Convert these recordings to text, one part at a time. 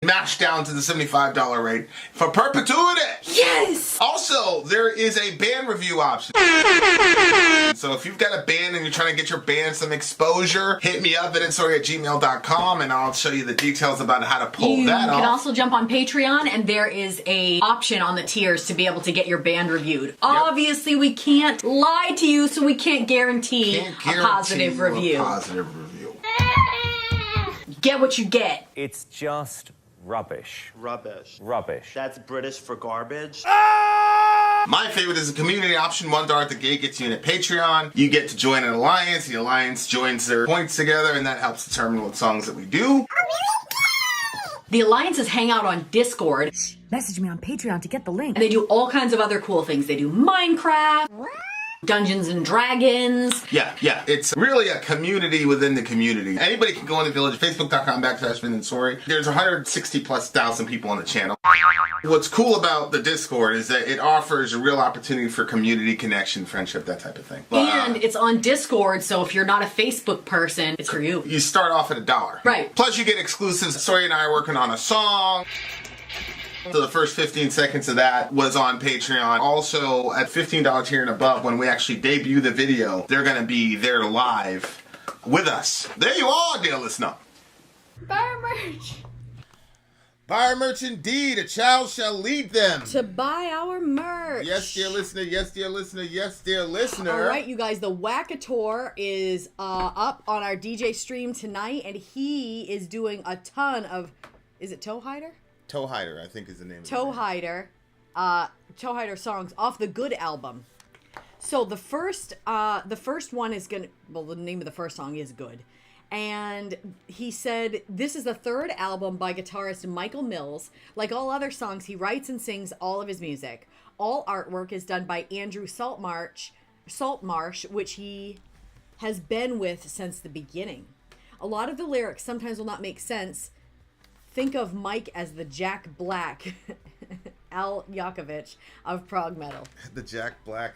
mashed down to the $75 rate for perpetuity. Yes! Also, there is a band review option. So if you've got a band and you're trying to get your band some exposure, hit me up at vinsori@gmail.com and I'll show you the details about how to pull that off. You can also jump on Patreon and there is a option on the tiers to be able to get your band reviewed. Yep. Obviously, we can't lie to you, so we can't guarantee a positive review. Get what you get. It's just rubbish. Rubbish. Rubbish. That's British for garbage. My favorite is a community option. $1 at the gate gets you in at Patreon. You get to join an alliance. The alliance joins their points together, and that helps determine what songs that we do. The alliances hang out on Discord. Message me on Patreon to get the link. And they do all kinds of other cool things. They do Minecraft, Dungeons and Dragons. Yeah. It's really a community within the community. Anybody can go in the village, facebook.com/Vin and Sori. There's 160,000+ people on the channel. What's cool about the Discord is that it offers a real opportunity for community connection, friendship, that type of thing. And it's on Discord, so if you're not a Facebook person, it's for you. You start off at $1. Right. Plus you get exclusives. Sori and I are working on a song. So the first 15 seconds of that was on Patreon. Also, at $15 tier and above, when we actually debut the video, they're going to be there live with us. There you are, dear listener. Buy our merch. Buy our merch indeed. A child shall lead them. To buy our merch. Yes, dear listener. Yes, dear listener. Yes, dear listener. All right, you guys. The Thewackytor is up on our DJ stream tonight, and he is doing a ton of... Is it Toehider? Toehider, I think is the name of it. Toehider songs off the Good album. So the first one is gonna, well, the name of the first song is Good. And he said, this is the third album by guitarist Micheal Mills. Like all other songs, he writes and sings all of his music. All artwork is done by Andrew Saltmarsh, which he has been with since the beginning. A lot of the lyrics sometimes will not make sense. Think of Mike as the Jack Black, Al Yankovich of Prog Metal. The Jack Black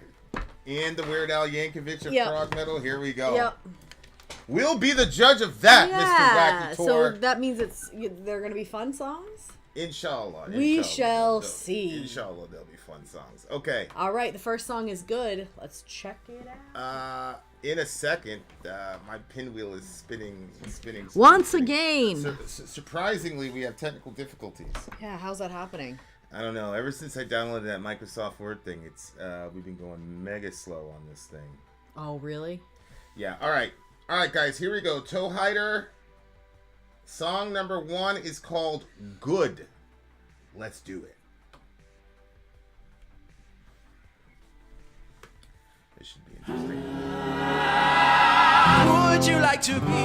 and the Weird Al Yankovich of Yep. Prog Metal. Here we go. Yep. We'll be the judge of that, Mr. Thewackytor. So that means they're going to be fun songs? Inshallah. We shall see. Inshallah, there'll be fun songs. Okay. All right, the first song is Good. Let's check it out. In a second, my pinwheel is spinning. Once again. Surprisingly, we have technical difficulties. Yeah, how's that happening? I don't know. Ever since I downloaded that Microsoft Word thing, we've been going mega slow on this thing. Oh, really? Yeah. All right, guys. Here we go. Toehider. Song number 1 is called Good. Let's do it. This should be interesting. Would you like to be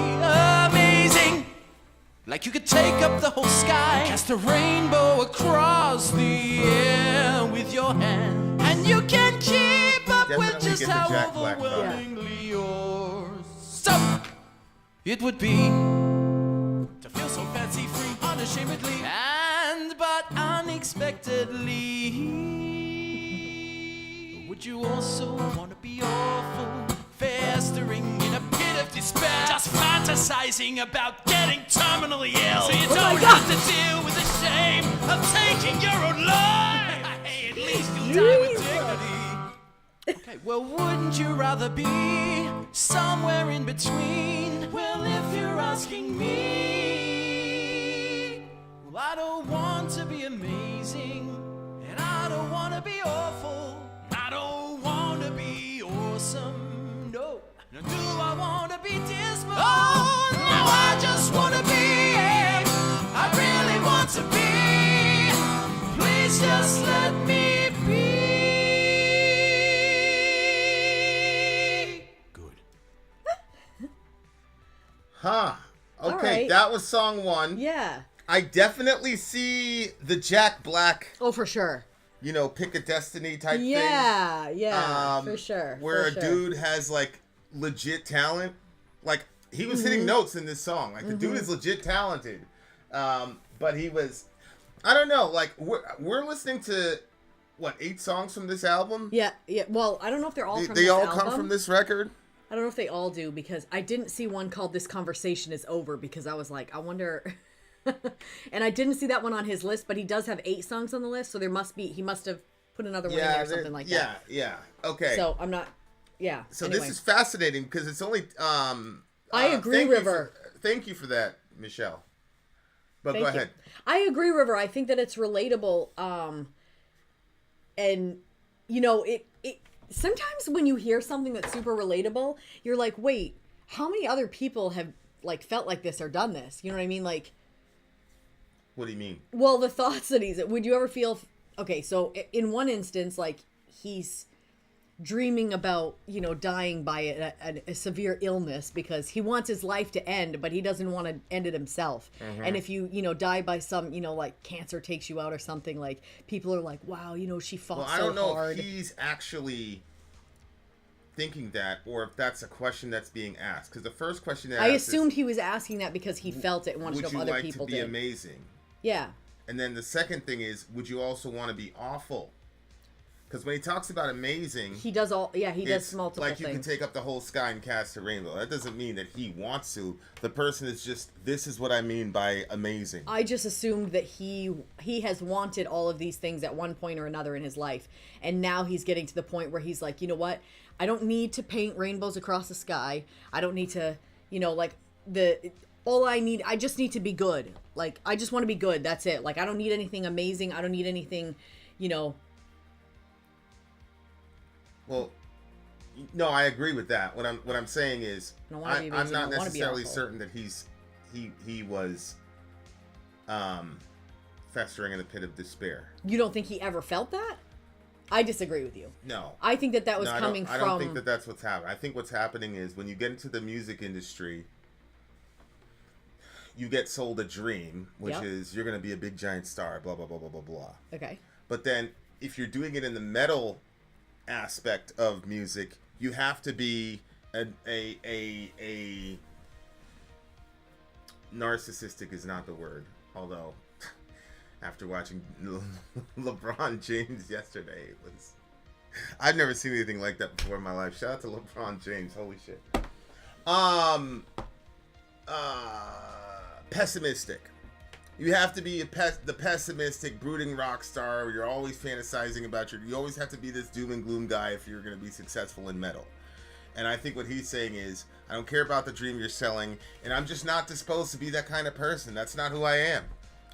amazing? Like you could take up the whole sky, cast a rainbow across the air with your hand, and you can keep up with just how overwhelmingly yours. So it would be to feel so fancy-free, unashamedly, and but unexpectedly. Would you also want to be awful, festering in a pit of despair, just fantasizing about getting terminally ill, so you don't have to deal with the shame of taking your own life? Hey, at least you'll die with dignity. Okay, well, wouldn't you rather be somewhere in between? Well, if you're asking me, well, I don't want to be amazing, and I don't want to be awful. I don't want to be awesome, no. Now, do I want to be dismal? Oh, no, I just want to be. I really want to be. Please just let me be. Good. Huh. Okay, right. That was song 1. Yeah. I definitely see the Jack Black, Oh, for sure. Pick a destiny type thing. Yeah, for sure. Where a dude has, like, legit talent. Like, he was hitting notes in this song. Like, the dude is legit talented. But he was, I don't know, like, we're listening to, 8 songs from this album? Yeah. Well, I don't know if they're all from this They all album. come from this record? I don't know if they all do, because I didn't see one called This Conversation Is Over, because I was like, I wonder And I didn't see that one on his list, but he does have 8 songs on the list, so he must have put another one in there or something like that. Yeah, okay. So I'm not. Yeah. So anyway. this is fascinating because it's only. I agree, River. Thank you for that, Michelle. But Thank go you. ahead. I agree, River. I think that it's relatable. And you know, it sometimes when you hear something that's super relatable, you're like, wait, how many other people have like felt like this or done this? You know what I mean? Like, what do you mean? well, the thoughts that would you ever feel? Okay, so in one instance, like he's dreaming about, you know, dying by a severe illness because he wants his life to end, but he doesn't want to end it himself. And if you know, die by some, you know, like cancer takes you out or something, like people are like, wow, you know, she fought so hard. I don't know if he's actually thinking that or if that's a question that's being asked. Because the first question that I assumed he was asking that because he felt it and wanted to know if other people did. Would you like to be amazing? Yeah. And then the second thing is, would you also want to be awful? Because when he talks about amazing, he does does multiple like things. You can take up the whole sky and cast a rainbow. That doesn't mean that he wants to. The person is just, this is what I mean by amazing. I just assumed that he has wanted all of these things at one point or another in his life, and now he's getting to the point where he's like, you know what? I don't need to paint rainbows across the sky. I don't need to, you know, like I just need to be good. Like I just want to be good. That's it. Like I don't need anything amazing. I don't need anything, you know. Well, no, I agree with that. What I'm saying is, I'm not necessarily certain that he was festering in the pit of despair. You don't think he ever felt that? I disagree with you. No, I think that was coming from. I don't think that that's what's happening. I think what's happening is when you get into the music industry, you get sold a dream, which is you're going to be a big giant star, blah blah blah blah blah blah. Okay. But then if you're doing it in the metal aspect of music, you have to be a narcissistic is not the word, although after watching LeBron James yesterday, I've never seen anything like that before in my life. Shout out to LeBron James, holy shit. Pessimistic. You have to be the pessimistic, brooding rock star. You're always fantasizing about you always have to be this doom and gloom guy if you're going to be successful in metal. And I think what he's saying is, I don't care about the dream you're selling, and I'm just not disposed to be that kind of person. That's not who I am.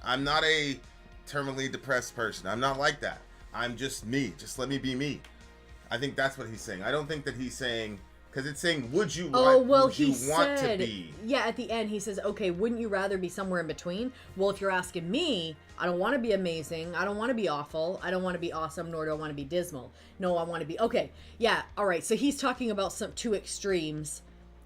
I'm not a terminally depressed person. I'm not like that. I'm just me. Just let me be me. I think that's what he's saying. I don't think that he's saying... Because it's saying, would you want to be? Yeah, at the end he says, okay, wouldn't you rather be somewhere in between? Well, if you're asking me, I don't want to be amazing. I don't want to be awful. I don't want to be awesome, nor do I want to be dismal. No, I want to be... Okay, yeah, all right. So he's talking about some 2 extremes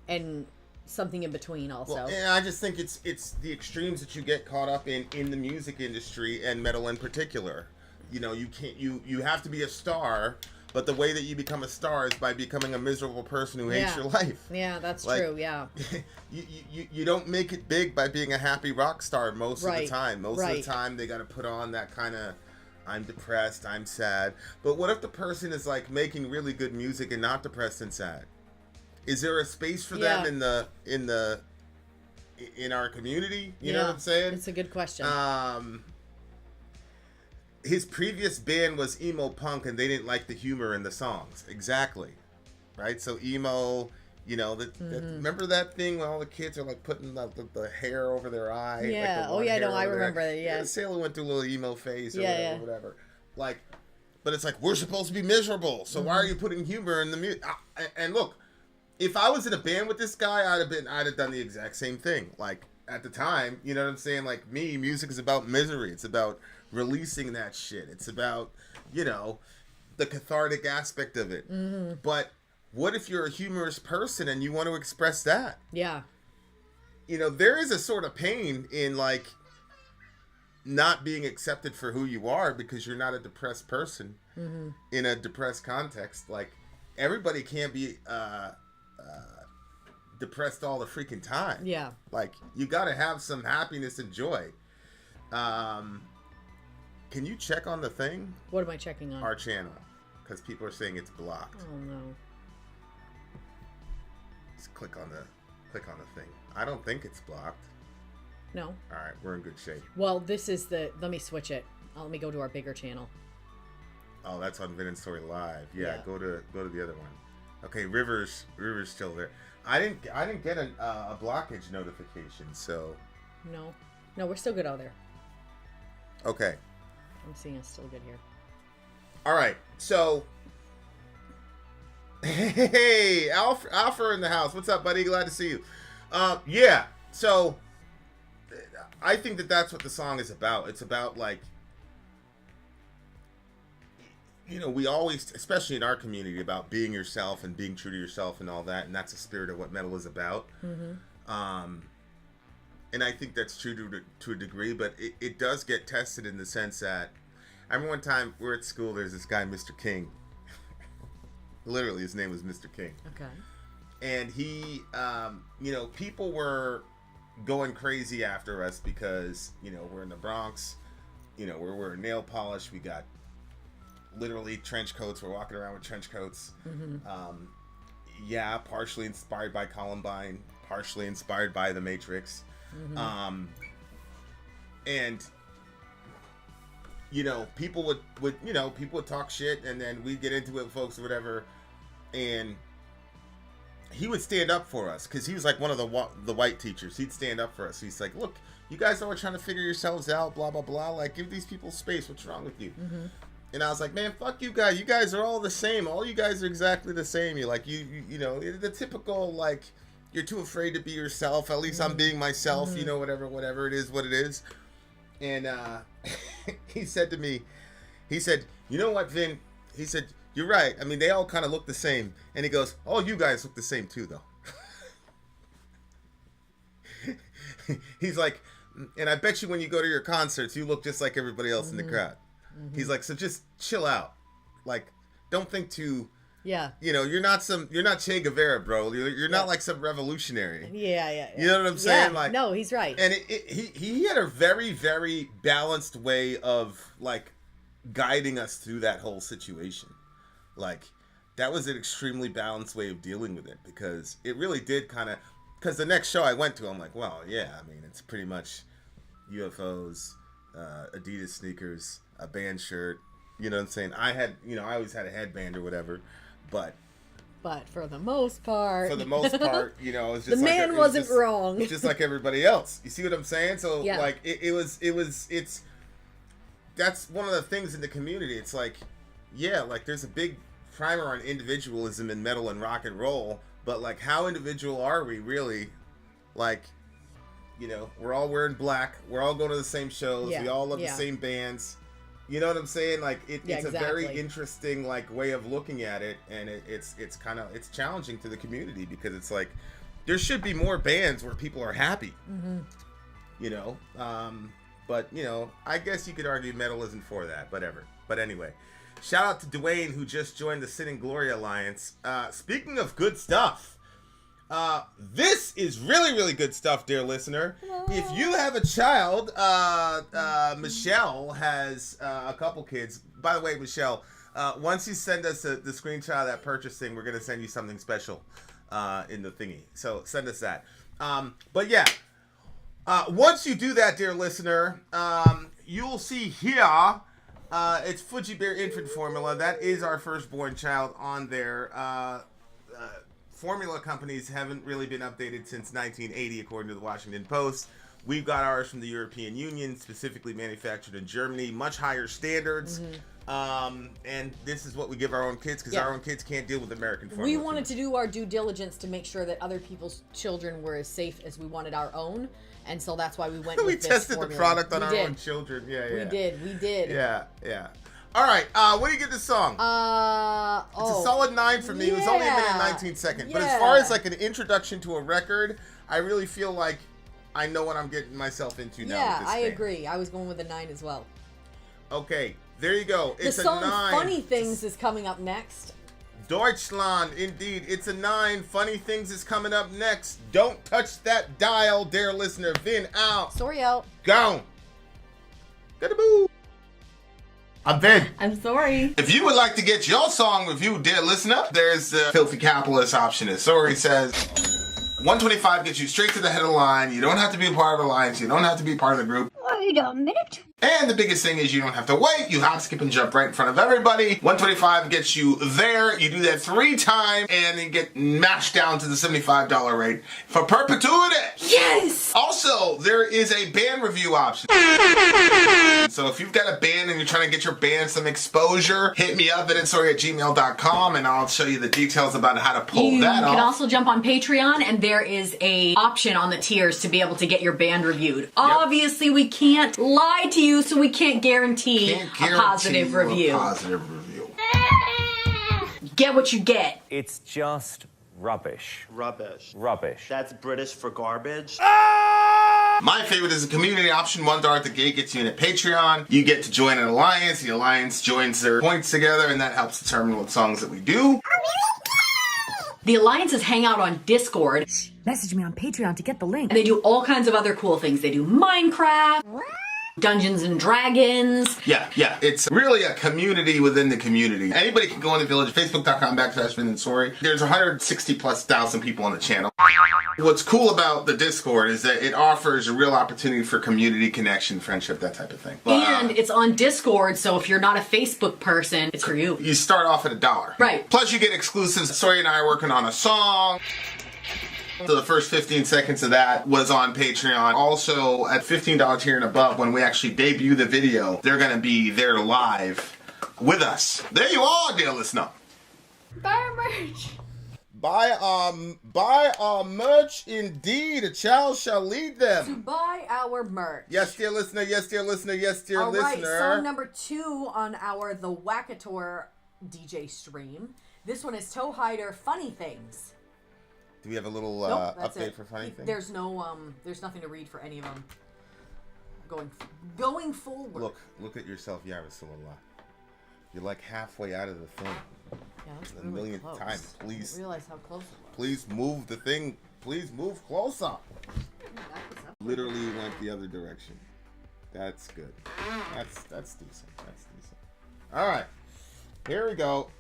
and something in between also. Well, and I just think it's the extremes that you get caught up in the music industry and metal in particular. You know, you have to be a star... But the way that you become a star is by becoming a miserable person who hates your life. Yeah, that's true, yeah. You don't make it big by being a happy rock star most of the time. Most of the time, they got to put on that kind of, I'm depressed, I'm sad. But what if the person is like making really good music and not depressed and sad? Is there a space for them in our community? You know what I'm saying? It's a good question. His previous band was emo punk, and they didn't like the humor in the songs. Exactly, right? So emo, you know, remember that thing when all the kids are like putting the hair over their eye? Yeah. Like I remember that. Yeah. Sailor went through a little emo phase or whatever. Like, but it's like, we're supposed to be miserable, so why are you putting humor in the music? And look, if I was in a band with this guy, I'd have done the exact same thing. Like at the time, you know what I'm saying? Like music is about misery. It's about releasing that shit. It's about, you know, the cathartic aspect of it. Mm-hmm. But what if you're a humorous person and you want to express that? Yeah. You know, there is a sort of pain in like not being accepted for who you are because you're not a depressed person in a depressed context. Like everybody can't be depressed all the freaking time. Yeah. Like you got to have some happiness and joy. Can you check on the thing? What am I checking on? Our channel. Because people are saying it's blocked. Oh, no. Just click on the thing. I don't think it's blocked. No. All right, we're in good shape. Well, this is the. Let me switch it. Let me go to our bigger channel. Oh, that's on Vin and Sori Live. Yeah, go to the other one. Okay, River's still there. I didn't get a blockage notification, so. No, we're still good out there. Okay. I'm seeing us still good here. All right, so. Hey, Alpha in the house. What's up, buddy? Glad to see you. Yeah. So, I think that's what the song is about. It's about like. You know, we always, especially in our community, about being yourself and being true to yourself and all that, and that's the spirit of what metal is about. Mm-hmm. And I think that's true to a degree, but it does get tested in the sense that I remember one time we're at school. There's this guy, Mr. King. Literally, his name was Mr. King. Okay. And he, you know, people were going crazy after us because you know we're in the Bronx. You know, we're wearing nail polish. We got. Literally trench coats. We're walking around with trench coats. Mm-hmm. Yeah, partially inspired by Columbine, partially inspired by The Matrix. Mm-hmm. And you know, people would talk shit, and then we'd get into it with folks or whatever. And he would stand up for us because he was like one of the white teachers. He'd stand up for us. He's like, "Look, you guys are trying to figure yourselves out. Blah blah blah. Like, give these people space. What's wrong with you?" Mm-hmm. And I was like, man, fuck you guys. You guys are all the same. All you guys are exactly the same. You're like, you know, the typical, like, you're too afraid to be yourself. At least I'm being myself, you know, whatever it is, what it is. And he said to me, he said, you know what, Vin? He said, you're right. I mean, they all kind of look the same. And he goes, oh, you guys look the same too, though. He's like, and I bet you when you go to your concerts, you look just like everybody else in the crowd. Mm-hmm. He's like, so just chill out. Like, don't think too. Yeah. You know, you're not Che Guevara, bro. You're not like some revolutionary. Yeah. You know what I'm saying? Yeah. Like, no, he's right. And he had a very, very balanced way of like guiding us through that whole situation. Like, that was an extremely balanced way of dealing with it because it really did kind of. Because the next show I went to, I'm like, well, yeah. I mean, it's pretty much UFOs, Adidas sneakers. A band shirt, you know what I'm saying? I always had a headband or whatever, but for the most part, you know, it's just the man wasn't wrong. Just like everybody else. You see what I'm saying? So like it's that's one of the things in the community. It's like, yeah, like there's a big primer on individualism in metal and rock and roll, but like how individual are we really? Like, you know, we're all wearing black, we're all going to the same shows, we all love the same bands. You know what I'm saying? Like it's exactly. A very interesting like way of looking at it, and it's challenging to the community because it's like there should be more bands where people are happy. Mm-hmm. You know, but you know, I guess you could argue metal isn't for that. Whatever. But anyway, shout out to Dwayne who just joined the Sin and Glory Alliance. Speaking of good stuff. This is really, really good stuff, dear listener. If you have a child, Michelle has a couple kids. By the way, Michelle, once you send us the screenshot of that purchase thing, we're going to send you something special in the thingy. So send us that. But yeah, once you do that, dear listener, you'll see here, it's Fuji Bear Infant Formula. That is our firstborn child on there. Formula companies haven't really been updated since 1980, according to the Washington Post. We've got ours from the European Union, specifically manufactured in Germany, much higher standards. Mm-hmm. And this is what we give our own kids because our own kids can't deal with American formula. We wanted to do our due diligence to make sure that other people's children were as safe as we wanted our own. And so that's why we went with this tested formula. The product on our own children. Yeah. We did. Yeah. All right, what do you get this song? It's a solid 9 for me. It was only a minute and 19 seconds. But as far as like an introduction to a record, I really feel like I know what I'm getting myself into now. Yeah, with this I band. agree. I was going with a 9 as well. Okay, there you go. It's the song a 9. Funny Things is coming up next. Deutschland, indeed. It's a 9. Funny Things is coming up next. Don't touch that dial, dear listener. Vin out. Sori out. Gone. Gotta-boo. I'm Vin. I'm sorry. If you would like to get your song reviewed, dear listener, there's the Filthy Capitalist option, as Sori says. $125 gets you straight to the head of the line. You don't have to be a part of the alliance. You don't have to be part of the group. Wait a minute. And the biggest thing is you don't have to wait. You hop, skip, and jump right in front of everybody. $125 gets you there. You do that 3 times, and you get mashed down to the $75 rate for perpetuity. Yes! Also, there is a band review option. So if you've got a band and you're trying to get your band some exposure, hit me up at insori@gmail.com, and I'll show you the details about how to pull that off. You can also jump on Patreon, and there is a option on the tiers to be able to get your band reviewed. Obviously, we can't lie to you, so we can't guarantee a positive review. Get what you get. It's just rubbish. Rubbish. Rubbish. That's British for garbage. My favorite is the community option. $1 at the gate gets you in at Patreon. You get to join an alliance. The alliance joins their points together, and that helps determine what songs that we do. The alliances hang out on Discord. Message me on Patreon to get the link. And they do all kinds of other cool things. They do Minecraft, Dungeons and Dragons. Yeah. It's really a community within the community. Anybody can go in the village, facebook.com/Vin and Sori. There's 160,000+ people on the channel. What's cool about the Discord is that it offers a real opportunity for community connection, friendship, that type of thing. And it's on Discord, so if you're not a Facebook person, it's for you. You start off at $1. Right. Plus you get exclusives. Sori and I are working on a song. So the first 15 seconds of that was on Patreon. Also, at $15 tier and above, when we actually debut the video, they're going to be there live with us. There you are, dear listener. Buy our merch. Buy our merch indeed. A child shall lead them. To buy our merch. Yes, dear listener. Yes, dear listener. Yes, dear All right, listener. song number 2 on our Thewackytor DJ stream. This one is Toehider, Funny Things. Do we have a little Nope, that's update it. for funny things? There's no there's nothing to read for any of them. Going forward. Look at yourself, Ya Rasulullah. You're like halfway out of the thing. Yeah, that's A really million close. times, please. I didn't realize how close it was. Please move the thing. Please move closer. Literally went the other direction. That's good. That's decent. That's decent. All right, here we go.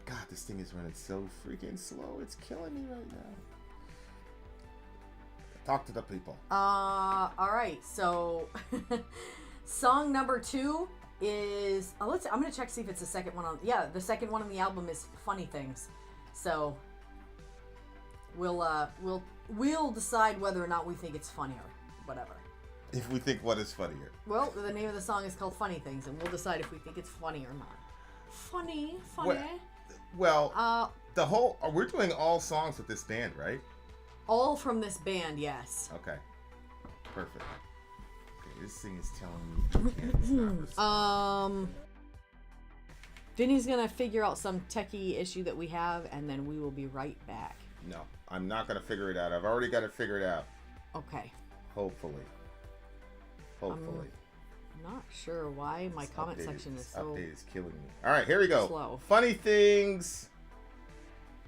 God, this thing is running so freaking slow. It's killing me right now. Talk to the people. All right. So, song number 2 is. I'm gonna check to see if it's the second one on. Yeah, the second one on the album is Funny Things. So, we'll decide whether or not we think it's funny or whatever. If we think what is funnier. Well, the name of the song is called Funny Things, and we'll decide if we think it's funny or not. Funny. Well, we're doing all songs with this band, right? All from this band, yes. Okay. Perfect. Okay, this thing is telling me you can't stop this. Vinny's gonna figure out some techie issue that we have, and then we will be right back. No, I'm not gonna figure it out. I've already got it figured out. Okay. Hopefully. I'm not sure why my comment section is so... Update is killing me. All right, here we go. Slow. Funny things.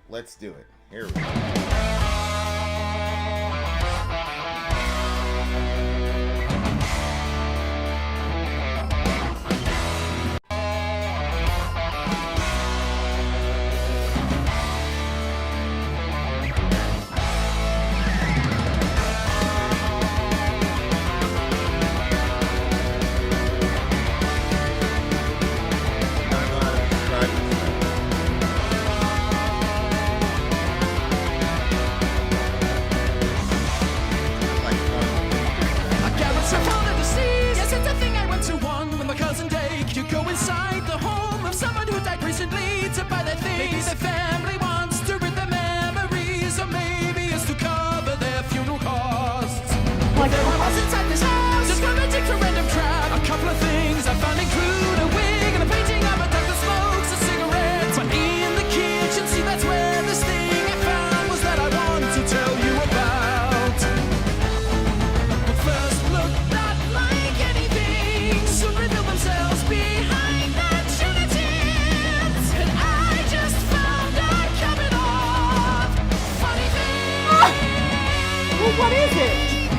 Let's do it. Here we go. What is it?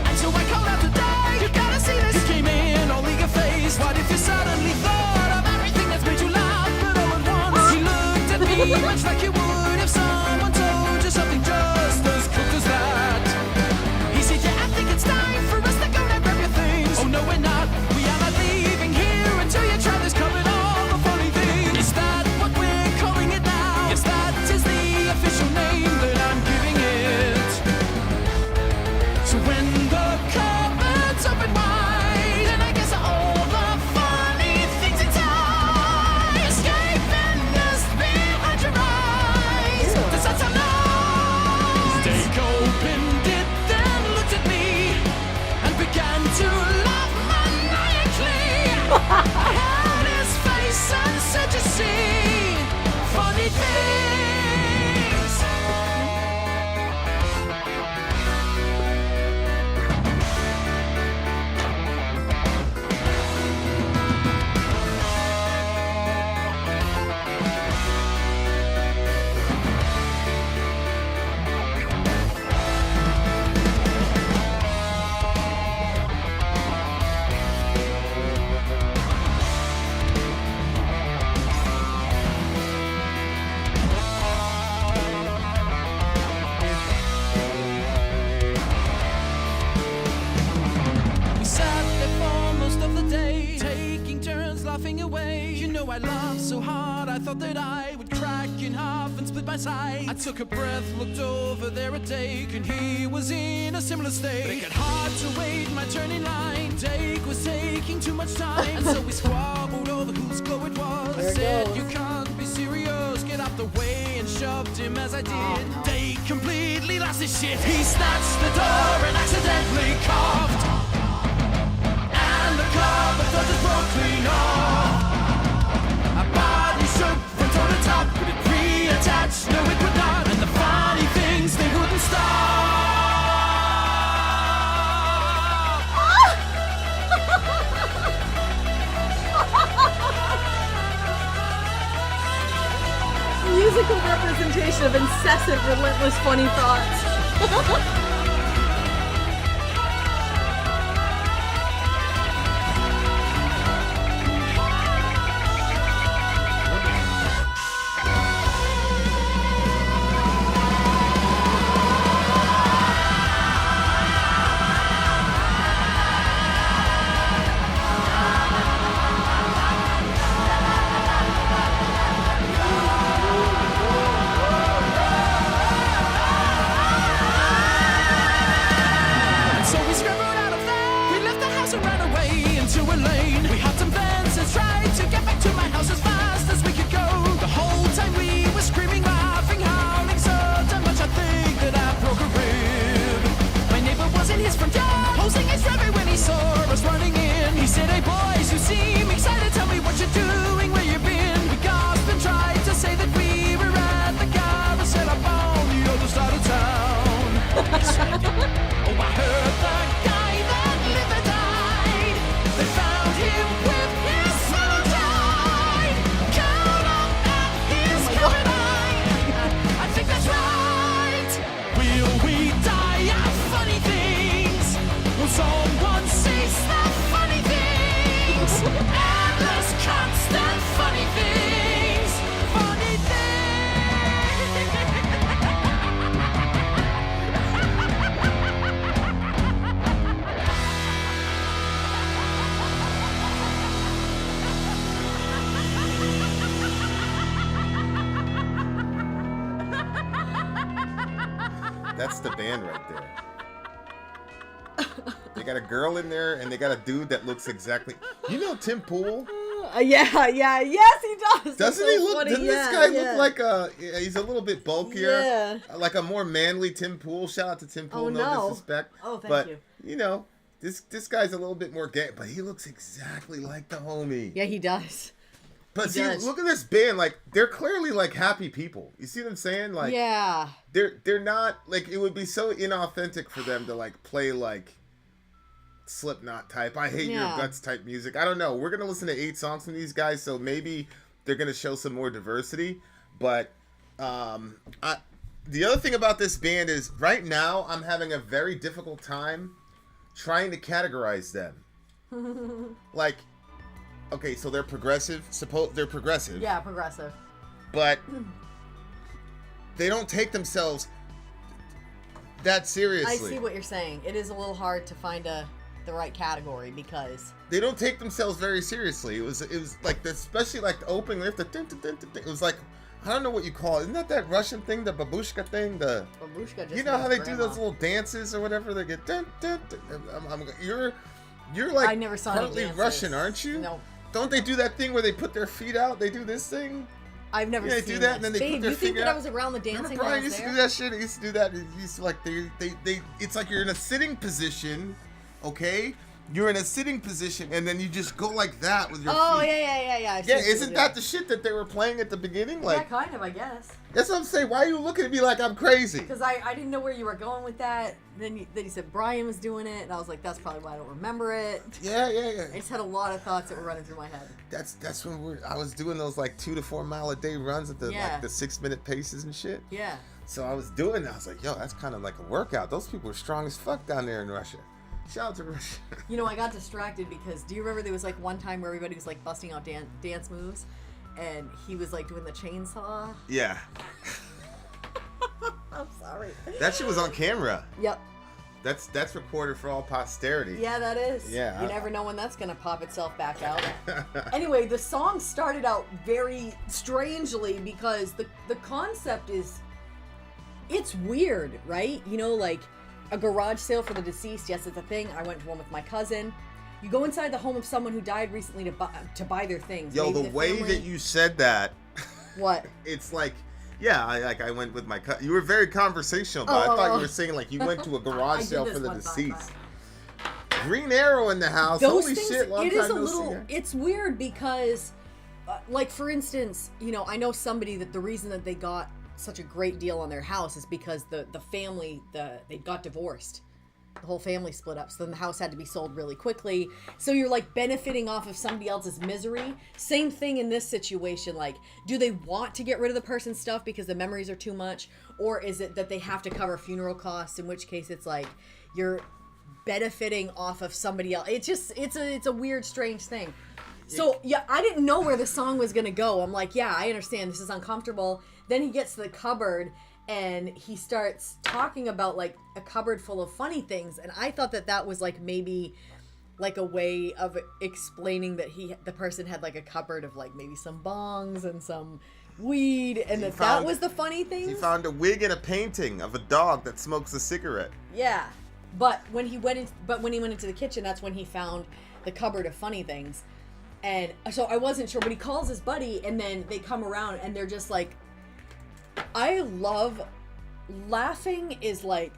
And so I called out today. You gotta see this. You came in all eager faced. What if you suddenly thought of everything that's made you laugh? But all at once you looked at me much like you would I laughed so hard I thought that I would crack in half and split my sides. I took a breath, looked over there at Dake, and he was in a similar state. It got hard to wait my turn in line. Dake was taking too much time, so we squabbled over whose go it was. I said, you can't be serious, get out the way, and shoved him as I did. Dake completely lost his shit. He snatched the door and accidentally coughed, and the cover just broke clean off. Our body shook from toe to top, could it reattach? No, it would not. And the funny things, they wouldn't stop. Musical representation of incessant, relentless, funny thoughts. That's the band right there. They got a girl in there, and they got a dude that looks exactly... You know Tim Pool? Yeah, yes he does. Doesn't he look... Doesn't this guy look like a... He's a little bit bulkier. Yeah. Like a more manly Tim Pool. Shout out to Tim Pool, no disrespect. Oh, thank you. You know, this guy's a little bit more gay, but he looks exactly like the homie. Yeah, he does. But see, look at this band. Like, they're clearly like happy people. You see what I'm saying? Like, yeah, they're not like, it would be so inauthentic for them to like play like Slipknot type, I hate your guts type music. I don't know. We're gonna listen to 8 songs from these guys, so maybe they're gonna show some more diversity. But the other thing about this band is right now I'm having a very difficult time trying to categorize them. Like, okay, so they're progressive. They're progressive. Yeah, progressive. But they don't take themselves that seriously. I see what you're saying. It is a little hard to find the right category because they don't take themselves very seriously. It was like, especially like the opening lift. It was like, I don't know what you call it. Isn't that Russian thing, the babushka thing? The babushka. Just you know how they do those little dances or whatever? They get dun, dun, dun. You're like I never saw partly Russian, aren't you? No. Don't they do that thing where they put their feet out? They do this thing. I've never seen they do that, and then they put their you think finger that out. I was around the dancing? Remember Brian used to do that shit? He used to do that. He used to like they. It's like you're in a sitting position, okay? You're in a sitting position, and then you just go like that with your feet. Oh yeah. Yeah, isn't that the shit that they were playing at the beginning? Like, yeah, kind of, I guess. That's what I'm saying. Why are you looking at me like I'm crazy? Because I didn't know where you were going with that. Then you said Brian was doing it, and I was like, that's probably why I don't remember it. Yeah. I just had a lot of thoughts that were running through my head. That's when I was doing those like 2 to 4 mile a day runs at the 6-minute paces and shit. Yeah. So I was doing that. I was like, yo, that's kind of like a workout. Those people are strong as fuck down there in Russia. Shout out to Russia. You know, I got distracted because do you remember there was like one time where everybody was like busting out dance moves, and he was like doing the chainsaw? Yeah. I'm sorry. That shit was on camera. Yep. That's recorded for all posterity. Yeah, that is. Yeah. You never know when that's gonna pop itself back out. Anyway, the song started out very strangely because the concept is, it's weird, right? You know, like a garage sale for the deceased. Yes, it's a thing. I went to one with my cousin. You go inside the home of someone who died recently to buy their things. Yo, Maybe the way family. that you said that. What? It's like, yeah, I went with my cousin. You were very conversational, but I thought you were saying like you went to a garage sale for the deceased. Green Arrow in the house. Those Holy things, shit! Long it time is a no little. see her. It's weird because, like for instance, you know, I know somebody that the reason that they got such a great deal on their house is because the family they got divorced. The whole family split up, so then the house had to be sold really quickly. So you're like benefiting off of somebody else's misery. Same thing in this situation. Like, do they want to get rid of the person's stuff because the memories are too much, or is it that they have to cover funeral costs? In which case, it's like you're benefiting off of somebody else. It's a weird, strange thing. So yeah, I didn't know where the song was gonna go. I'm like, yeah, I understand this is uncomfortable. Then he gets to the cupboard and he starts talking about like a cupboard full of funny things, and I thought that was like maybe like a way of explaining that the person had like a cupboard of like maybe some bongs and some weed, and that was the funny things. He found a wig and a painting of a dog that smokes a cigarette. Yeah, but when he went into the kitchen, that's when he found the cupboard of funny things, and so I wasn't sure. But he calls his buddy, and then they come around, and they're just like, I love laughing is like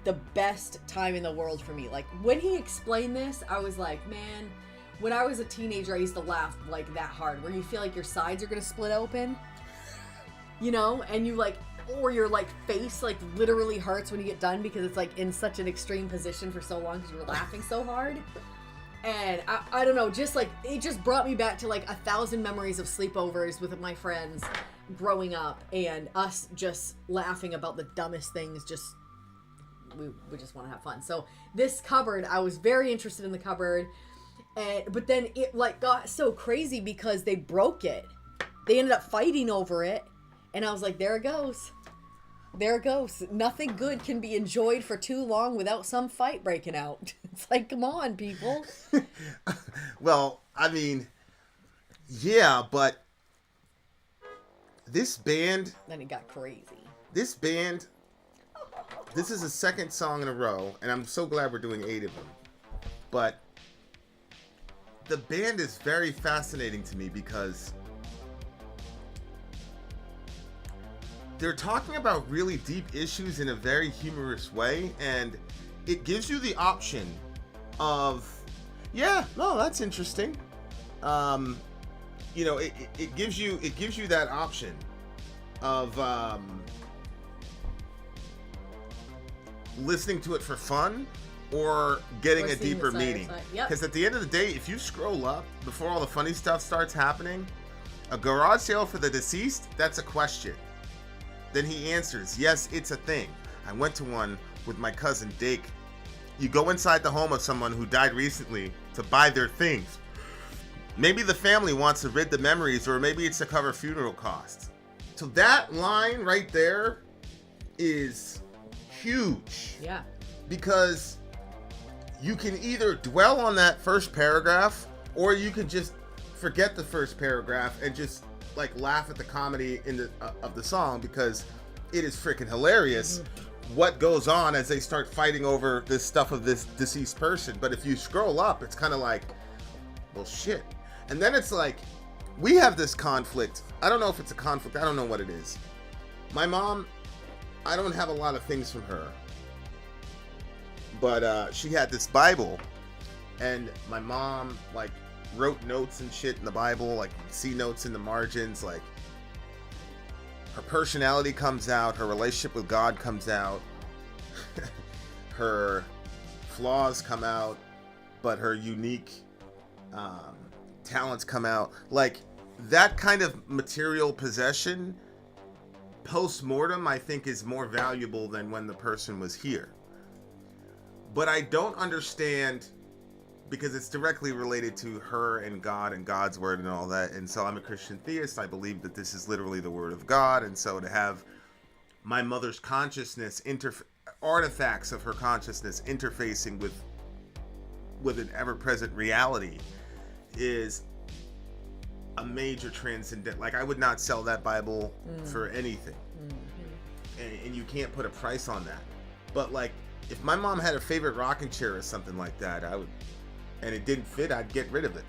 the best time in the world for me. Like when he explained this, I was like, man, when I was a teenager, I used to laugh like that hard, where you feel like your sides are gonna split open, you know, and you like, or your like face like literally hurts when you get done because it's like in such an extreme position for so long because you were laughing so hard. And I don't know, just like it just brought me back to like 1,000 memories of sleepovers with my friends growing up, and us just laughing about the dumbest things. Just we just want to have fun. So this cupboard, I was very interested in the cupboard, but then it like got so crazy because they broke it. They ended up fighting over it, and I was like, there it goes. There it goes. Nothing good can be enjoyed for too long without some fight breaking out. It's like, come on, people. Well, I mean, yeah, but this band... Then it got crazy. This band... This is the second song in a row, and I'm so glad we're doing 8 of them. But the band is very fascinating to me because they're talking about really deep issues in a very humorous way, and it gives you the option of, yeah, no, that's interesting. You know, it gives you that option of listening to it for fun or getting a deeper meaning. Because at the end of the day, if you scroll up before all the funny stuff starts happening, a garage sale for the deceased, that's a question. Then he answers, yes, it's a thing. I went to one with my cousin Dake. You go inside the home of someone who died recently to buy their things. Maybe the family wants to rid the memories, or maybe it's to cover funeral costs. So that line right there is huge. Yeah. Because you can either dwell on that first paragraph, or you can just forget the first paragraph and just like laugh at the comedy in the of the song, because it is freaking hilarious what goes on as they start fighting over this stuff of this deceased person. But if you scroll up, it's kind of like, well, shit. And then it's like, we have this conflict. I don't know if it's a conflict. I don't know what it is. My mom, I don't have a lot of things from her, but she had this Bible, and my mom like wrote notes and shit in the Bible, like see notes in the margins, like her personality comes out, her relationship with God comes out, her flaws come out, but her unique talents come out. Like that kind of material possession post-mortem, I think, is more valuable than when the person was here. But I don't understand, because it's directly related to her and God and God's word and all that. And so I'm a Christian theist. I believe that this is literally the word of God. And so to have my mother's consciousness artifacts of her consciousness interfacing with an ever-present reality is a major transcendent. Like, I would not sell that Bible for anything. And you can't put a price on that. But like, if my mom had a favorite rocking chair or something like that, I would, and it didn't fit, I'd get rid of it.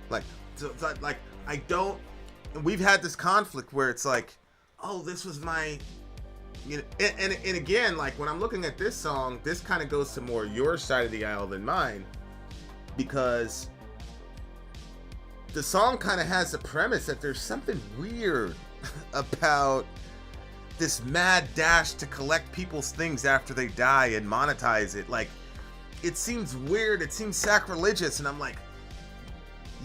Like, so, like, I don't. And we've had this conflict where it's like, oh, this was my, you know, and again, like when I'm looking at this song, this kind of goes to more your side of the aisle than mine, because the song kind of has the premise that there's something weird about this mad dash to collect people's things after they die and monetize it. Like, it seems weird, it seems sacrilegious, and I'm like,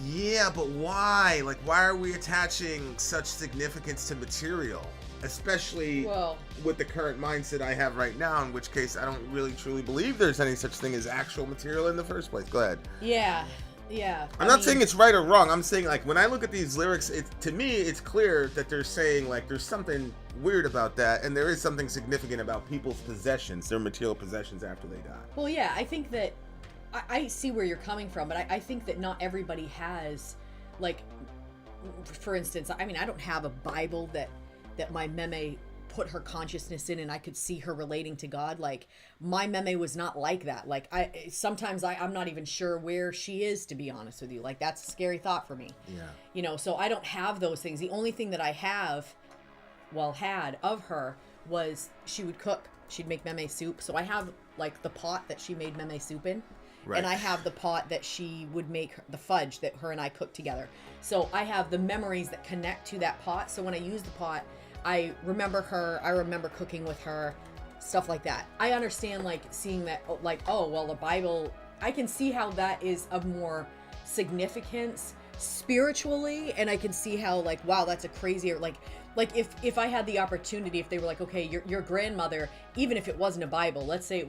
yeah, but why? Like, why are we attaching such significance to material? Especially with the current mindset I have right now, in which case I don't really truly believe there's any such thing as actual material in the first place. Go ahead. Yeah. I'm not saying it's right or wrong. I'm saying, like, when I look at these lyrics, to me, it's clear that they're saying, like, there's something weird about that, and there is something significant about people's possessions, their material possessions after they die. Well, yeah, I think that I see where you're coming from, but I think that not everybody has, like, for instance, I mean, I don't have a Bible that my meme put her consciousness in and I could see her relating to God. Like, my meme was not like that. Like, sometimes I'm not even sure where she is, to be honest with you. Like, that's a scary thought for me. Yeah. You know, so I don't have those things. The only thing that I had of her was she would cook. She'd make meme soup. So I have, like, the pot that she made meme soup in. Right. And I have the pot that she would make the fudge that her and I cooked together. So I have the memories that connect to that pot. So when I use the pot, I remember her, I remember cooking with her, stuff like that. I understand, like, seeing that, like, oh, well, the Bible, I can see how that is of more significance spiritually, and I can see how, like, wow, that's a crazier, like if I had the opportunity, if they were like, okay, your grandmother, even if it wasn't a Bible, let's say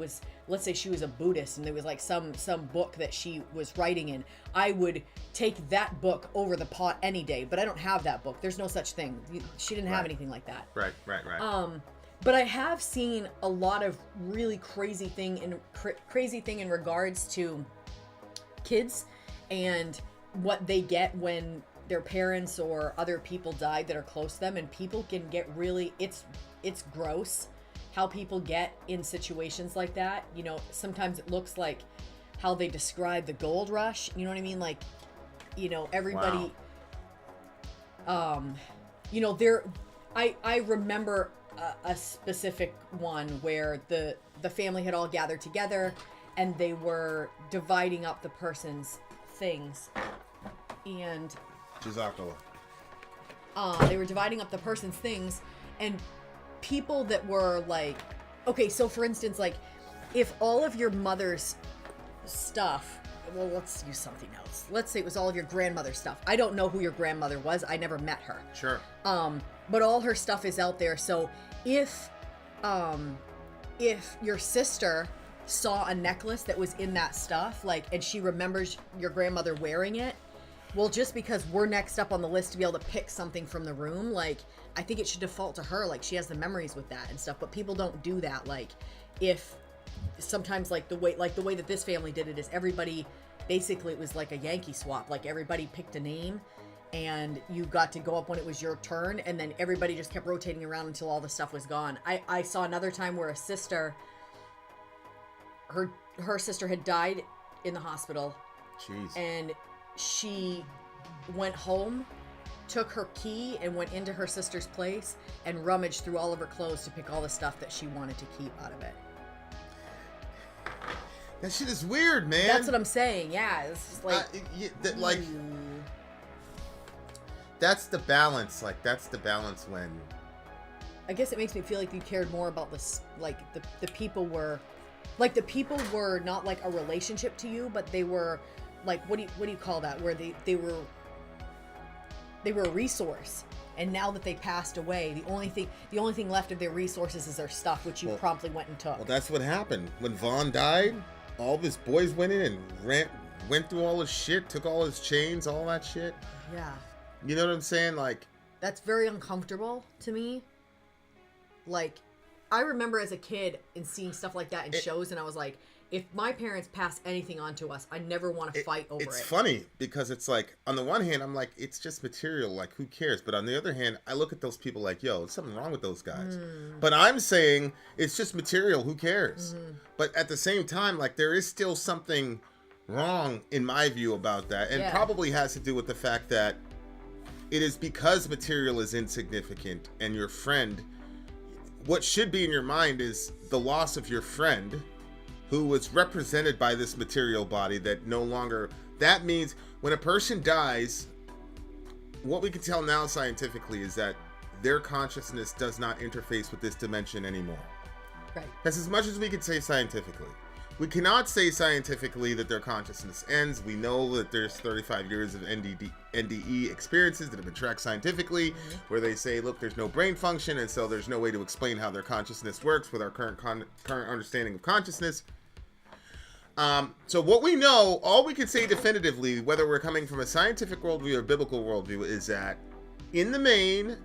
she was a Buddhist and there was like some book that she was writing in, I would take that book over the pot any day. But I don't have that book. There's no such thing. She didn't have anything like that. Right. But I have seen a lot of really crazy thing in regards to kids and what they get when their parents or other people died that are close to them, and people can get really, it's gross how people get in situations like that. You know, sometimes it looks like how they describe the gold rush, you know what I mean? Like, you know, everybody, you know, I remember a specific one where the family had all gathered together and they were dividing up the person's things, and they were dividing up the person's things, and people that were like, okay, so for instance, like, if all of your mother's stuff, well, let's use something else. Let's say it was all of your grandmother's stuff. I don't know who your grandmother was. I never met her. Sure. But all her stuff is out there. So if your sister saw a necklace that was in that stuff, like, and she remembers your grandmother wearing it, well, just because we're next up on the list to be able to pick something from the room, like, I think it should default to her. Like, she has the memories with that and stuff, but people don't do that. Like, if sometimes, like, the way that this family did it is everybody, basically it was like a Yankee swap. Like, everybody picked a name and you got to go up when it was your turn, and then everybody just kept rotating around until all the stuff was gone. I saw another time where a sister, her sister had died in the hospital. Jeez. And she went home, took her key, and went into her sister's place and rummaged through all of her clothes to pick all the stuff that she wanted to keep out of it. That shit is weird, man. That's what I'm saying. Yeah, it's just like, that's the balance. Like, that's the balance when. I guess it makes me feel like you cared more about this. Like, the people were, like, the people were not like a relationship to you, but they were. Like, what do you call that? Where they were a resource, and now that they passed away, the only thing left of their resources is their stuff, which you promptly went and took. Well, that's what happened when Vaughn died. All of his boys went in and went through all his shit, took all his chains, all that shit. Yeah. You know what I'm saying? Like, that's very uncomfortable to me. Like, I remember as a kid and seeing stuff like that in shows, and I was like, if my parents pass anything on to us, I never want to fight over it. It's funny because it's like, on the one hand, I'm like, it's just material, like, who cares? But on the other hand, I look at those people like, yo, there's something wrong with those guys. But I'm saying it's just material, who cares? But at the same time, like, there is still something wrong, in my view, about that. And probably has to do with the fact that it is because material is insignificant and your friend, what should be in your mind is the loss of your friend, who was represented by this material body that no longer, that means when a person dies, what we can tell now scientifically is that their consciousness does not interface with this dimension anymore. Right. That's as much as we can say scientifically. We cannot say scientifically that their consciousness ends. We know that there's 35 years of NDE experiences that have been tracked scientifically, where they say, look, there's no brain function, and so there's no way to explain how their consciousness works with our current understanding of consciousness. So what we know, all we can say definitively, whether we're coming from a scientific worldview or a biblical worldview, is that in the main,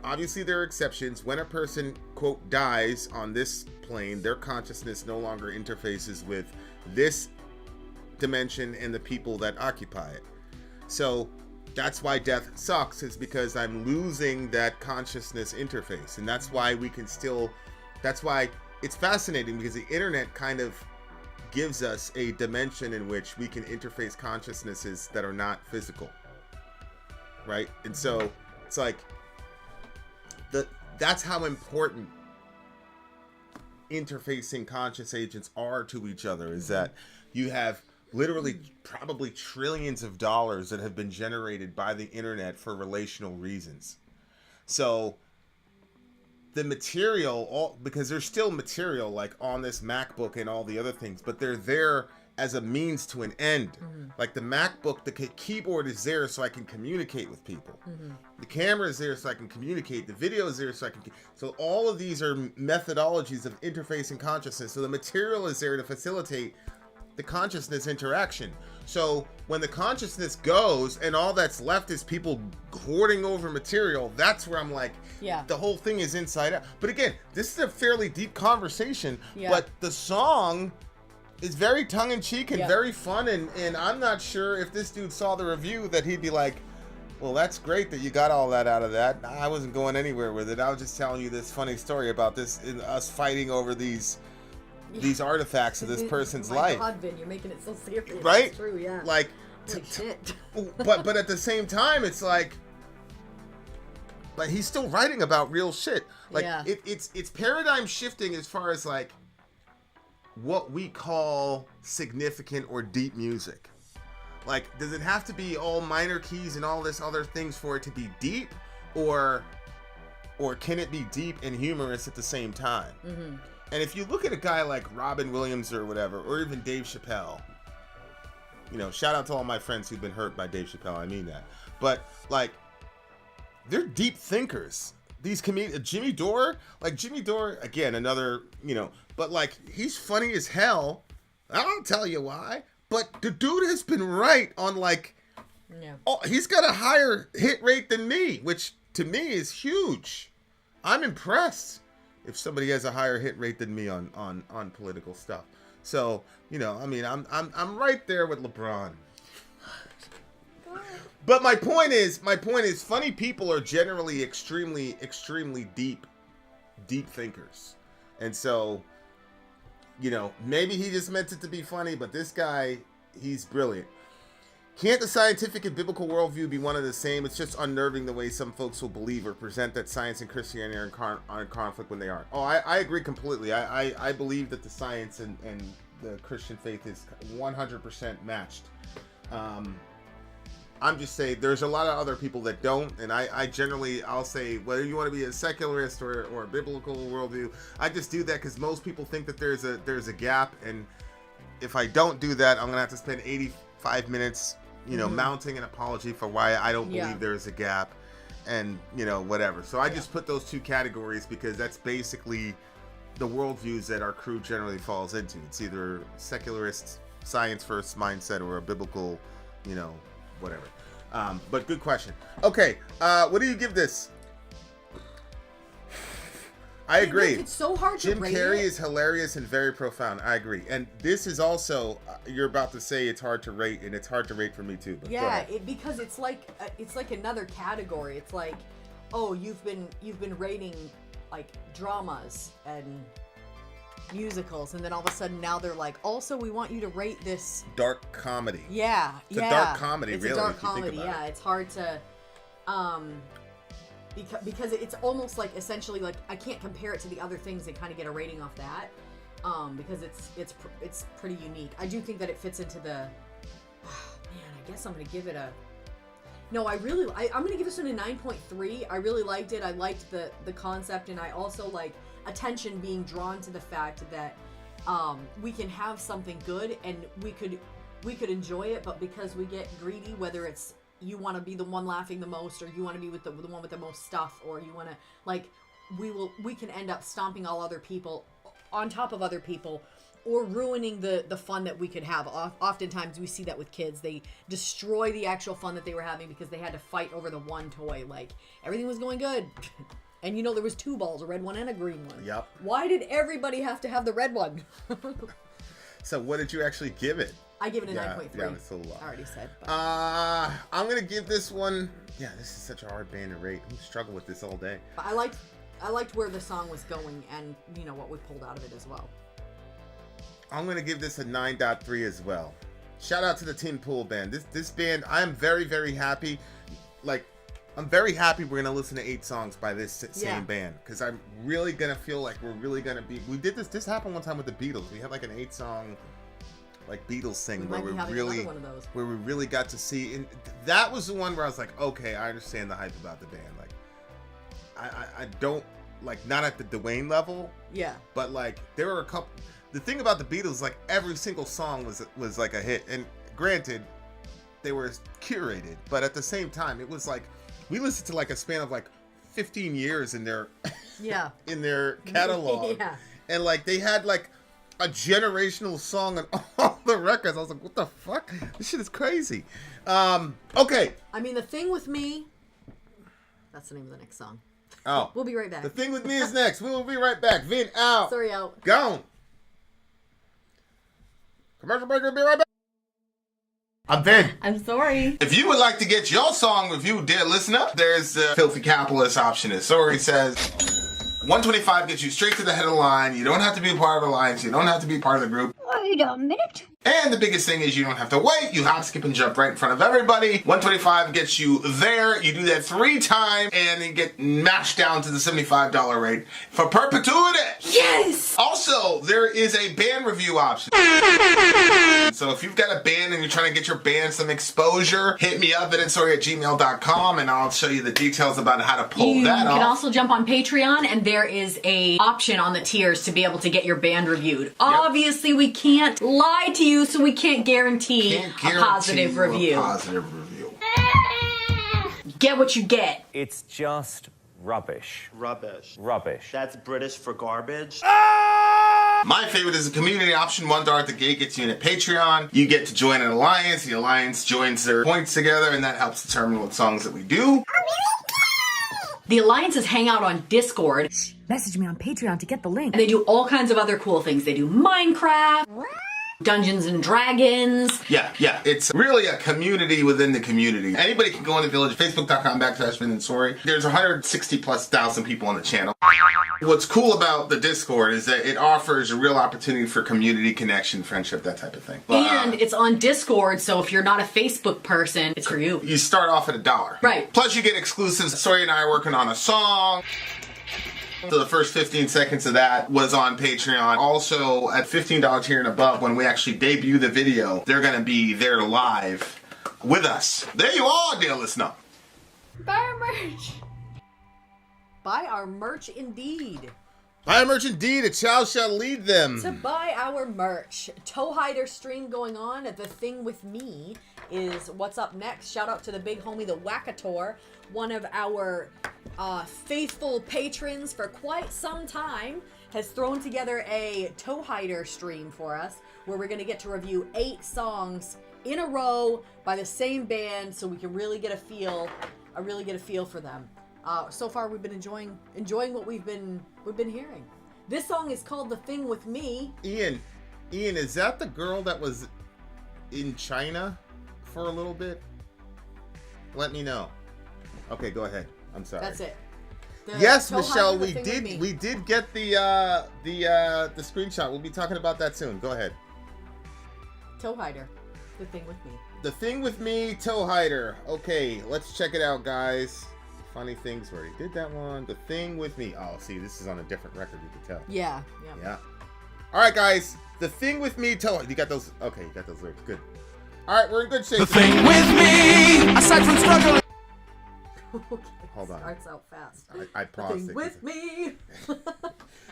obviously there are exceptions, when a person, quote, dies on this plane, their consciousness no longer interfaces with this dimension and the people that occupy it. So that's why death sucks, is because I'm losing that consciousness interface. And that's why we can still, that's why it's fascinating, because the internet kind of gives us a dimension in which we can interface consciousnesses that are not physical, right? And so it's like that's how important interfacing conscious agents are to each other, is that you have literally probably trillions of dollars that have been generated by the internet for relational reasons. So the material, because there's still material like on this MacBook and all the other things, but they're there as a means to an end. Like the MacBook, the keyboard is there so I can communicate with people. The camera is there so I can communicate. The video is there so I can. So all of these are methodologies of interfacing consciousness. So the material is there to facilitate the consciousness interaction. So when the consciousness goes and all that's left is people hoarding over material, that's where I'm like, the whole thing is inside out. But again, this is a fairly deep conversation, but the song is very tongue-in-cheek and very fun, and I'm not sure if this dude saw the review that he'd be like, well, that's great that you got all that out of that. I wasn't going anywhere with it. I was just telling you this funny story about this, us fighting over these artifacts of this person's life. God, Vin, you're making it so serious. Right? It's true, yeah. Like, shit. but at the same time, it's like he's still writing about real shit. Like it's paradigm shifting as far as like what we call significant or deep music. Like, does it have to be all minor keys and all this other things for it to be deep, or can it be deep and humorous at the same time? And if you look at a guy like Robin Williams or whatever, or even Dave Chappelle, you know, shout out to all my friends who've been hurt by Dave Chappelle, I mean that. But, like, they're deep thinkers. These comedians, Jimmy Dore, again, another, you know, but, like, he's funny as hell. I'll tell you why. But the dude has been right on, like, he's got a higher hit rate than me, which, to me, is huge. I'm impressed if somebody has a higher hit rate than me on political stuff. So, you know, I mean, I'm right there with LeBron. But my point is, funny people are generally extremely, extremely deep thinkers. And so, you know, maybe he just meant it to be funny, but this guy, he's brilliant. Can't the scientific and biblical worldview be one and the same? It's just unnerving the way some folks will believe or present that science and Christianity are in conflict when they aren't. Oh, I agree completely. I believe that the science and the Christian faith is 100% matched. I'm just saying there's a lot of other people that don't, and I generally, I'll say, whether you want to be a secularist or a biblical worldview, I just do that because most people think that there's a gap, and if I don't do that, I'm going to have to spend 85 minutes, you know, mounting an apology for why I don't believe there's a gap, and, you know, whatever. So I just put those two categories because that's basically the worldviews that our crew generally falls into. It's either secularist, science-first mindset or a biblical, you know, whatever. But good question. Okay, what do you give this? I agree. It's so hard Jim to rate Carrey it. is hilarious and very profound. I agree. And this is also, you're about to say it's hard to rate, and it's hard to rate for me too. But Yeah, because it's like another category. It's like, oh, you've been rating like dramas and musicals, and then all of a sudden now they're like, also we want you to rate this dark comedy. Yeah, it's a dark comedy. It's really, a dark if you think comedy. about Yeah, it. it's hard to, because it's almost like essentially like I can't compare it to the other things and kind of get a rating off that, because it's pretty unique. I do think that it fits into the. Man, I guess I'm gonna give it a. No, I'm gonna give this one a 9.3. I really liked it. I liked the concept, and I also like attention being drawn to the fact that we can have something good and we could enjoy it, but because we get greedy, whether it's you want to be the one laughing the most, or you want to be with the one with the most stuff, or you want to like we can end up stomping all other people on top of other people, or ruining the fun that we could have. Oftentimes we see that with kids. They destroy the actual fun that they were having because they had to fight over the one toy. Like, everything was going good. And you know there was 2 balls, a red one and a green one. Yep. Why did everybody have to have the red one? So what did you actually give it? I give it a 9.3. Yeah, it's a little low. I already said. But. I'm going to give this one... Yeah, this is such a hard band to rate. I'm struggling with this all day. I liked where the song was going, and, you know, what we pulled out of it as well. I'm going to give this a 9.3 as well. Shout out to the Tin Pool Band. This band, I am very, very happy. Like, I'm very happy we're going to listen to 8 songs by this same band. Because I'm really going to feel like we're really going to be... We did this happened one time with the Beatles. We had like an 8-song like Beatles thing where we really got to see... And that was the one where I was like, okay, I understand the hype about the band. Like, I don't... Like, not at the Dwayne level. Yeah. But like, there were a couple... The thing about the Beatles, like, every single song was like a hit. And granted, they were curated, but at the same time, it was like we listened to like a span of like 15 years in their in their catalog. Yeah. And like they had like a generational song on all the records. I was like, what the fuck? This shit is crazy. Okay. I mean, The Thing With Me, that's the name of the next song. Oh. We'll be right back. The Thing With Me is next. We will be right back. Vin out. Sorry, out. Gone. Commercial break, we'll be right back. I'm Vin. I'm sorry. If you would like to get your song reviewed, dear listener, there's the Filthy Capitalist option. As Sori says, $125 gets you straight to the head of the line. You don't have to be a part of the alliance. You don't have to be part of the group. Wait a minute. And the biggest thing is you don't have to wait. You hop, skip, and jump right in front of everybody. $125 gets you there. You do that 3 times, and you get mashed down to the $75 rate for perpetuity. Yes! Also, there is a band review option. So if you've got a band and you're trying to get your band some exposure, hit me up at insori@gmail.com, and I'll show you the details about how to pull that off. You can also jump on Patreon, and there is a option on the tiers to be able to get your band reviewed. Obviously, we can't lie to you, so we can't guarantee a positive review. Get what you get. It's just rubbish. Rubbish. Rubbish. That's British for garbage. My favorite is the community option. $1 at the gate gets you in at Patreon. You get to join an alliance. The alliance joins their points together, and that helps determine what songs that we do. The alliances hang out on Discord. Message me on Patreon to get the link. And they do all kinds of other cool things. They do Minecraft, Dungeons and Dragons. Yeah. It's really a community within the community. Anybody can go in the village, facebook.com/Vin and Sori. There's 160,000+ people on the channel. What's cool about the Discord is that it offers a real opportunity for community connection, friendship, that type of thing. And it's on Discord, so if you're not a Facebook person, it's for you. You start off at $1. Right. Plus you get exclusives. Sori and I are working on a song. So the first 15 seconds of that was on Patreon. Also, at $15 here and above, when we actually debut the video, they're going to be there live with us. There you are, dear listener. Buy our merch. Buy our merch indeed. Buy our merch indeed. A child shall lead them. To buy our merch, Toehider stream going on. The Thing With Me is what's up next. Shout out to the big homie, Thewackytor, one of our faithful patrons for quite some time, has thrown together a Toehider stream for us where we're going to get to review 8 songs in a row by the same band, so we can really get a feel for them. So far, we've been enjoying what we've been hearing. This song is called "The Thing with Me." Ian, is that the girl that was in China for a little bit? Let me know. Okay, go ahead. I'm sorry. That's it. Yes, Toehider, Michelle, The we Thing did. with Me. We did get the screenshot. We'll be talking about that soon. Go ahead. Toehider, "The Thing with Me." The Thing with Me, Toehider. Okay, let's check it out, guys. Funny things, we already did that one. The Thing with Me. Oh, see, this is on a different record, you can tell. Yeah. Yeah. All right, guys. The Thing with Me, Toehider. You got those? Okay, you got those lyrics. Good. All right, we're in good shape. The thing with me, aside from struggling. Okay. Hold on. Starts out fast. I The paused Thing it. with me.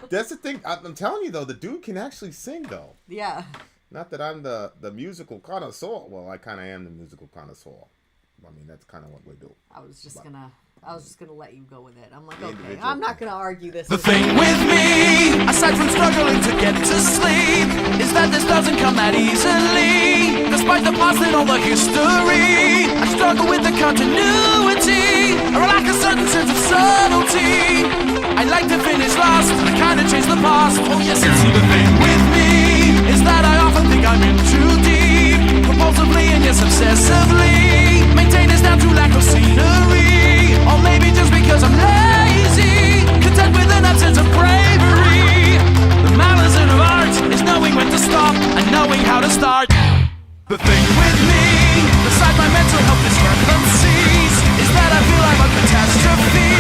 That's the thing. I'm telling you, though, the dude can actually sing, though. Yeah. Not that I'm the musical connoisseur. Well, I kind of am the musical connoisseur. I mean, that's kind of what we do. I was just gonna let you go with it. I'm like, okay, Individual. I'm not gonna argue this. The thing with me, aside from struggling to get to sleep, is that this doesn't come that easily. Despite the past and all the history, I struggle with the continuity, or I lack a certain sense of subtlety. I like to finish last, I kinda change the past. Oh yes, and see the thing with me, is that I often think I'm in too deep, compulsively and yes, obsessively. Maintain this down to lack of scenery, or maybe just because I'm lazy, content with an absence of bravery. The medicine of art is knowing when to stop and knowing how to start. The thing with me, beside my mental health discrepancies, is that I feel I'm a catastrophe.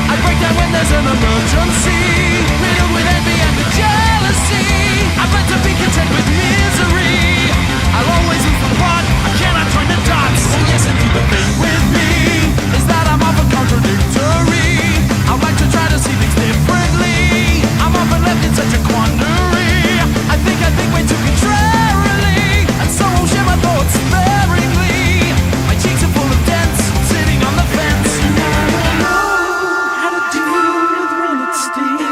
I break down when there's an emergency, riddled with envy and the jealousy. I've learned to be content with misery. I'll always look for what I cannot join the dots. Oh yes, indeed, the thing with me is that I'm often contradictory. I like to try to see things differently. I'm often left in such a quandary. I think way too contrarily, and so I'll share my thoughts sparingly. My cheeks are full of dents, sitting on the fence. And I don't know how to deal with when it stings.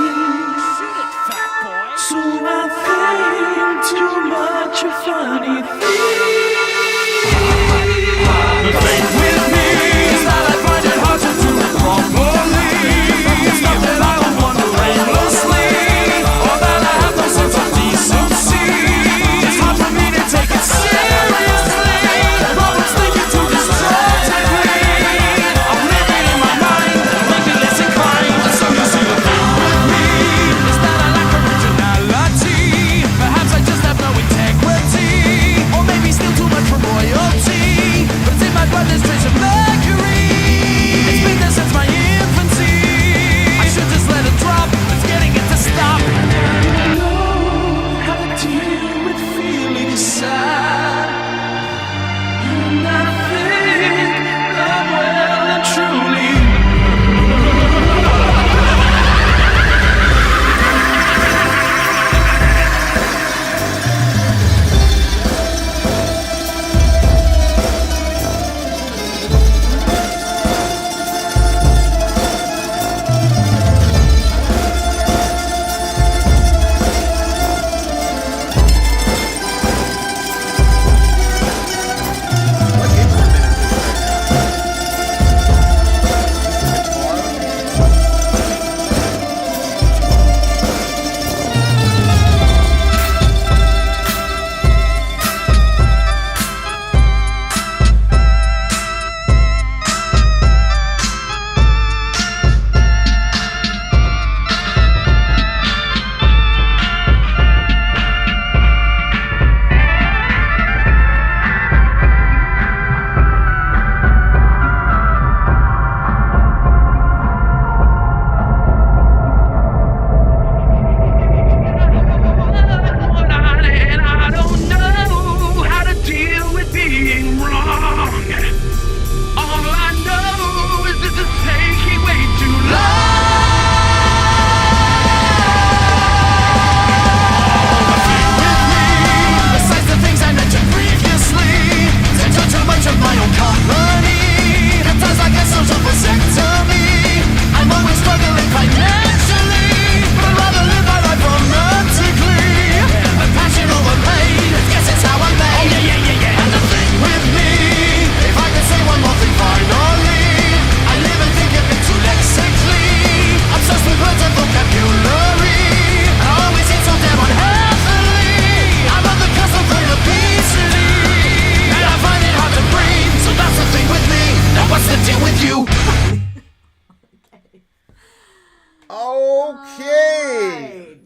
Okay.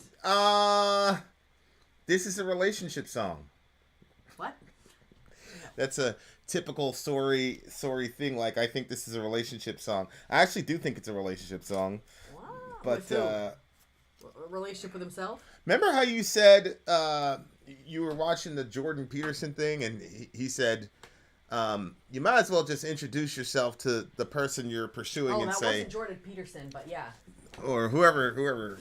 This is a relationship song. What? That's a typical Sori thing. Like, I think this is a relationship song. I actually do think it's a relationship song. Wow. But A relationship with himself? remember how you said you were watching the Jordan Peterson thing, and he said you might as well just introduce yourself to the person you're pursuing and that say, wasn't Jordan Peterson, but yeah. or whoever,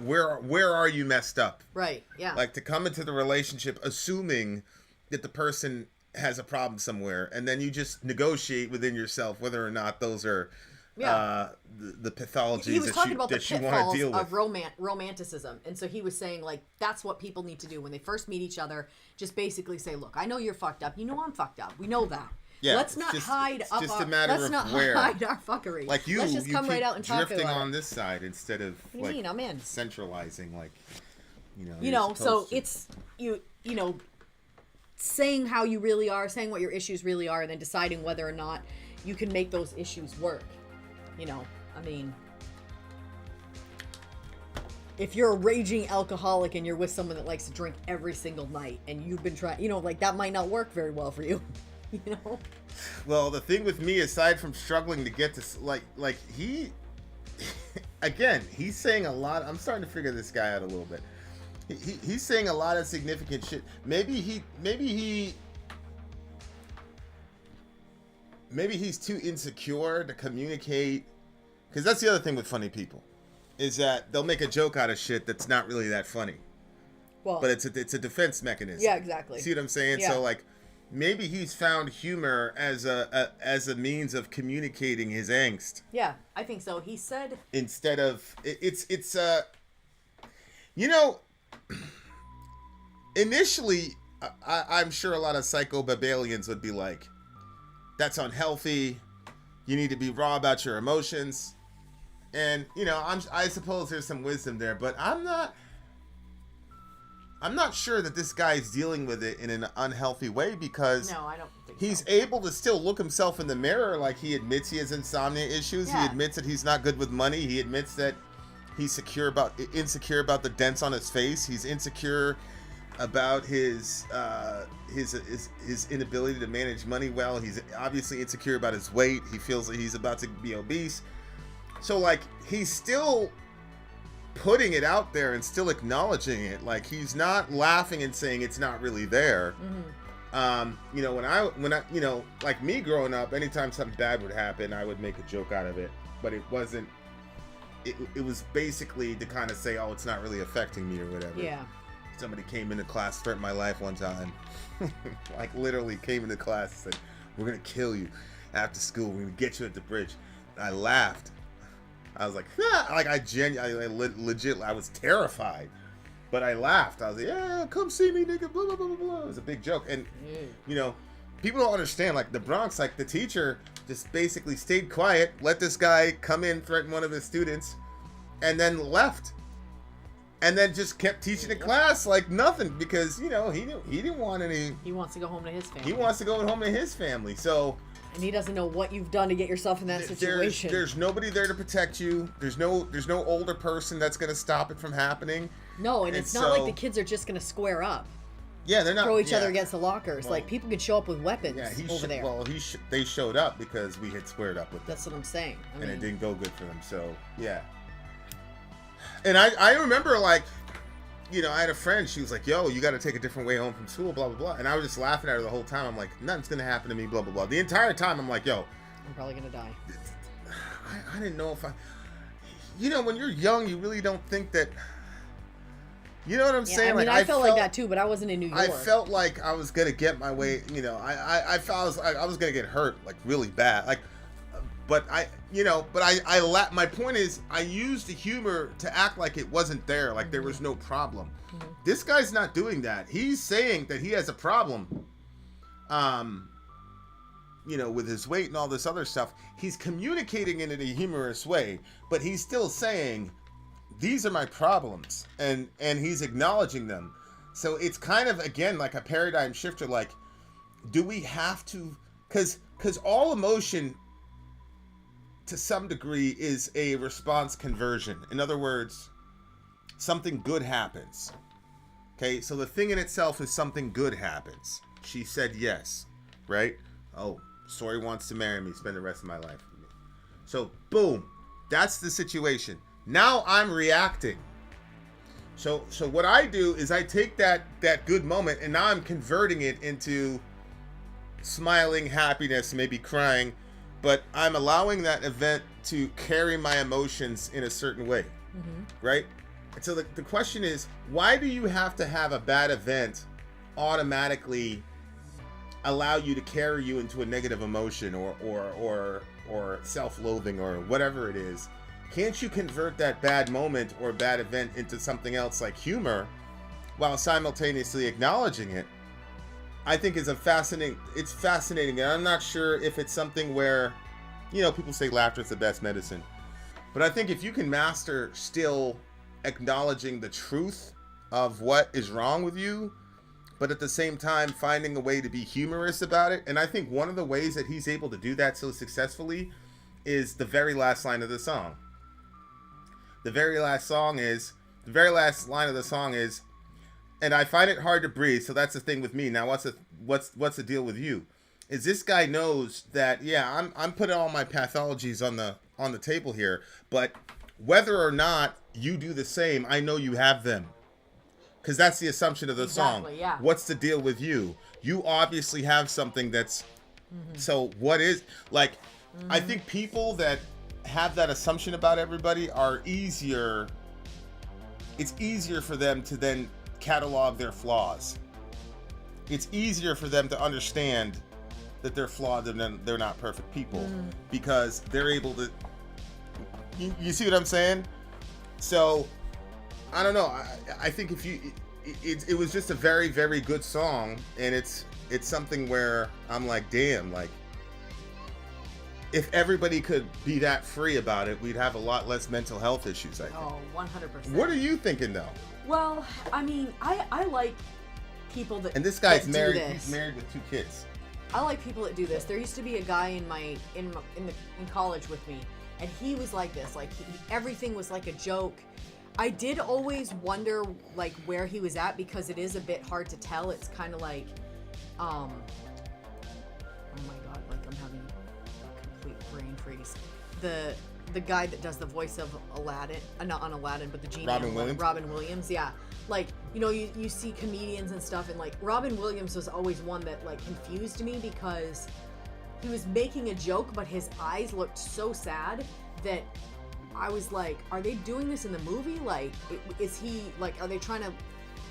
where are you messed up? Right, yeah. Like, to come into the relationship assuming that the person has a problem somewhere, and then you just negotiate within yourself whether or not those are the pathologies he was talking about the that you want to pitfalls deal with. of romanticism, and so he was saying, like, that's what people need to do when they first meet each other. Just basically say, look, I know you're fucked up. You know I'm fucked up. We know that. Yeah, let's not hide it's up just our, a matter let's of not where. hide our fuckery. Like, let's just come keep right out and talk drifting about on it. this side instead of What do you mean? I'm in. centralizing, like, You you're know, so supposed to. it's you know, saying how you really are, saying what your issues really are, and then deciding whether or not you can make those issues work. You know, I mean, if you're a raging alcoholic and you're with someone that likes to drink every single night, and you've been trying, you know, like, that might not work very well for you. You know. Well, the thing with me, aside from struggling to get to like he, again, he's saying a lot. I'm starting to figure this guy out a little bit. He's saying a lot of significant shit. Maybe he's too insecure to communicate. Because that's the other thing with funny people, is that they'll make a joke out of shit that's not really that funny. Well, But it's a defense mechanism. yeah, exactly. See what I'm saying? Yeah. So, like, maybe he's found humor as a means of communicating his angst. Yeah, I think so. He said Instead of you know, initially I'm sure a lot of psychobabalians would be like, that's unhealthy. You need to be raw about your emotions. And, you know, I suppose there's some wisdom there, but I'm not sure that this guy's dealing with it in an unhealthy way, because no, I don't think he's so. able to still look himself in the mirror. Like, he admits he has insomnia issues. Yeah. He admits that he's not good with money. He admits that he's insecure about the dents on his face. He's insecure about his inability to manage money well. He's obviously insecure about his weight. He feels that he's about to be obese. So, like, he's still putting it out there and still acknowledging it. Like, he's not laughing and saying it's not really there. You know, when I you know, like, me growing up, anytime something bad would happen, I would make a joke out of it, but it wasn't, it was basically to kind of say, oh, it's not really affecting me or whatever. Yeah. Somebody came into class, threatened my life one time. Like, literally came into class and said, we're gonna kill you after school, we're gonna get you at the bridge. And I laughed. I was like, ah! Like, I legit, I was terrified, but I laughed. I was like, yeah, come see me, nigga, blah, blah, blah, blah, blah. It was a big joke. And, you know, people don't understand, like, the Bronx, like, the teacher just basically stayed quiet, let this guy come in, threaten one of his students, and then left. And then just kept teaching the class like nothing, because, you know, he didn't want any. He wants to go home to his family. He wants to go home to his family. So, and he doesn't know what you've done to get yourself in that situation. There's nobody there to protect you. There's no older person that's gonna stop it from happening. No, and it's not like the kids are just gonna square up. Yeah, they're not. Throw each other against the lockers. Well, like, people can show up with weapons over there. Well, they showed up because we had squared up with them. That's what I'm saying. I mean, it didn't go good for them. So, yeah. And I remember, like, you know, I had a friend, she was like, yo, you got to take a different way home from school, blah, blah, blah. And I was just laughing at her the whole time. I'm like, nothing's going to happen to me, blah, blah, blah. The entire time, I'm like, yo. I'm probably going to die. I didn't know if you know, when you're young, you really don't think that, you know what I'm saying? I mean, like, I felt like that too, but I wasn't in New York. I felt like I was going to get my way, you know, I felt I was going to get hurt, like, really bad. Like, but my point is, I used the humor to act like it wasn't there, like there was no problem. Mm-hmm. This guy's not doing that. He's saying that he has a problem, you know, with his weight and all this other stuff. He's communicating it in a humorous way, but he's still saying, these are my problems, and he's acknowledging them. So it's kind of, again, like a paradigm shifter. Like, do we have to, because all emotion to some degree, is a response conversion. In other words, something good happens. Okay, so the thing in itself is something good happens. She said yes, right? Oh, Sori wants to marry me, spend the rest of my life with me. So, boom, that's the situation. Now I'm reacting. So what I do is I take that good moment, and now I'm converting it into smiling, happiness, maybe crying, but I'm allowing that event to carry my emotions in a certain way, right? And so the question is, why do you have to have a bad event automatically allow you to carry you into a negative emotion or self-loathing or whatever it is? Can't you convert that bad moment or bad event into something else like humor while simultaneously acknowledging it? I think it's fascinating. And I'm not sure if it's something where, people say laughter is the best medicine. But I think if you can master still acknowledging the truth of what is wrong with you, but at the same time finding a way to be humorous about it. And I think one of the ways that he's able to do that so successfully is the very last line of the song. The very last line of the song is, and I find it hard to breathe. So that's the thing with me. Now, what's the deal with you? Is this guy knows that, yeah, I'm putting all my pathologies on the table here, but whether or not you do the same, I know you have them. Because that's the assumption of the song. Yeah. What's the deal with you? You obviously have something that's, so what is, like, I think people that have that assumption about everybody are it's easier for them to then catalog their flaws. It's easier for them to understand that they're flawed and they're not perfect people because they're able to, you see what I'm saying? So I don't know. I think if you, it was just a very, very good song, and it's something where I'm like, damn, like, if everybody could be that free about it, we'd have a lot less mental health issues, I think. Oh, 100%. What are you thinking, though? Well, I mean, I like people that. And this guy's that married. do this. He's married with 2 kids. I like people that do this. There used to be a guy in college with me, and he was like this. Like everything was like a joke. I did always wonder like where he was at, because it is a bit hard to tell. It's kind of like, oh my god, like I'm having a complete brain freeze. The guy that does the voice of Aladdin, not on Aladdin, but the genie. Robin Williams, yeah. Like, you see comedians and stuff, and like Robin Williams was always one that like confused me, because he was making a joke, but his eyes looked so sad that I was like, are they doing this in the movie? Like, is he, like, are they trying to...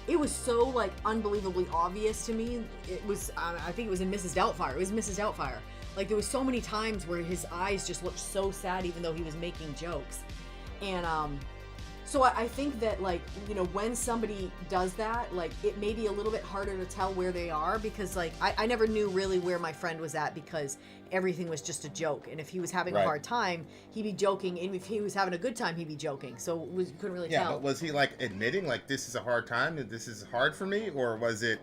It was so, like, unbelievably obvious to me. It was, I think it was in Mrs. Doubtfire. It was Mrs. Doubtfire. Like, there was so many times where his eyes just looked so sad, even though he was making jokes. And, so I think that, like, when somebody does that, like, it may be a little bit harder to tell where they are, because, like, I never knew really where my friend was at, because everything was just a joke. And if he was having a hard time, he'd be joking. And if he was having a good time, he'd be joking. So you couldn't really tell. Yeah, but was he, like, admitting, like, this is a hard time, and this is hard for me? Or was it...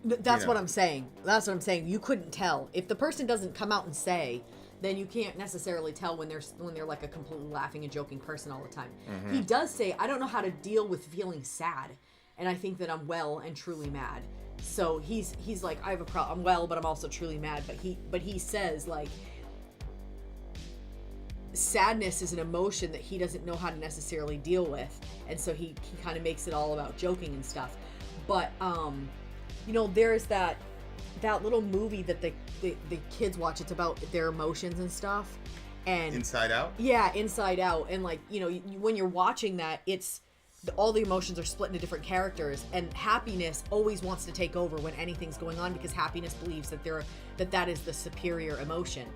That's what I'm saying. That's what I'm saying. You couldn't tell. If the person doesn't come out and say... then you can't necessarily tell when they're like a completely laughing and joking person all the time. Mm-hmm. He does say, I don't know how to deal with feeling sad, and I think that I'm well and truly mad. So he's like, I have a problem. I'm well, but I'm also truly mad. But he says, like, sadness is an emotion that he doesn't know how to necessarily deal with, and so he kind of makes it all about joking and stuff. But there's that little movie that the kids watch. It's about their emotions and stuff. And Inside Out? Yeah, Inside Out. And like, when you're watching that, it's all the emotions are split into different characters, and happiness always wants to take over when anything's going on, because happiness believes that is the superior emotion.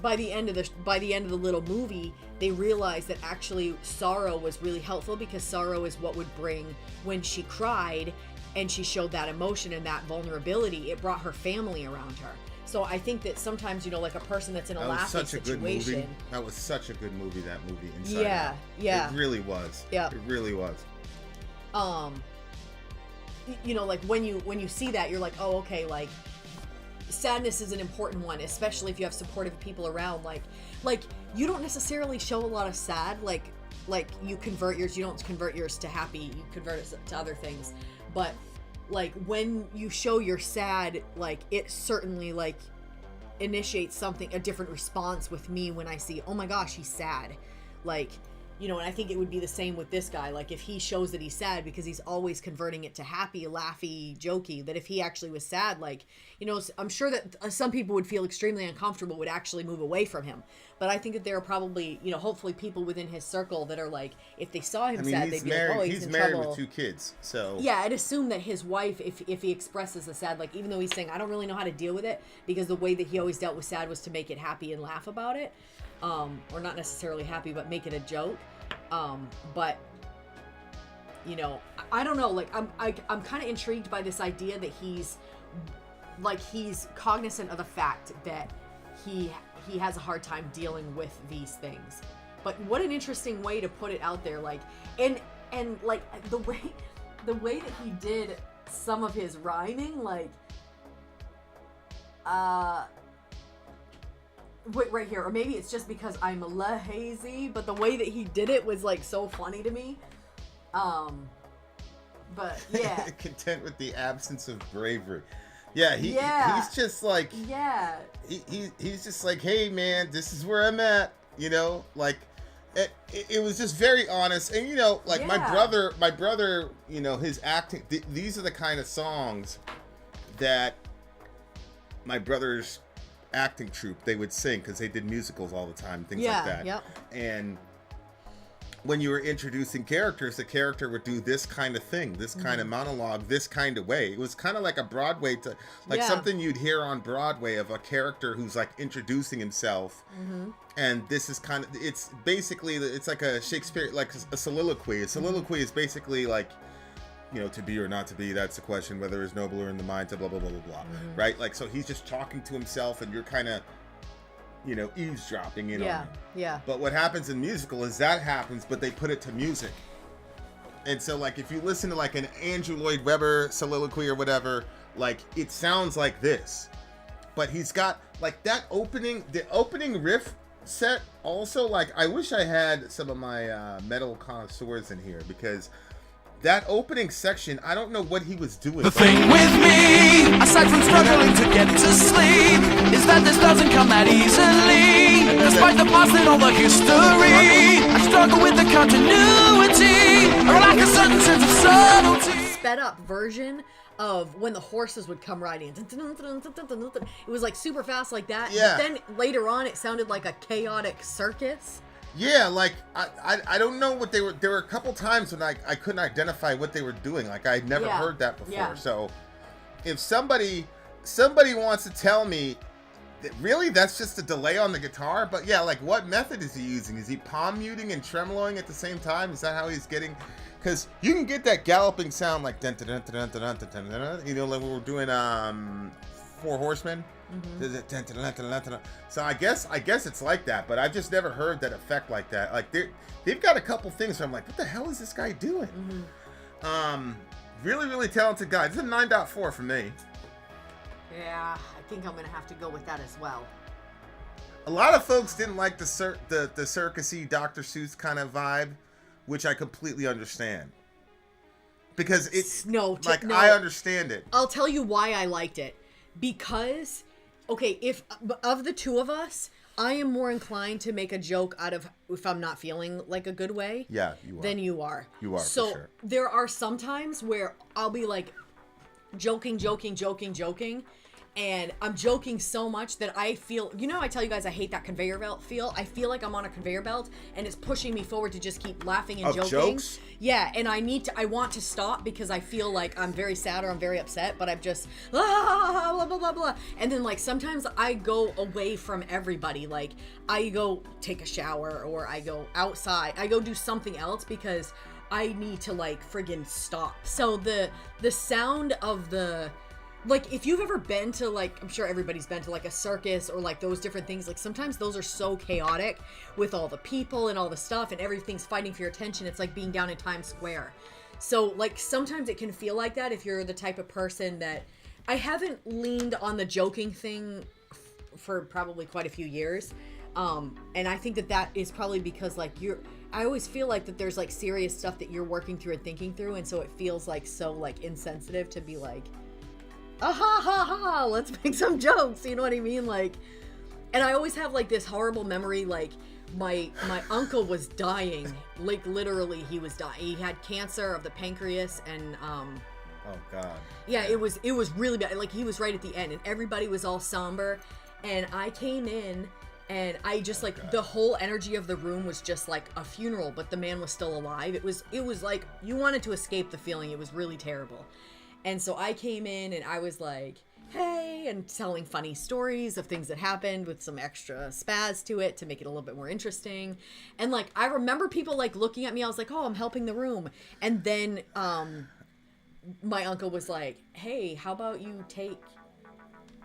By the end of the little movie, they realize that actually sorrow was really helpful, because sorrow is what would bring, when she cried and she showed that emotion and that vulnerability, it brought her family around her. So I think that sometimes, like a person that's in a laughing situation. That was such a good movie, that movie, Inside Out. Yeah. It really was. Yeah. It really was. Like when you see that, you're like, oh, okay, like sadness is an important one, especially if you have supportive people around. Like you don't necessarily show a lot of sad, like you convert yours, you don't convert yours to happy, you convert it to other things. But like when you show you're sad, like it certainly like initiates a different response with me when I see, oh my gosh, he's sad. Like, you know, and I think it would be the same with this guy. Like if he shows that he's sad because he's always converting it to happy, laughy, jokey, that if he actually was sad, like, you know, I'm sure that some people would feel extremely uncomfortable, would actually move away from him. But I think that there are probably, you know, hopefully people within his circle that are like, if they saw him sad, they'd be like, oh, he's in married trouble. with 2 kids, so. Yeah, I'd assume that his wife, if he expresses the sad, like even though he's saying, I don't really know how to deal with it, because the way that he always dealt with sad was to make it happy and laugh about it. Or not necessarily happy, but make it a joke. But you know, I don't know, like I'm kind of intrigued by this idea that he's cognizant of the fact that he has a hard time dealing with these things. But what an interesting way to put it out there, like and like the way that he did some of his rhyming, like wait, right here, or maybe it's just because I'm lazy, but the way that he did it was like so funny to me. But yeah. Content with the absence of bravery. Yeah, he's just like, yeah, he's just like, hey man, this is where I'm at, you know, like it was just very honest. And you know, like my brother, you know, his acting, these are the kind of songs that my brother's acting troupe, they would sing, because they did musicals all the time, things like that. Yep. And when you were introducing characters, the character would do this kind of thing, this kind of monologue, this kind of way. It was kind of like a Broadway something you'd hear on Broadway of a character who's like introducing himself. And this is kind of, it's basically, it's like a Shakespeare, like a soliloquy. A soliloquy is basically like, you know, to be or not to be, that's the question, whether it's nobler in the mind to blah, blah, blah, blah, blah, right? Like, so he's just talking to himself and you're kind of, you know, eavesdropping in on him. Yeah. But what happens in musical is that happens, but they put it to music. And so, like, if you listen to, like, an Andrew Lloyd Webber soliloquy or whatever, like, it sounds like this. But he's got, like, the opening riff set also, like, I wish I had some of my metal connoisseurs in here, because that opening section, I don't know what he was doing. The thing with me, aside from struggling to get to sleep, is that this doesn't come that easily. Despite the past and all the history, I struggle with the continuity, or lack a certain sense of subtlety. Sped up version of when the horses would come riding. It was like super fast like that. Yeah. But then later on, it sounded like a chaotic circus. Yeah, like, I don't know what they were, there were a couple times when I couldn't identify what they were doing. Like, I'd never heard that before. Yeah. So, if somebody wants to tell me that really that's just a delay on the guitar, but yeah, like, what method is he using? Is he palm muting and tremoloing at the same time? Is that how he's getting, because you can get that galloping sound like, dun, dun, dun, dun, dun, dun, dun, dun, dun, you know, like we were doing Four Horsemen. So I guess it's like that, but I've just never heard that effect like that. Like they've got a couple things where I'm like, what the hell is this guy doing? Really, really talented guy. This is a 9.4 for me. Yeah, I think I'm gonna have to go with that as well. A lot of folks didn't like the circusy Dr. Seuss kind of vibe, which I completely understand. Because it's I understand it. I'll tell you why I liked it. Because, okay, if of the two of us, I am more inclined to make a joke out of if I'm not feeling like a good way. Yeah, you are. Than you are. You are, so for sure. There are some times where I'll be like joking, and I'm joking so much that I feel, you know, I tell you guys I hate that conveyor belt feel. I feel like I'm on a conveyor belt and it's pushing me forward to just keep laughing and joking. Jokes? Yeah, and I want to stop because I feel like I'm very sad or I'm very upset, but I'm just blah blah blah blah. And then like sometimes I go away from everybody. Like I go take a shower or I go outside. I go do something else because I need to like friggin' stop. So the sound of the, like, if you've ever been to, like, I'm sure everybody's been to, like, a circus or, like, those different things, like, sometimes those are so chaotic with all the people and all the stuff and everything's fighting for your attention. It's like being down in Times Square. So, like, sometimes it can feel like that if you're the type of person that I haven't leaned on the joking thing for probably quite a few years. And I think that is probably because like I always feel like that there's like serious stuff that you're working through and thinking through. And so it feels like so like insensitive to be like, ah ha ha ha, let's make some jokes. You know what I mean? Like, and I always have like this horrible memory, like my uncle was dying, like literally he was dying. He had cancer of the pancreas and, oh God. Yeah, it was really bad. Like he was right at the end and everybody was all somber. And I came in and I just like the whole energy of the room was just like a funeral, but the man was still alive. It was like you wanted to escape the feeling. It was really terrible. And so I came in and I was like, hey, and telling funny stories of things that happened with some extra spaz to it to make it a little bit more interesting. And like I remember people like looking at me. I was like, oh, I'm helping the room. And then my uncle was like, hey, how about you take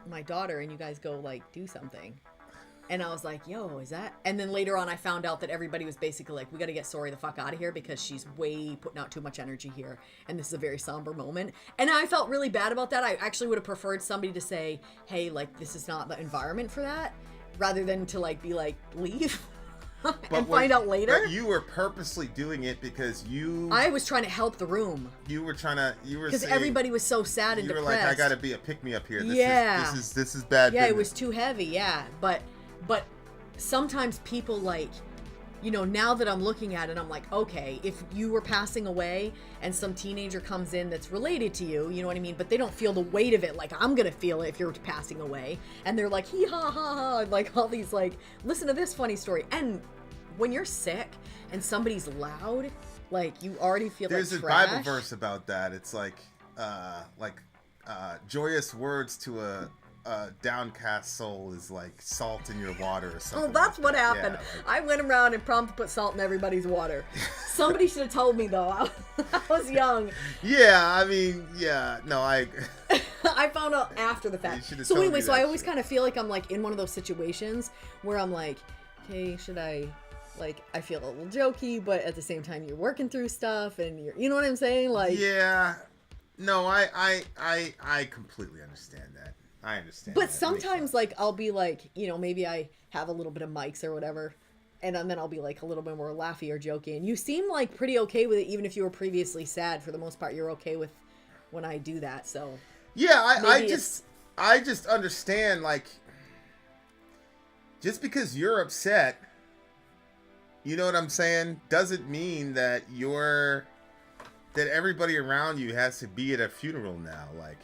my daughter and you guys go like do something. And I was like, yo, is that? And then later on I found out that everybody was basically like, we got to get Sori the fuck out of here because she's way putting out too much energy here and this is a very somber moment. And I felt really bad about that. I actually would have preferred somebody to say, hey, like this is not the environment for that, rather than to like be like, leave. And find out later. But you were purposely doing it because I was trying to help the room. You were because everybody was so sad and depressed. You were like, I gotta be a pick me up here. This is bad. Yeah, business. It was too heavy. Yeah, but sometimes people like, you know, now that I'm looking at it, I'm like, okay, if you were passing away and some teenager comes in that's related to you, you know what I mean? But they don't feel the weight of it like I'm gonna feel it if you're passing away. And they're like, hee ha ha ha, like all these like, listen to this funny story. And when you're sick and somebody's loud, like you already feel there's like a Bible verse about that. It's like joyous words to a downcast soul is like salt in your water or something. Oh, that's like what that. happened. Yeah, I went around and prompted to put salt in everybody's water. Somebody should have told me though. I was young. Yeah, I mean, yeah, no, I found out after the fact. So anyway, so I always kind of feel like I'm like in one of those situations where I'm like, okay, should I, like, I feel a little jokey, but at the same time you're working through stuff and you're, you know what I'm saying? Like, yeah, no, I completely understand that. I understand. But sometimes, like, I'll be like, you know, maybe I have a little bit of mics or whatever, and then I'll be like a little bit more laughy or jokey. And you seem like pretty okay with it, even if you were previously sad. For the most part, you're okay with when I do that. So yeah, I just understand, like, just because you're upset, you know what I'm saying, doesn't mean that everybody around you has to be at a funeral now, like.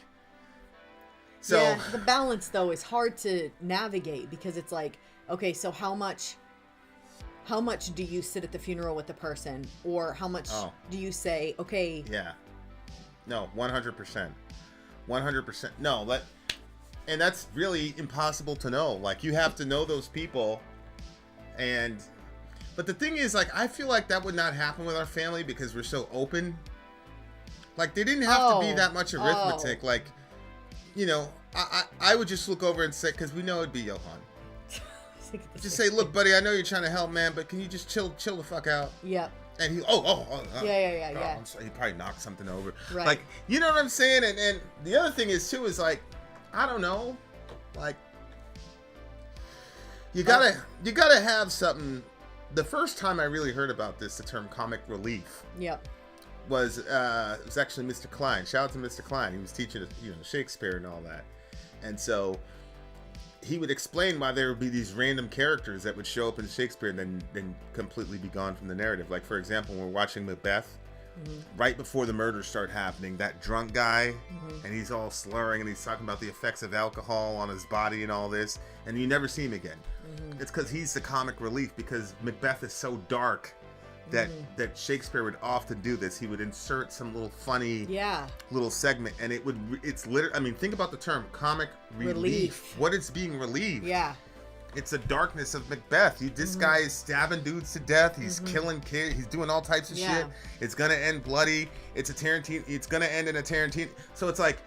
So, yeah, the balance though is hard to navigate because it's like, okay, so how much do you sit at the funeral with the person, or how much do you say, okay? Yeah, no, 100%, 100%. No, and that's really impossible to know. Like, you have to know those people, but the thing is, like, I feel like that would not happen with our family because we're so open. Like, they didn't have to be that much arithmetic, like. You know, I would just look over and say, because we know it'd be Johan. Just say, look, buddy, I know you're trying to help, man, but can you just chill the fuck out? Yep. And he, yeah. I'm sorry, he probably knocked something over. Right. Like, you know what I'm saying? And the other thing is, too, is like, I don't know, like, you gotta have something. The first time I really heard about this, the term comic relief. Yep. It was actually Mr. Klein. Shout out to Mr. Klein. He was teaching, Shakespeare and all that. And so he would explain why there would be these random characters that would show up in Shakespeare and then completely be gone from the narrative. Like, for example, when we're watching Macbeth, right before the murders start happening, that drunk guy, and he's all slurring and he's talking about the effects of alcohol on his body and all this, and you never see him again. It's because he's the comic relief, because Macbeth is so dark that Shakespeare would often do this. He would insert some little funny little segment, and it's literally, I mean, think about the term comic relief. What it's being relieved. Yeah. It's the darkness of Macbeth. This guy is stabbing dudes to death. He's killing kids. He's doing all types of shit. It's gonna end bloody. It's gonna end in a Tarantino. So it's like,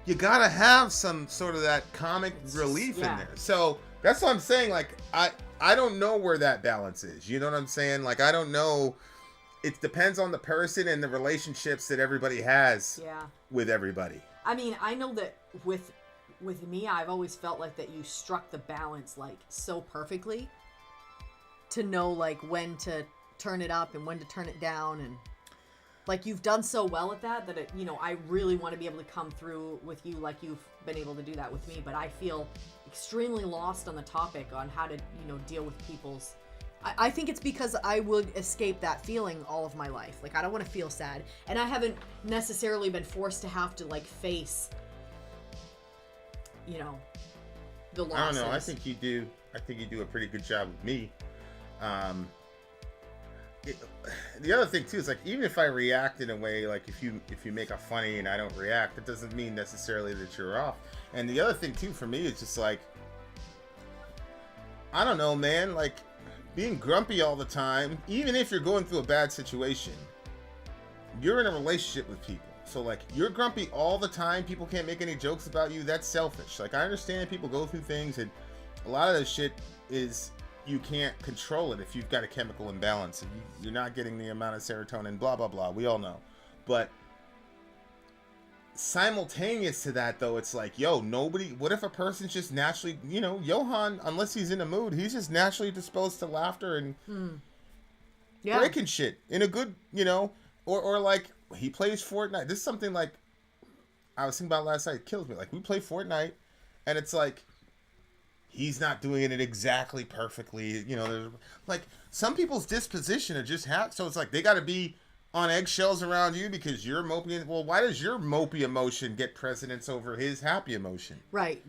you gotta have some sort of that comic relief in there. So that's what I'm saying. Like, I don't know where that balance is. You know what I'm saying? Like, I don't know. It depends on the person and the relationships that everybody has with everybody. I mean, I know that, with me, I've always felt like that you struck the balance like so perfectly to know like when to turn it up and when to turn it down, and like you've done so well at that it, you know, I really want to be able to come through with you like you've been able to do that with me, but I feel extremely lost on the topic on how to, you know, deal with people's. I think it's because I would escape that feeling all of my life. Like I don't want to feel sad, and I haven't necessarily been forced to have to like face, you know, the losses. I don't know. I think you do a pretty good job with me. The other thing too is like, even if I react in a way, like if you make a funny and I don't react, it doesn't mean necessarily that you're off. And the other thing too for me is just like, I don't know, man, like being grumpy all the time, even if you're going through a bad situation, you're in a relationship with people. So like, you're grumpy all the time, people can't make any jokes about you, that's selfish. Like I understand people go through things, and a lot of this shit is, you can't control it if you've got a chemical imbalance and you're not getting the amount of serotonin, blah blah blah, we all know. But simultaneous to that though, it's like, yo, nobody, what if a person's just naturally, you know, Johan, unless he's in a mood, he's just naturally disposed to laughter and breaking shit in a good, you know, or like he plays Fortnite. This is something like I was thinking about last night, it kills me. Like we play Fortnite and it's like, he's not doing it exactly perfectly, you know. Like some people's disposition are just so it's like they got to be on eggshells around you because you're mopey. Well, why does your mopey emotion get precedence over his happy emotion? Right,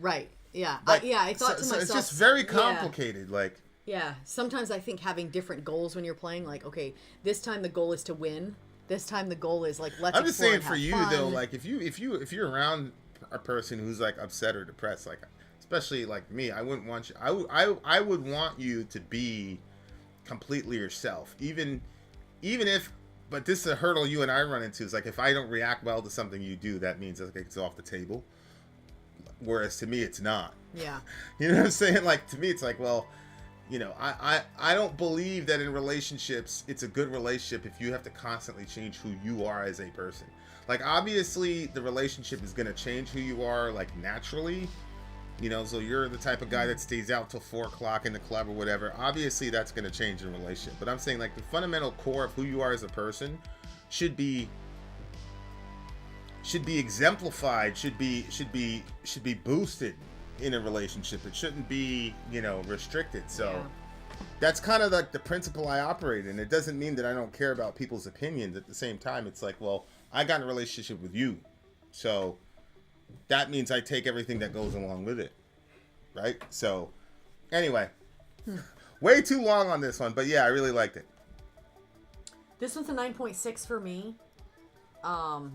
yeah. Like, I thought to myself, it's just very complicated. Like, yeah, sometimes I think having different goals when you're playing, like, okay, this time the goal is to win. This time the goal is like, let's. I'm just saying for you fun. though, like if you're around a person who's like upset or depressed, like. Especially like me, I wouldn't want you. I would want you to be completely yourself, even if. But this is a hurdle you and I run into. Is like if I don't react well to something you do, that means it's off the table. Whereas to me, it's not. Yeah. You know what I'm saying? Like to me, it's like, well, you know, I don't believe that in relationships it's a good relationship if you have to constantly change who you are as a person. Like obviously, the relationship is gonna change who you are, like naturally. You know, so you're the type of guy that stays out till 4 o'clock in the club or whatever. Obviously, that's going to change the relationship. But I'm saying, like, the fundamental core of who you are as a person should be exemplified, should be boosted in a relationship. It shouldn't be, you know, restricted. So that's kind of like the principle I operate in. It doesn't mean that I don't care about people's opinions. At the same time, it's like, well, I got in a relationship with you, so that means I take everything that goes along with it, right? So, anyway, way too long on this one, but yeah, I really liked it. This one's a 9.6 for me. I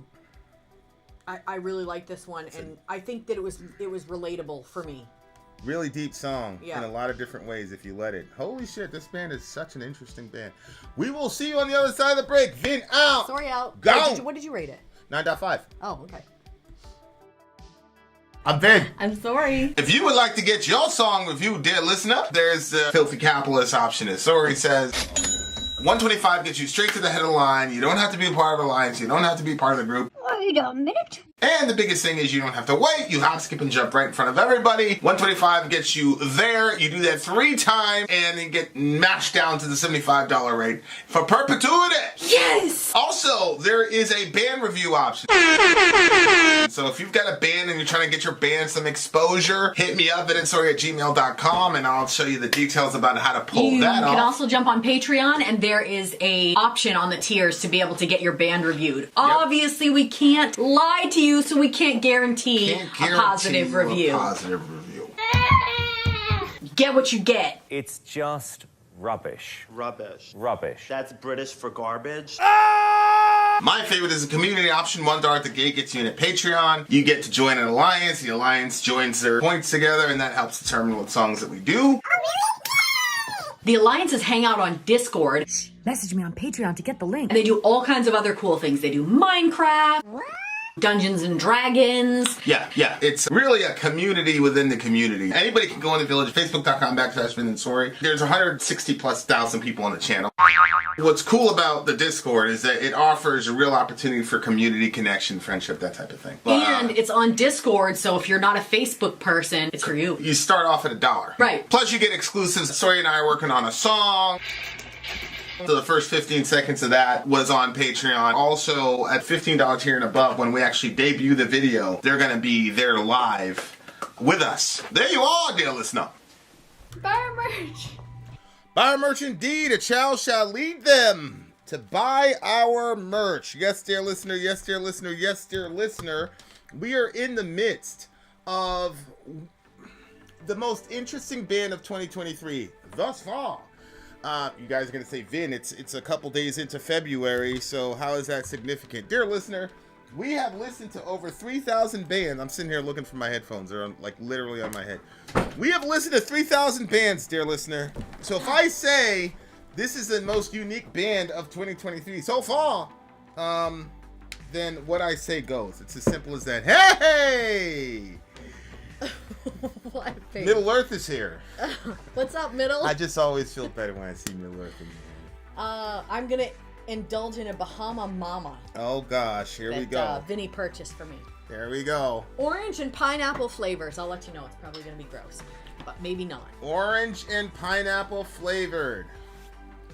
really like this one, and I think that it was relatable for me. Really deep song in a lot of different ways if you let it. Holy shit, this band is such an interesting band. We will see you on the other side of the break. Vin out. Sorry out. Go. Wait, what did you rate it? 9.5. Oh, okay. I'm Vin. I'm sorry. If you would like to get your song reviewed, dear listener, there's the Filthy Capitalist option. As Sori says, $125 gets you straight to the head of the line. You don't have to be a part of the alliance. You don't have to be part of the group. Wait a minute. And the biggest thing is you don't have to wait. You hop, skip, and jump right in front of everybody. $125 gets you there. You do that 3 times, and then get mashed down to the $75 rate for perpetuity. Yes! Also, there is a band review option. So if you've got a band and you're trying to get your band some exposure, hit me up at insori@gmail.com, and I'll show you the details about how to pull that off. You can also jump on Patreon, and there is a option on the tiers to be able to get your band reviewed. Yep. Obviously, we can't lie to you, so we can't guarantee a positive review. Get what you get. It's just rubbish. Rubbish. Rubbish. That's British for garbage. My favorite is a community option. $1 at the gate gets you in at Patreon. You get to join an alliance. The alliance joins their points together, and that helps determine what songs that we do. The alliances hang out on Discord. Message me on Patreon to get the link. And they do all kinds of other cool things. They do Minecraft. What? Dungeons and Dragons. Yeah. It's really a community within the community. Anybody can go in the village, facebook.com/Vin and Sori. There's 160,000+ people on the channel. What's cool about the Discord is that it offers a real opportunity for community connection, friendship, that type of thing. And it's on Discord, so if you're not a Facebook person, it's for you. You start off at $1. Right. Plus you get exclusives. Sori and I are working on a song. So the first 15 seconds of that was on Patreon. Also, at $15 tier and above, when we actually debut the video, they're going to be there live with us. There you are, dear listener. Buy our merch. Buy our merch indeed. A child shall lead them to buy our merch. Yes, dear listener. Yes, dear listener. Yes, dear listener. We are in the midst of the most interesting band of 2023 thus far. You guys are going to say, Vin, it's a couple days into February, so how is that significant? Dear listener, we have listened to over 3,000 bands. I'm sitting here looking for my headphones. They're like literally on my head. We have listened to 3,000 bands, dear listener. So if I say this is the most unique band of 2023 so far, then what I say goes. It's as simple as that. Hey! Middle Earth is here. What's up, Middle? I just always feel better when I see Middle Earth in here. I'm gonna indulge in a Bahama Mama. Oh gosh, here we go. Vinny purchased for me. There we go. Orange and pineapple flavors. I'll let you know. It's probably gonna be gross, but maybe not. Orange and pineapple flavored.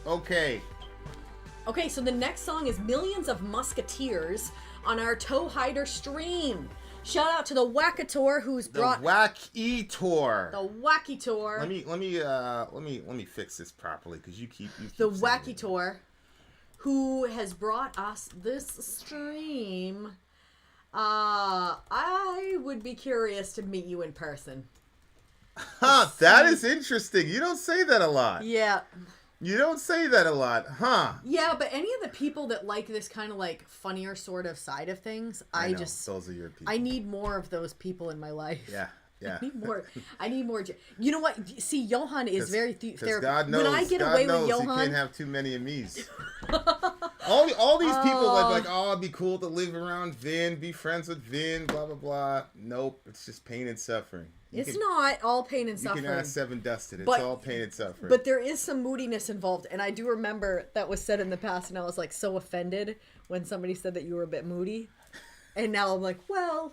Okay. Okay, so the next song is Millions of Musketeers on our Toehider stream. Shout out to the Thewackytor who's brought Thewackytor. the Thewackytor. Let me fix this properly because you keep The Thewackytor who has brought us this stream. I would be curious to meet you in person. Huh, that is interesting. You don't say that a lot. Yeah. You don't say that a lot, huh? Yeah, but any of the people that like this kind of like funnier sort of side of things, I just those are your people. I need more of those people in my life. Yeah. I need more. You know what? See, Johan is very therapeutic. God knows, when I get God away knows with Johan, you can't have too many of me's. all these people that like, oh, it'd be cool to live around Vin, be friends with Vin, blah blah blah. Nope, it's just pain and suffering. It's not all pain and suffering. You can ask Seven Dusted. It's all pain and suffering. But there is some moodiness involved, and I do remember that was said in the past, and I was like so offended when somebody said that you were a bit moody, and now I'm like, well.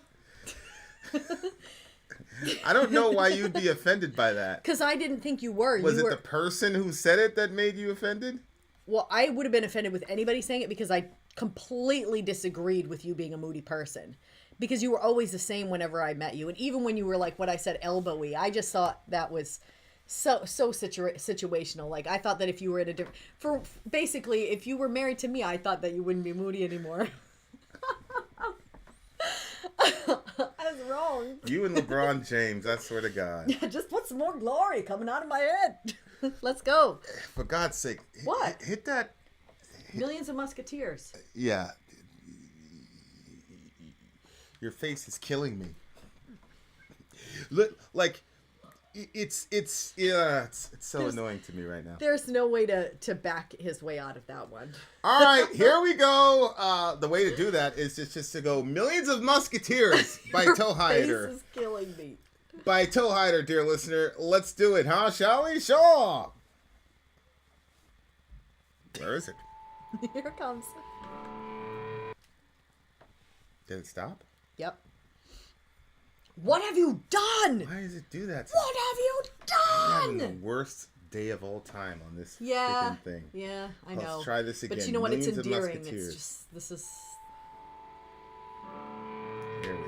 I don't know why you'd be offended by that. Because I didn't think you were. Was it the person who said it that made you offended? Well, I would have been offended with anybody saying it because I completely disagreed with you being a moody person. Because you were always the same whenever I met you. And even when you were like what I said, elbowy, I just thought that was so situational. Like, I thought that if you were in a different... basically, if you were married to me, I thought that you wouldn't be moody anymore. I was wrong. You and LeBron James, I swear to God. Yeah, just put some more glory coming out of my head. Let's go. For God's sake. What? Hit that. Millions of Musketeers. Yeah. Your face is killing me. Look, like, it's so annoying to me right now. There's no way to back his way out of that one. All right, here we go. The way to do that is just to go Millions of Musketeers by Toehider. Face is killing me. By Toehider, dear listener. Let's do it, huh? Shall we? Sure. Where is it? Here it comes. Did it stop? Yep. What have you done? Why does it do that? What have you I'm having done? the worst day of all time on this Yeah. freaking thing. Yeah, I know. Let's try this again. But you know what? It's Millions of endearing. Musketeers. It's just, this is... Here we go.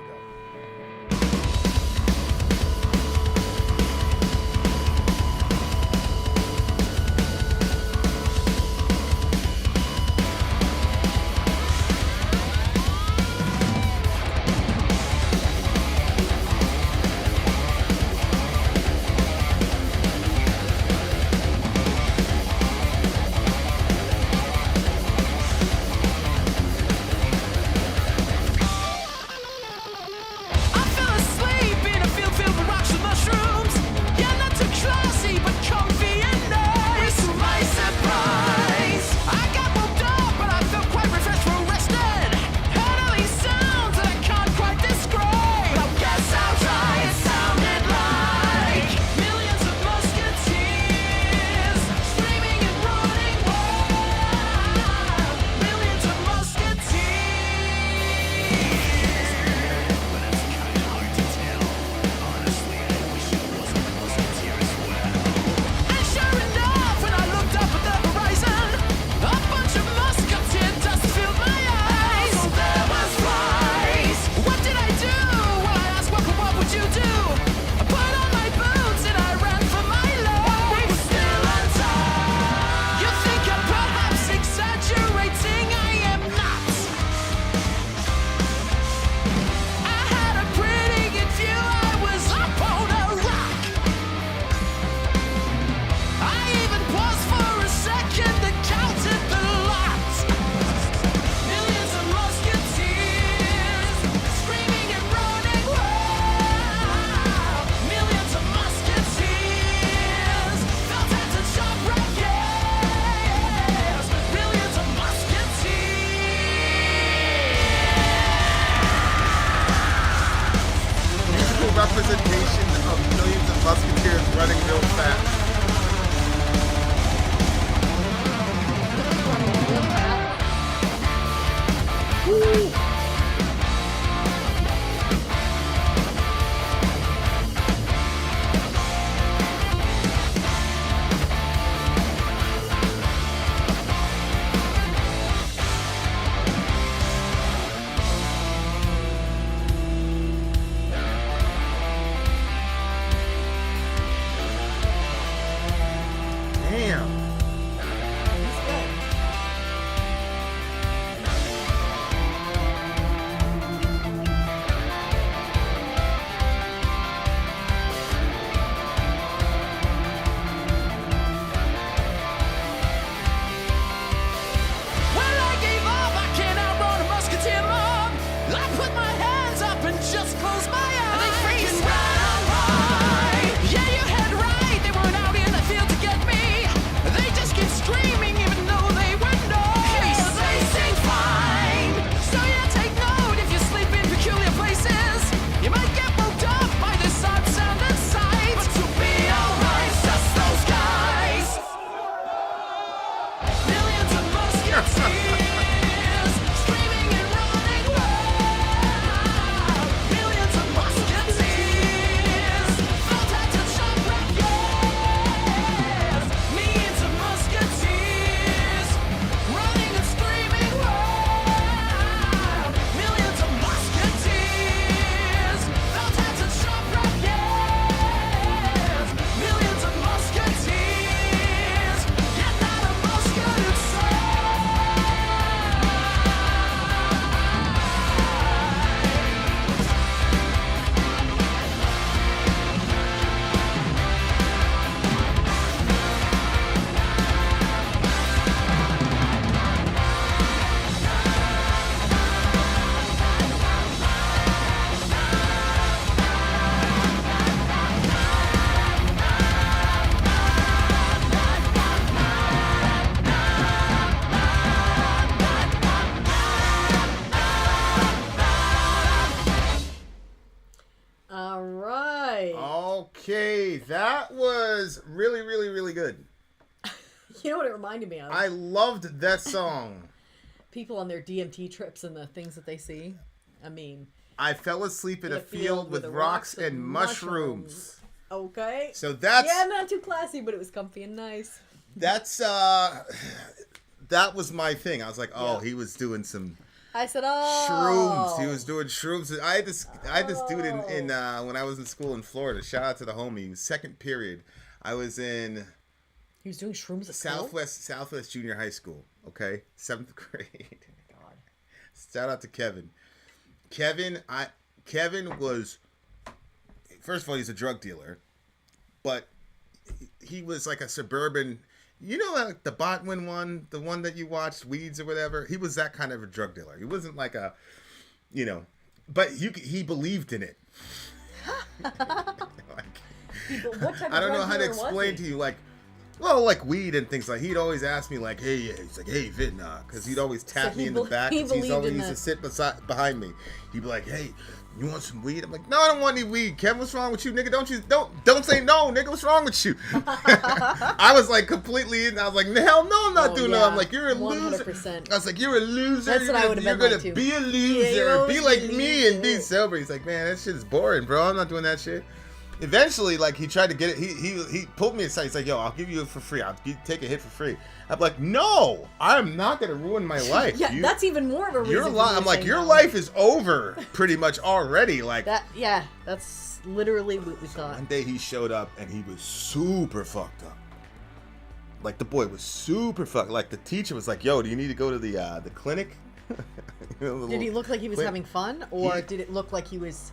Musketeers running real fast. Woo! Damn. Well, I gave up. I can't outrun a musketeer mob. I put my hands up and just close my eyes. And they freeze right. Yeah, you had right. They weren't out in the field to get me. They just keep screaming even though they were noise. They sing fine. So yeah, take note if you sleep in peculiar places. You might get woke up by this odd sound and sight. But you'll be alright, just those guys. Millions of musketeers screaming and running wild. Millions of musketeers felt at the sharp rock, yes. Millions of musketeers running and screaming wild. Millions of musketeers felt at the sharp rock, yes. Millions of musketeers getting out of musket inside. All right. Okay, that was really, really, really good. You know what it reminded me of? I loved that song. People on their DMT trips and the things that they see. I mean, I fell asleep in a field with the rocks and mushrooms. okay. So that's Yeah, not too classy, but it was comfy and nice. that was my thing. I was like, oh, Yeah. he was doing some I said, oh. shrooms. He was doing shrooms. I had this dude in when I was in school in Florida. Shout out to the homie. Second period. I was in He was doing shrooms at school? Southwest Junior High School. Okay, 7th grade. God. Shout out to Kevin. Kevin was, first of all, he's a drug dealer, but he was like a suburban. You know, like the Botwin one, the one that you watched, Weeds or whatever. He was that kind of a drug dealer. He wasn't like a, you know, but he believed in it. What type of I don't know drug how to dealer was explain he? to you, like, well, like weed and things like. He'd always ask me, like, hey, he's like, hey, Vin, because he'd always tap So me in the back. he 'Cause he's believed always in used to that. sit behind me. He'd be like, hey, you want some weed? I'm like, no, I don't want any weed. Kevin, what's wrong with you, nigga? Don't say no, nigga. What's wrong with you? I was like completely in. I was like, hell no, I'm not doing that. I'm like, you're a loser. 100%. I was like, you're a loser. That's what I would've You're been gonna like, too. be a Yeah, loser. you're always Be like gonna be me a and be loser. sober. He's like, man, that shit is boring, bro. I'm not doing that shit. Eventually, like, he tried to get it. He pulled me aside. He's like, yo, I'll give you it for free. Take a hit for free. I'm like, no, I'm not going to ruin my life. Yeah, that's even more of a reason. Your for me life. to I'm like, say your no. life is over pretty much already. Like, Yeah, that's literally what we thought. one day he showed up and he was super fucked up. Like, the boy was super fucked. Like, the teacher was like, yo, do you need to go to the clinic? You know, the Did he little look like he was clinic. having fun, or did it look like he was?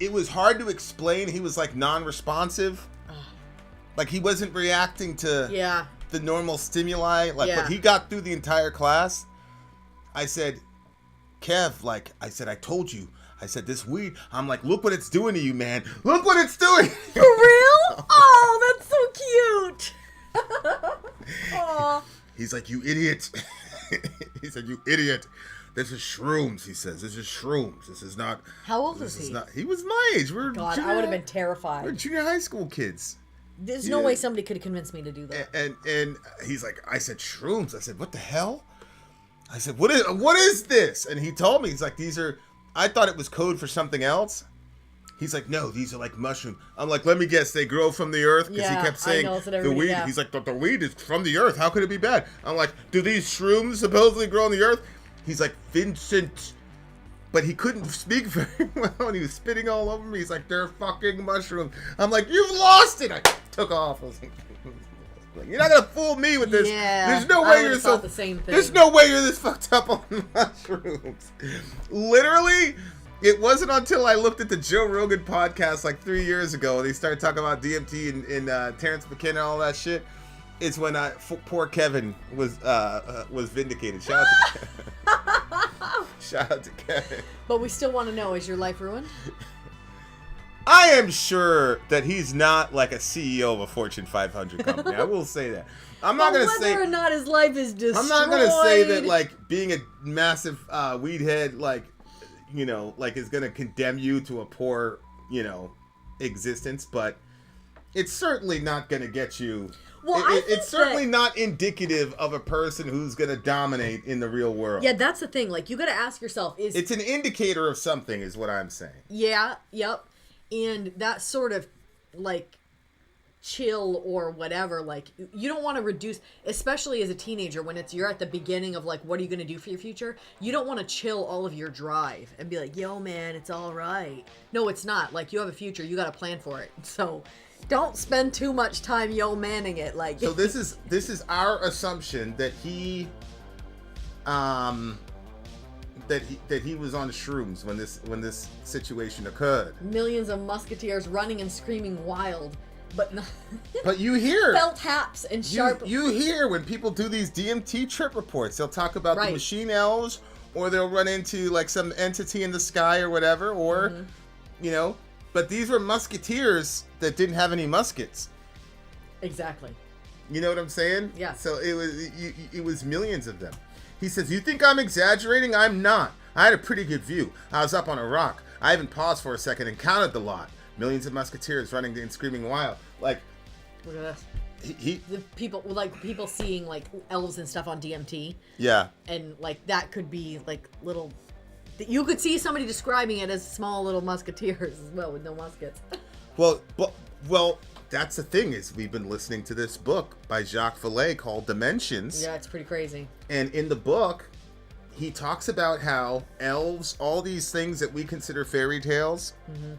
It was hard to explain. He was like non-responsive. Like, he wasn't reacting to Yeah. the normal stimuli. Like, Yeah. but he got through the entire class. I said, Kev, like, I said, I told you. I said, this weed, I'm like, look what it's doing to you, man. Look what it's doing. For real? Oh, that's so cute. Aw. He's like, you idiot. He said, you idiot. This is shrooms, he says. This is shrooms. This is not... How old is he? He was my age. God, I would have been terrified. We're junior high school kids. There's no way somebody could have convinced me to do that. And he's like, I said, shrooms. I said, what the hell? I said, what is this? And he told me, he's like, these are... I thought it was code for something else. He's like, no, these are like mushrooms. I'm like, let me guess, they grow from the earth? Because he kept saying the weed. Yeah. He's like, the weed is from the earth. How could it be bad? I'm like, do these shrooms supposedly grow on the earth? He's like, Vincent. But he couldn't speak very well, and he was spitting all over me. He's like, they're fucking mushrooms. I'm like, you've lost it. I took off. I was like, you're not going to fool me with this. Yeah, there's no way you're so... the same thing. There's no way you're this fucked up on mushrooms. Literally... It wasn't until I looked at the Joe Rogan podcast like 3 years ago, and they started talking about DMT and Terrence McKenna and all that shit. It's when poor Kevin was vindicated. Shout out to Kevin. Shout out to Kevin. But we still want to know, is your life ruined? I am sure that he's not like a CEO of a Fortune 500 company. I will say that. I'm not going to say... whether or not his life is destroyed. I'm not going to say that like being a massive weed head, like... you know, like is going to condemn you to a poor, you know, existence, but it's certainly not going to get you. Well, it's certainly not indicative of a person who's going to dominate in the real world. Yeah, that's the thing. Like, you got to ask yourself, it's an indicator of something, is what I'm saying. Yeah, yep. And that sort of, like, chill or whatever, like, you don't want to reduce, especially as a teenager when you're at the beginning of like, what are you going to do for your future? You don't want to chill all of your drive and be like, yo man, it's all right. No, it's not. Like, you have a future, you got to plan for it. So don't spend too much time yo manning it. Like, so this is our assumption that he that he was on shrooms when this situation occurred. Millions of Musketeers running and screaming wild. But you hear felt haps and sharp. You hear when people do these DMT trip reports, they'll talk about the machine elves, or they'll run into like some entity in the sky or whatever, or you know. But these were musketeers that didn't have any muskets. Exactly. You know what I'm saying? Yeah. So it was millions of them. He says, "You think I'm exaggerating? I'm not. I had a pretty good view. I was up on a rock. I even paused for a second and counted the lot. Millions of musketeers running and screaming wild." Like, look at this. The people seeing like elves and stuff on DMT. Yeah. And like that could be like little. You could see somebody describing it as small little musketeers as well with no muskets. Well, that's the thing is we've been listening to this book by Jacques Vallée called Dimensions. Yeah, it's pretty crazy. And in the book, he talks about how elves, all these things that we consider fairy tales. Mm-hmm.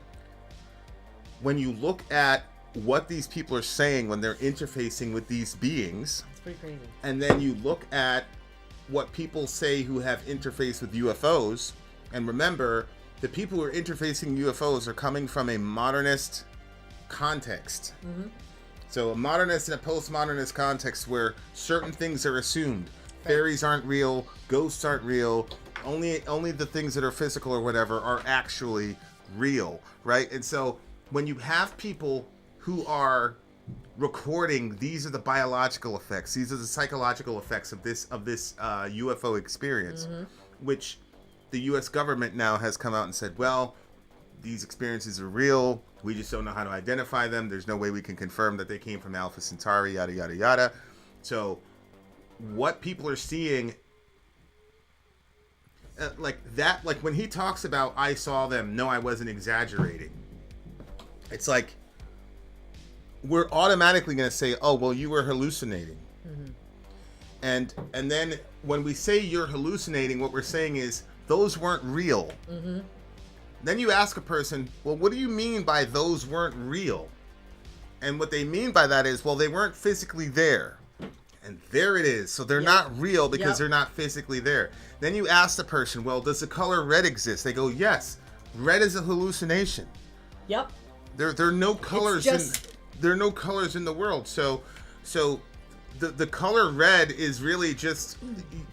When you look at what these people are saying when they're interfacing with these beings, it's pretty crazy. And then you look at what people say who have interfaced with UFOs, and remember, the people who are interfacing UFOs are coming from a modernist context. Mm-hmm. So a modernist and a postmodernist context where certain things are assumed. Right. Fairies aren't real, ghosts aren't real, only the things that are physical or whatever are actually real, right? And so when you have people who are recording, these are the biological effects, these are the psychological effects of this UFO experience, which the U.S. government now has come out and said, well, these experiences are real. We just don't know how to identify them. There's no way we can confirm that they came from Alpha Centauri, yada, yada, yada. So what people are seeing, like when he talks about, I saw them, no, I wasn't exaggerating. It's like we're automatically going to say, oh, well, you were hallucinating. Mm-hmm. And then when we say you're hallucinating, what we're saying is those weren't real. Mm-hmm. Then you ask a person, well, what do you mean by those weren't real? And what they mean by that is, well, they weren't physically there. And there it is. So they're not real because they're not physically there. Then you ask the person, well, does the color red exist? They go, yes, red is a hallucination. Yep. There are no colors there are no colors in the world. So the color red is really just,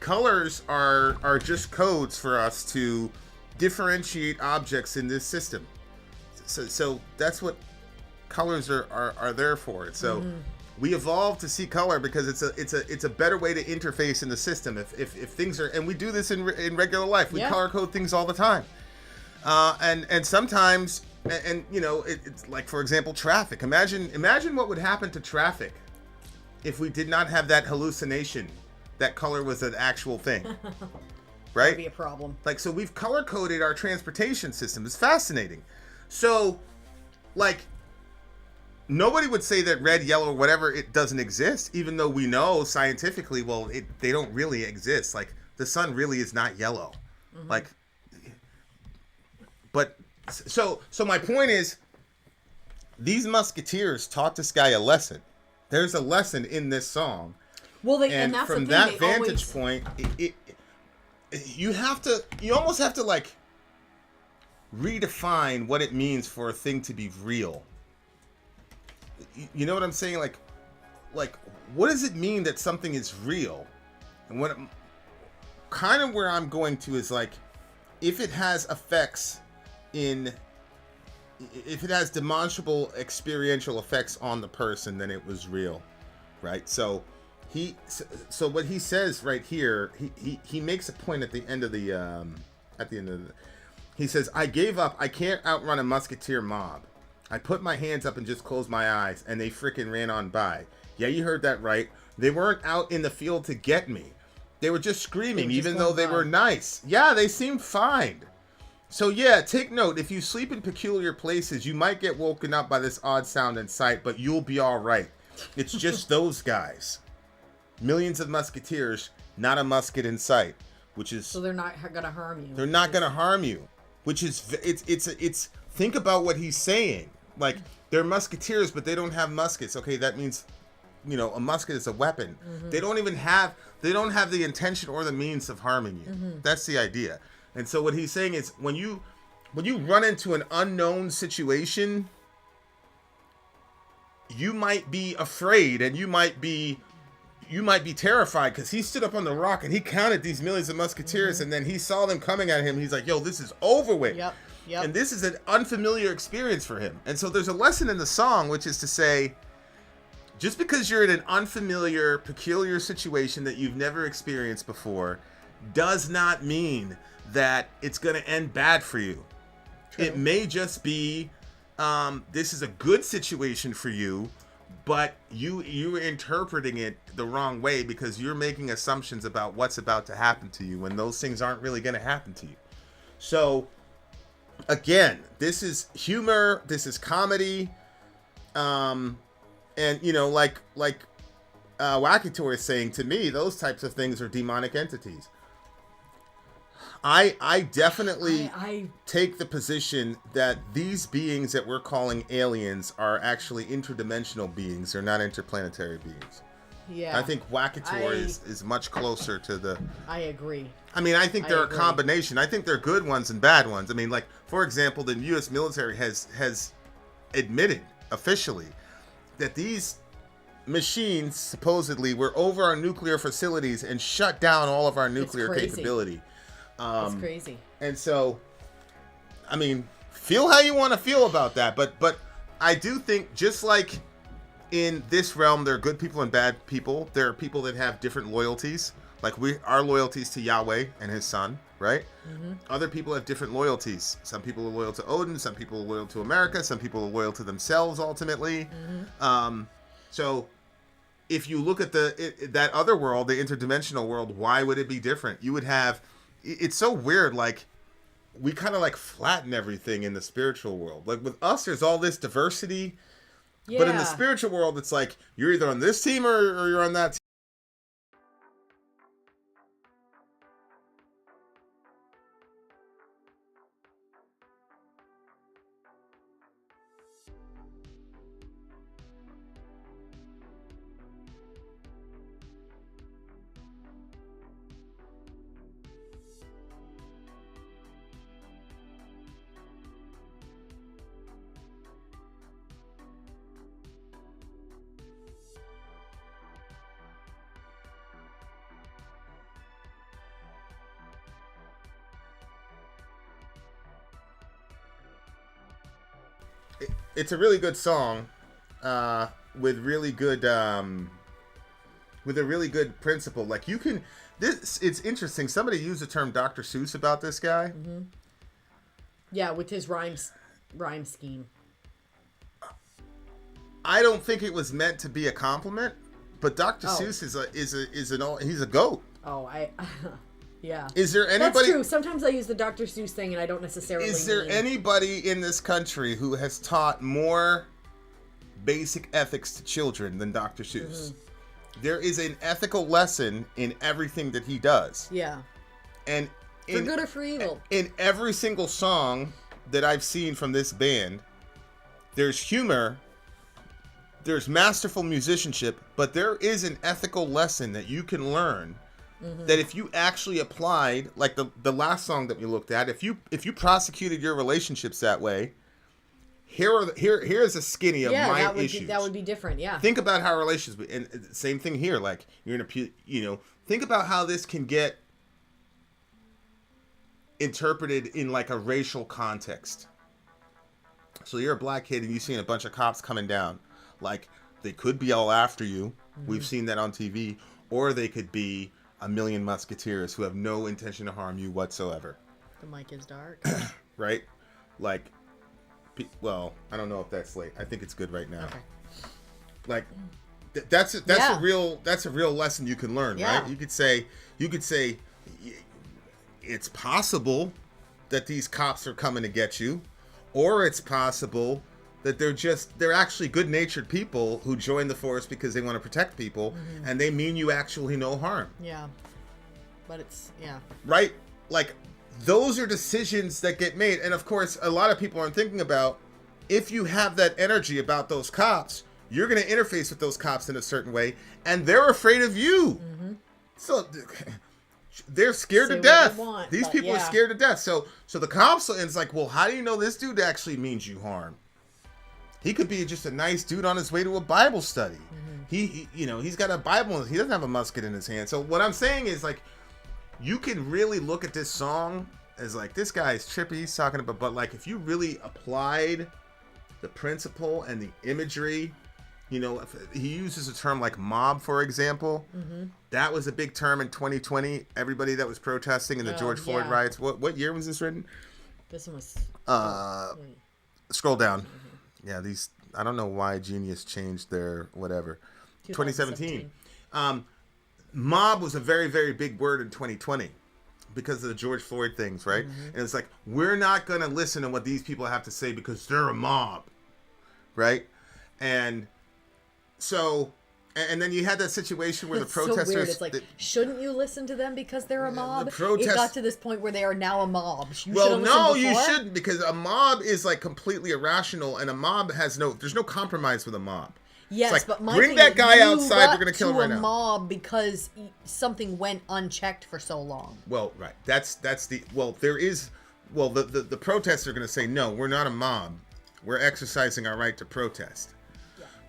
colors are just codes for us to differentiate objects in this system. So that's what colors are there for. So we evolved to see color because it's a better way to interface in the system. If things are, and we do this in regular life, we color code things all the time, and sometimes, and you know, it's like, for example, traffic. Imagine what would happen to traffic if we did not have that hallucination that color was an actual thing. Right? That'd be a problem. Like, so we've color coded our transportation system. It's fascinating. So, like, nobody would say that red, yellow, whatever, it doesn't exist, even though we know scientifically, well, they don't really exist. Like, the sun really is not yellow. Mm-hmm. Like, but so my point is, these Musketeers taught this guy a lesson. There's a lesson in this song. Well, and that's from the thing, that vantage point, you almost have to like redefine what it means for a thing to be real. You know what I'm saying? Like what does it mean that something is real? And what kind of where I'm going to is like, if it has effects if it has demonstrable experiential effects on the person, then it was real, right? So what he says right here, he makes a point at the end of he says, I gave up. I can't outrun a musketeer mob. I put my hands up and just closed my eyes, and they frickin' ran on by. Yeah, you heard that right. They weren't out in the field to get me. They were just screaming, even though they were nice. Yeah, they seemed fine. So yeah, take note. If you sleep in peculiar places, you might get woken up by this odd sound and sight, but you'll be all right. It's just those guys. Millions of musketeers, not a musket in sight, which is... So they're not going to harm you. They're not going to harm you, which is... It's think about what he's saying. Like, they're musketeers, but they don't have muskets. Okay, that means, you know, a musket is a weapon. Mm-hmm. They don't have the intention or the means of harming you. Mm-hmm. That's the idea. And so what he's saying is, when you run into an unknown situation, you might be afraid and you might be terrified, because he stood up on the rock and he counted these millions of musketeers, and then he saw them coming at him. He's like, yo, this is over with. Yep. And this is an unfamiliar experience for him. And so there's a lesson in the song, which is to say, just because you're in an unfamiliar, peculiar situation that you've never experienced before, does not mean that it's going to end bad for you. True. It may just be, this is a good situation for you, but you're interpreting it the wrong way because you're making assumptions about what's about to happen to you when those things aren't really going to happen to you. So, again, this is humor, this is comedy, and, you know, like Thewackytor is saying, to me, those types of things are demonic entities. I definitely take the position that these beings that we're calling aliens are actually interdimensional beings. They're not interplanetary beings. Yeah. I think Thewackytor is much closer to the... I agree. I mean, I think they're a combination. I think they're good ones and bad ones. I mean, like, for example, the U.S. military has admitted officially that these machines supposedly were over our nuclear facilities and shut down all of our nuclear capability. That's crazy. And so, I mean, feel how you want to feel about that. But I do think, just like in this realm, there are good people and bad people. There are people that have different loyalties. Like our loyalties to Yahweh and his son, right? Mm-hmm. Other people have different loyalties. Some people are loyal to Odin. Some people are loyal to America. Some people are loyal to themselves, ultimately. Mm-hmm. So if you look at that other world, the interdimensional world, why would it be different? You would have... It's so weird, like, we kind of, like, flatten everything in the spiritual world. Like, with us, there's all this diversity. Yeah. But in the spiritual world, it's like, you're either on this team or you're on that team. It's a really good song. really good with a really good principle. Like you can it's interesting. Somebody used the term Dr. Seuss about this guy. Mm-hmm. Yeah, with his rhyme scheme. I don't think it was meant to be a compliment, but Dr. Seuss he's a goat. Oh, yeah. Is there anybody? That's true. Sometimes I use the Dr. Seuss thing, and I don't necessarily. Is there anybody in this country who has taught more basic ethics to children than Dr. Seuss? Mm-hmm. There is an ethical lesson in everything that he does. Yeah. And for good or for evil. In every single song that I've seen from this band, there's humor. There's masterful musicianship, but there is an ethical lesson that you can learn that if you actually applied, like the last song that we looked at, if you prosecuted your relationships that way, here's a skinny of my issues. That would be different, yeah. Think about how relationships, and same thing here, like you're in a, think about how this can get interpreted in like a racial context. So you're a black kid and you've seen a bunch of cops coming down. Like, they could be all after you. Mm-hmm. We've seen that on TV. Or they could be a million musketeers who have no intention to harm you whatsoever. The mic is dark. Right? Like, well, I don't know if that's late. I think it's good right now. Okay. Like, that's a real lesson you can learn, right? You could say it's possible that these cops are coming to get you, or it's possible that they're actually good-natured people who join the force because they want to protect people, and they mean you actually no harm. Yeah. But right? Like, those are decisions that get made. And of course, a lot of people aren't thinking about, if you have that energy about those cops, you're going to interface with those cops in a certain way, and they're afraid of you. Mm-hmm. So they're scared to death. These people are scared to death. So the cops, and it's like, well, how do you know this dude actually means you harm? He could be just a nice dude on his way to a Bible study. Mm-hmm. He's got a Bible. He doesn't have a musket in his hand. So what I'm saying is, like, you can really look at this song as like, this guy is trippy. He's talking about, but like, if you really applied the principle and the imagery, if he uses a term like mob, for example. Mm-hmm. That was a big term in 2020. Everybody that was protesting in the George Floyd riots. What year was this written? This one was. Scroll down. Mm-hmm. Yeah, I don't know why Genius changed their whatever. 2017. Mob was a very, very big word in 2020 because of the George Floyd things, right? Mm-hmm. And it's like, we're not going to listen to what these people have to say because they're a mob, right? And so, and then you had that situation where the protesters... So weird. It's like, shouldn't you listen to them because they're a mob? It got to this point where they are now a mob. You shouldn't, because a mob is like completely irrational, and a mob there's no compromise with a mob. Yes, like, but my bring that guy outside, we're going to kill him right now. A mob because something went unchecked for so long. Well, right. The protests are going to say, no, we're not a mob. We're exercising our right to protest.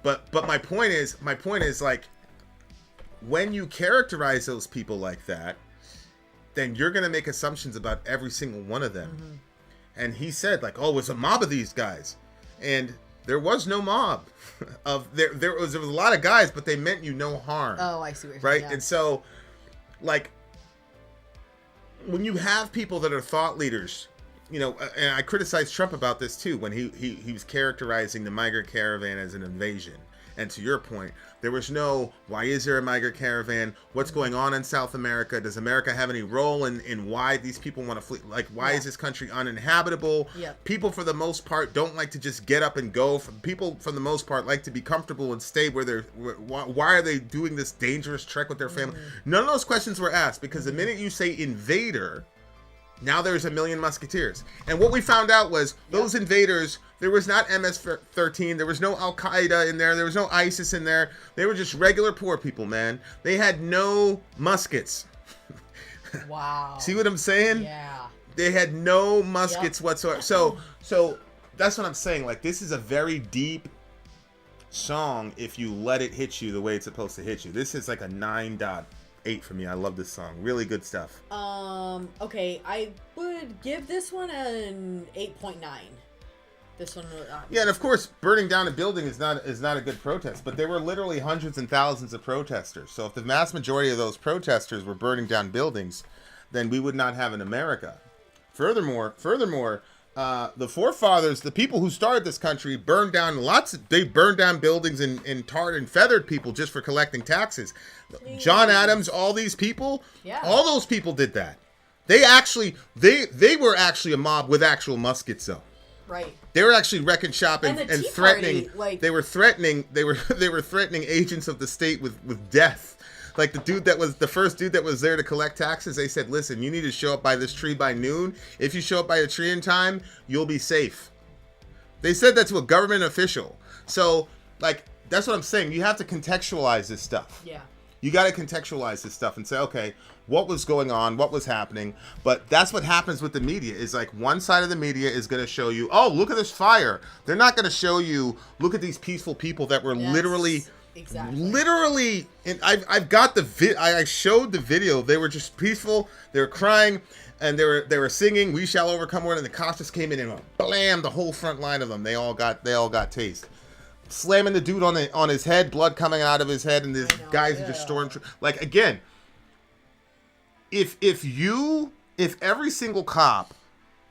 But my point is like, when you characterize those people like that, then you're going to make assumptions about every single one of them. Mm-hmm. And he said, like, oh, it's a mob of these guys. And there was no mob there was a lot of guys, but they meant you no harm. Oh, I see what you're saying. Right? Yeah. And so, like, when you have people that are thought leaders, and I criticized Trump about this too, when he was characterizing the migrant caravan as an invasion. And to your point, there was no, why is there a migrant caravan? What's going on in South America? Does America have any role in why these people want to flee? Like, why is this country uninhabitable? Yep. People, for the most part, don't like to just get up and go. People, for the most part, like to be comfortable and stay where they're... Why are they doing this dangerous trek with their family? Mm-hmm. None of those questions were asked, because the minute you say invader... Now there's a million musketeers. And what we found out was those invaders, there was not MS-13, there was no Al-Qaeda in there was no ISIS in there. They were just regular poor people, man. They had no muskets. Wow. See what I'm saying? Yeah. They had no muskets whatsoever. So that's what I'm saying. Like, this is a very deep song if you let it hit you the way it's supposed to hit you. This is like a 9.8 for me. I love this song. Really good stuff. Okay, I would give this one an 8.9. This one. Yeah, and of course, burning down a building is not a good protest. But there were literally hundreds and thousands of protesters. So if the vast majority of those protesters were burning down buildings, then we would not have an America. Furthermore, the forefathers, the people who started this country, burned down buildings and tarred and feathered people just for collecting taxes. John Adams, all these people, all those people did that. They were actually a mob with actual muskets, though. Right. They were actually wrecking shop and threatening. Party, they were threatening. They were threatening agents of the state with death. Like the first dude that was there to collect taxes. They said, "Listen, you need to show up by this tree by noon. If you show up by the tree in time, you'll be safe." They said that to a government official. So, like, that's what I'm saying. You have to contextualize this stuff. Yeah. You got to contextualize this stuff and say, okay, what was going on? What was happening? But that's what happens with the media is like one side of the media is going to show you, oh, look at this fire. They're not going to show you, look at these peaceful people that were literally, and I've got I showed the video. They were just peaceful. They were crying and they were singing, "We shall overcome," and the cops just came in and blam, the whole front line of them. They all got tased. Slamming the dude on his head, blood coming out of his head, and these guys are just stormtroopers. Like, again, if every single cop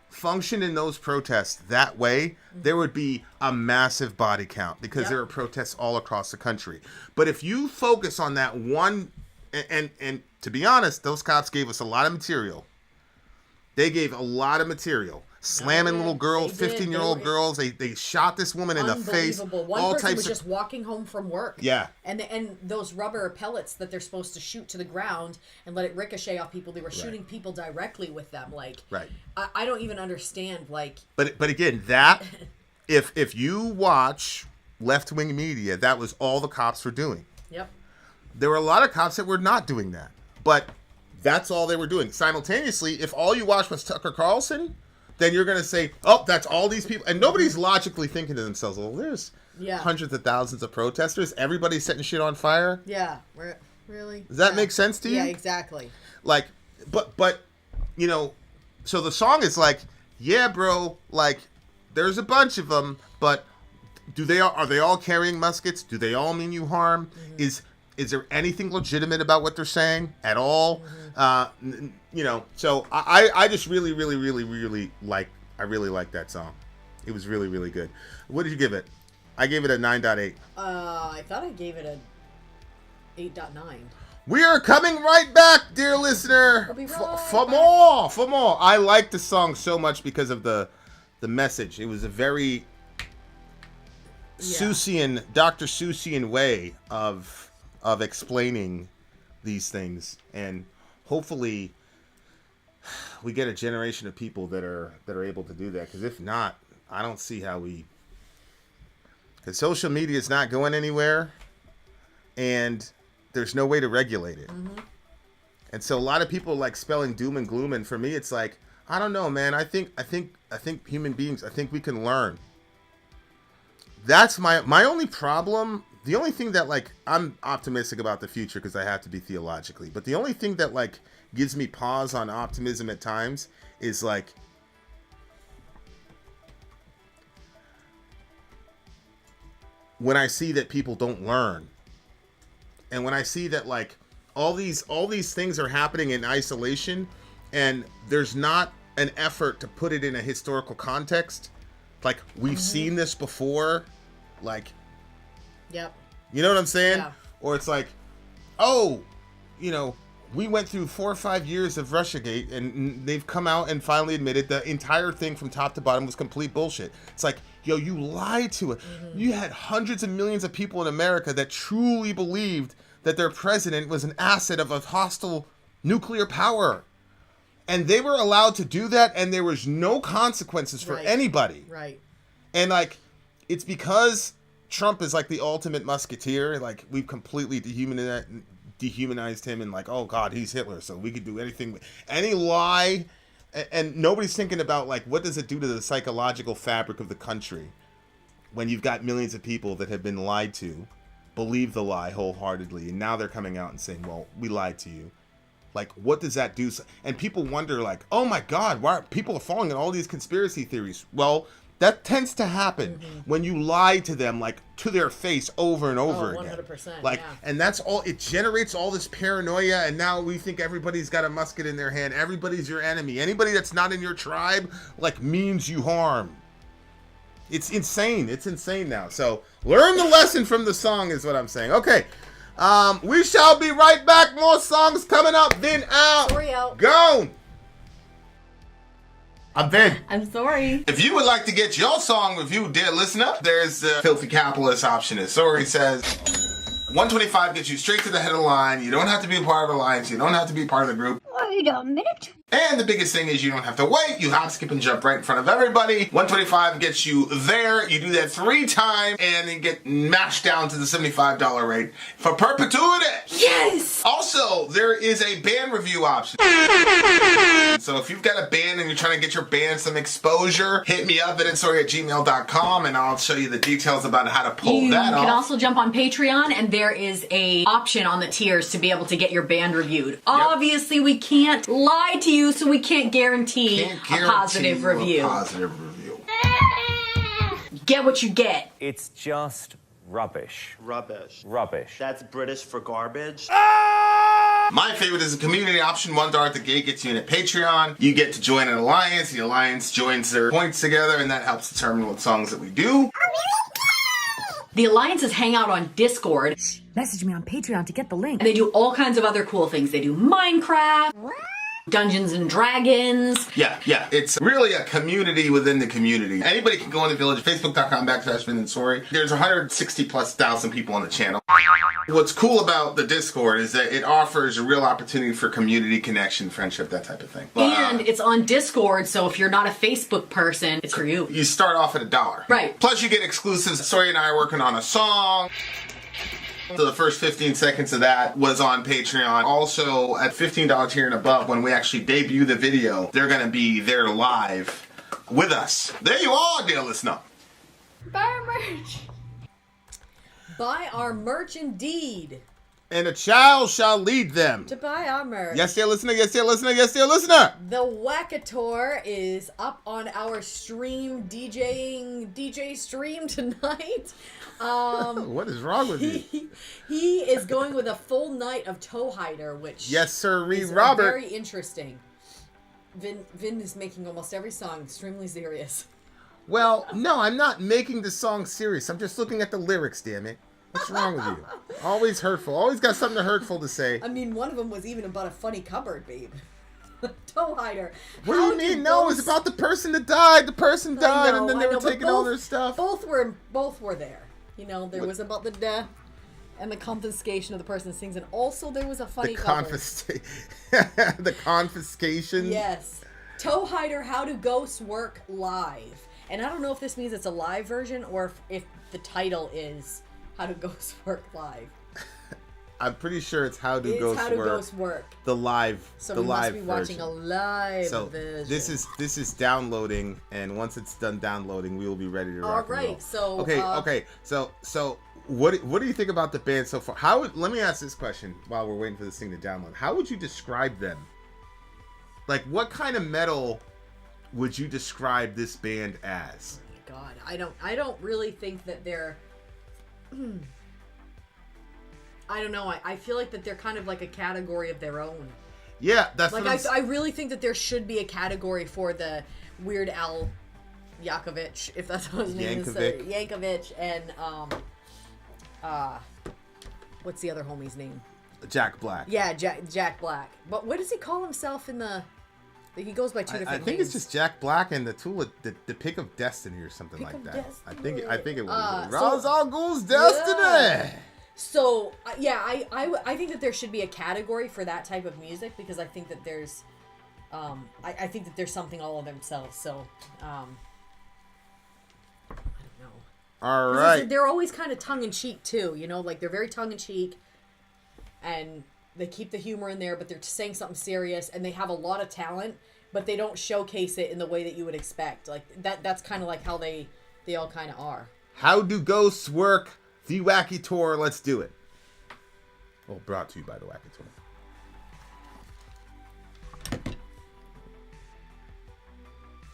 functioned in those protests that way, there would be a massive body count because there are protests all across the country. But if you focus on that one, and to be honest, those cops gave us a lot of material. They gave a lot of material. Slamming little girls, 15-year-old girls. They shot this woman in the face. One person was just walking home from work. Yeah. And those rubber pellets that they're supposed to shoot to the ground and let it ricochet off people, they were shooting people directly with them. Like, I don't even understand. Like, but again, that if you watch left-wing media, that was all the cops were doing. Yep. There were a lot of cops that were not doing that, but that's all they were doing. Simultaneously, if all you watched was Tucker Carlson, then you're going to say, oh, that's all these people. And nobody's logically thinking to themselves, well, there's hundreds of thousands of protesters. Everybody's setting shit on fire. Yeah. Really? Does that make sense to you? Yeah, exactly. Like, but, you know, so the song is like, yeah, bro, like, there's a bunch of them, but are they all carrying muskets? Do they all mean you harm? Mm-hmm. Is there anything legitimate about what they're saying at all? Mm-hmm. You know, so I just really like that song. It was really, really good. What did you give it? I gave it a 9.8. I thought I gave it a 8.9. We are coming right back, dear listener. We'll be for more. I like the song so much because of the message. It was a very Seussian, Dr. Seussian way of explaining these things, and hopefully we get a generation of people that are able to do that, because if not, I don't see how because social media is not going anywhere and there's no way to regulate it. Mm-hmm. And so a lot of people like spelling doom and gloom, and for me it's like, I don't know, man. I think human beings, I think we can learn. That's my only problem. The only thing that, like, I'm optimistic about the future because I have to be theologically, but the only thing that, like, gives me pause on optimism at times is, like, when I see that people don't learn, and when I see that, like, all these things are happening in isolation, and there's not an effort to put it in a historical context. Like, we've seen this before, like. Yep. You know what I'm saying? Yeah. Or it's like, oh, you know, we went through 4 or 5 years of Russiagate, and they've come out and finally admitted the entire thing from top to bottom was complete bullshit. It's like, yo, you lied to it. Mm-hmm. You had hundreds of millions of people in America that truly believed that their president was an asset of a hostile nuclear power. And they were allowed to do that, and there was no consequences for anybody. Right. And, like, it's because Trump is like the ultimate musketeer. Like, we've completely dehumanized him, and like, oh God, he's Hitler, so we could do anything, any lie, and nobody's thinking about, like, what does it do to the psychological fabric of the country when you've got millions of people that have been lied to, believe the lie wholeheartedly, and now they're coming out and saying, well, we lied to you. Like, what does that do? And people wonder, like, oh my God, why are people falling in all these conspiracy theories? Well, That tends to happen when you lie to them, like, to their face over and over again. 100%. Like, yeah. and that's all, it generates all this paranoia, and now we think everybody's got a musket in their hand. Everybody's your enemy. Anybody that's not in your tribe, like, means you harm. It's insane. It's insane now. So, learn the lesson from the song is what I'm saying. Okay. We shall be right back. More songs coming up. Vin out. Sori out. Go. I'm Vin. I'm sorry. If you would like to get your song reviewed, dear listener, there's the Filthy Capitalist option. As Sori says, 125 gets you straight to the head of the line. You don't have to be a part of the alliance. You don't have to be part of the group. Wait a minute. And the biggest thing is you don't have to wait. You hop, skip, and jump right in front of everybody. 125 gets you there. You do that 3 times, and then get mashed down to the $75 rate for perpetuity. Yes! Also, there is a band review option. So if you've got a band and you're trying to get your band some exposure, hit me up at insori@gmail.com, and I'll show you the details about how to pull that off. You can also jump on Patreon, and there is a option on the tiers to be able to get your band reviewed. Obviously, we can't lie to you, so we can't guarantee a positive review. Get what you get. It's just rubbish. Rubbish. Rubbish. That's British for garbage. My favorite is a community option. $1 at the gate gets you in at Patreon. You get to join an alliance. The alliance joins their points together, and that helps determine what songs that we do. The alliances hang out on Discord, Message me on Patreon to get the link. and they do all kinds of other cool things. They do Minecraft, Dungeons and Dragons. Yeah. It's really a community within the community. Anybody can go in the village, facebook.com/Vin and Sori. There's 160,000+ people on the channel. What's cool about the Discord is that it offers a real opportunity for community connection, friendship, that type of thing. And it's on Discord, so if you're not a Facebook person, it's for you. You start off at $1. Right. Plus you get exclusives. Sori and I are working on a song. So the first 15 seconds of that was on Patreon. Also, at $15 here and above, when we actually debut the video, they're going to be there live with us. There you are, dear listener. Buy our merch. Buy our merch indeed. And a child shall lead them. To buy our merch. Yes, dear listener. Yes, dear listener. Yes, dear listener. Thewackytor is up on our stream, DJ stream tonight. What is wrong with you? He is going with a full night of Toehider, which Yes, sir. is Robert. very interesting. Vin is making almost every song extremely serious. Well, no, I'm not making the song serious. I'm just looking at the lyrics, damn it. What's wrong with you? Always hurtful. Always got something hurtful to say. I mean, one of them was even about a funny cupboard, babe. Toehider. What do you mean? No, it's about the person that died. The person died, and then they were but taking all their stuff. Both were there. You know, there was about the death and the confiscation of the person's things, and also there was a funny The confiscation. Yes. Toehider, How Do Ghosts Work Live. And I don't know if this means it's a live version or if the title is How Do Ghosts Work Live. I'm pretty sure it's How Do Ghosts Work. The live. So the we live must be version. watching a live version. This is downloading, and once it's done downloading, we will be ready to rock and roll. All right. So okay. So what do you think about the band so far? Let me ask this question while we're waiting for this thing to download. How would you describe them? Like, what kind of metal would you describe this band as? Oh my God, I don't really think that they're. I don't know. I feel like that they're kind of like a category of their own. Yeah, that's like I really think that there should be a category for the Weird Al Yankovich, if that's what his name is. Yankovich and what's the other homie's name? Jack Black. Yeah, Jack Black. But what does he call himself in the? He goes by two different names. I think it's just Jack Black and the tool, the Pick of Destiny or something like that. Destiny. I think it was Ra's al Ghul's Destiny. Yeah. So yeah, I think that there should be a category for that type of music because I think that there's, I think that there's something all of themselves. So I don't know. All right. They're always kind of tongue in cheek too, you know, like they're very tongue in cheek, and they keep the humor in there, but they're saying something serious, and they have a lot of talent, but they don't showcase it in the way that you would expect. Like that's kind of like how they all kind of are. How Do Ghosts Work? Thewackytor, let's do it. Well, brought to you by Thewackytor.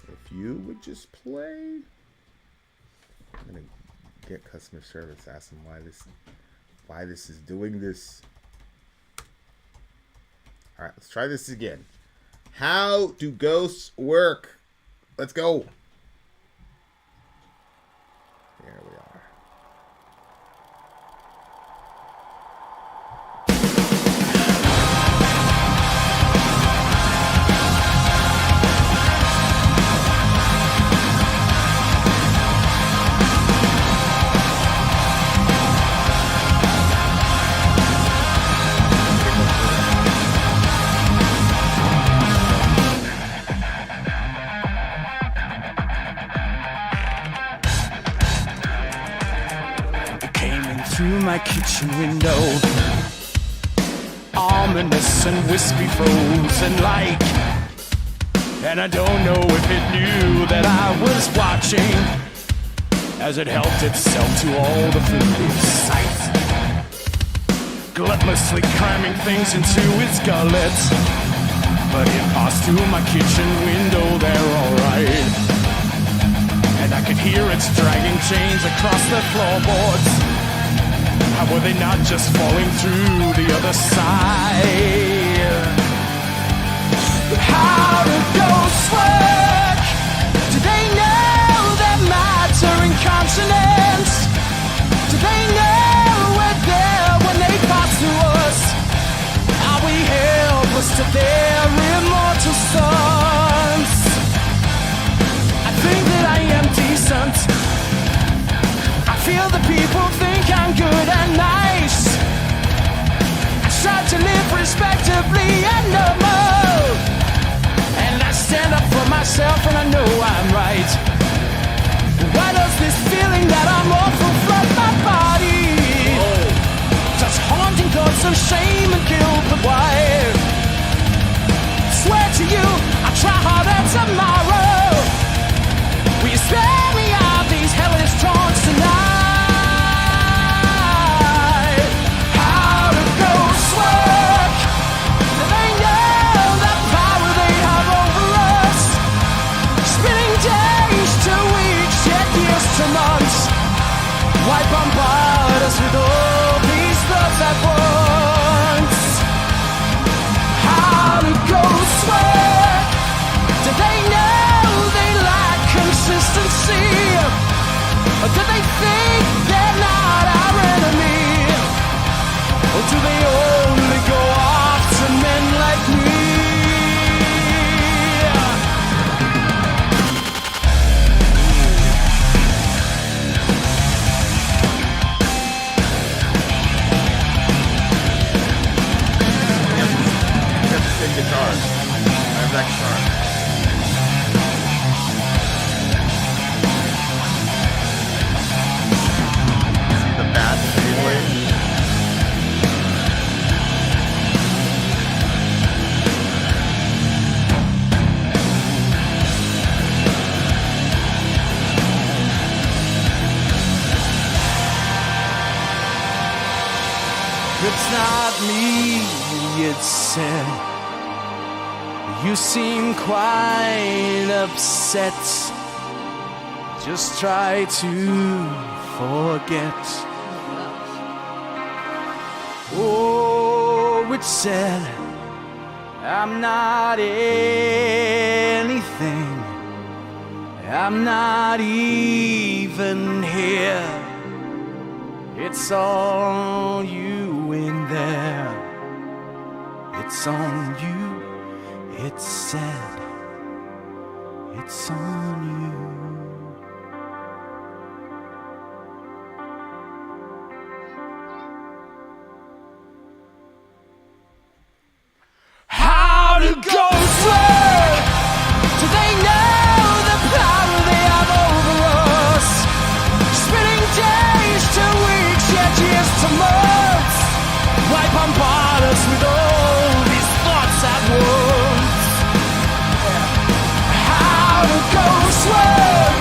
If you would just play. I'm gonna get customer service, ask them why this is doing this. All right, let's try this again. How do ghosts work? Let's go. There we are. Through my kitchen window, ominous and wispy, frozen like, and I don't know if it knew that I was watching as it helped itself to all the food in sight, gluttonously cramming things into its gullet. But it passed through my kitchen window there, alright, and I could hear its dragging chains across the floorboards. How were they not just falling through the other side? How do ghosts work? Do they know their matter incontinence? Do they know we're there when they pass through us? Are we helpless to their immortal sons? I think that I am decent. I feel the people think I'm good and nice. I try to live respectably and normal, and I stand up for myself and I know I'm right. Why does this feeling that I'm awful flood my body? Just haunting thoughts of shame and guilt, but why? Swear to you, I'll try harder tomorrow. Will you spare me all these hellish taunts tonight? Why bombard us with all these thoughts at once? How do ghosts work? Do they know they lack consistency? Or do they think they're not our enemy? Or do they only go after men like me? Guitar. I have that guitar. See the bat anyway? It's not me, it's said. You seem quite upset. Just try to forget. Oh, it said I'm not anything. I'm not even here. It's all you in there. It's on you. It's said, it's on you. How do ghosts work? Do they know the power they have over us? Spinning days to weeks, yet years to months. Why bombard us with all these thoughts at once? How do ghosts work?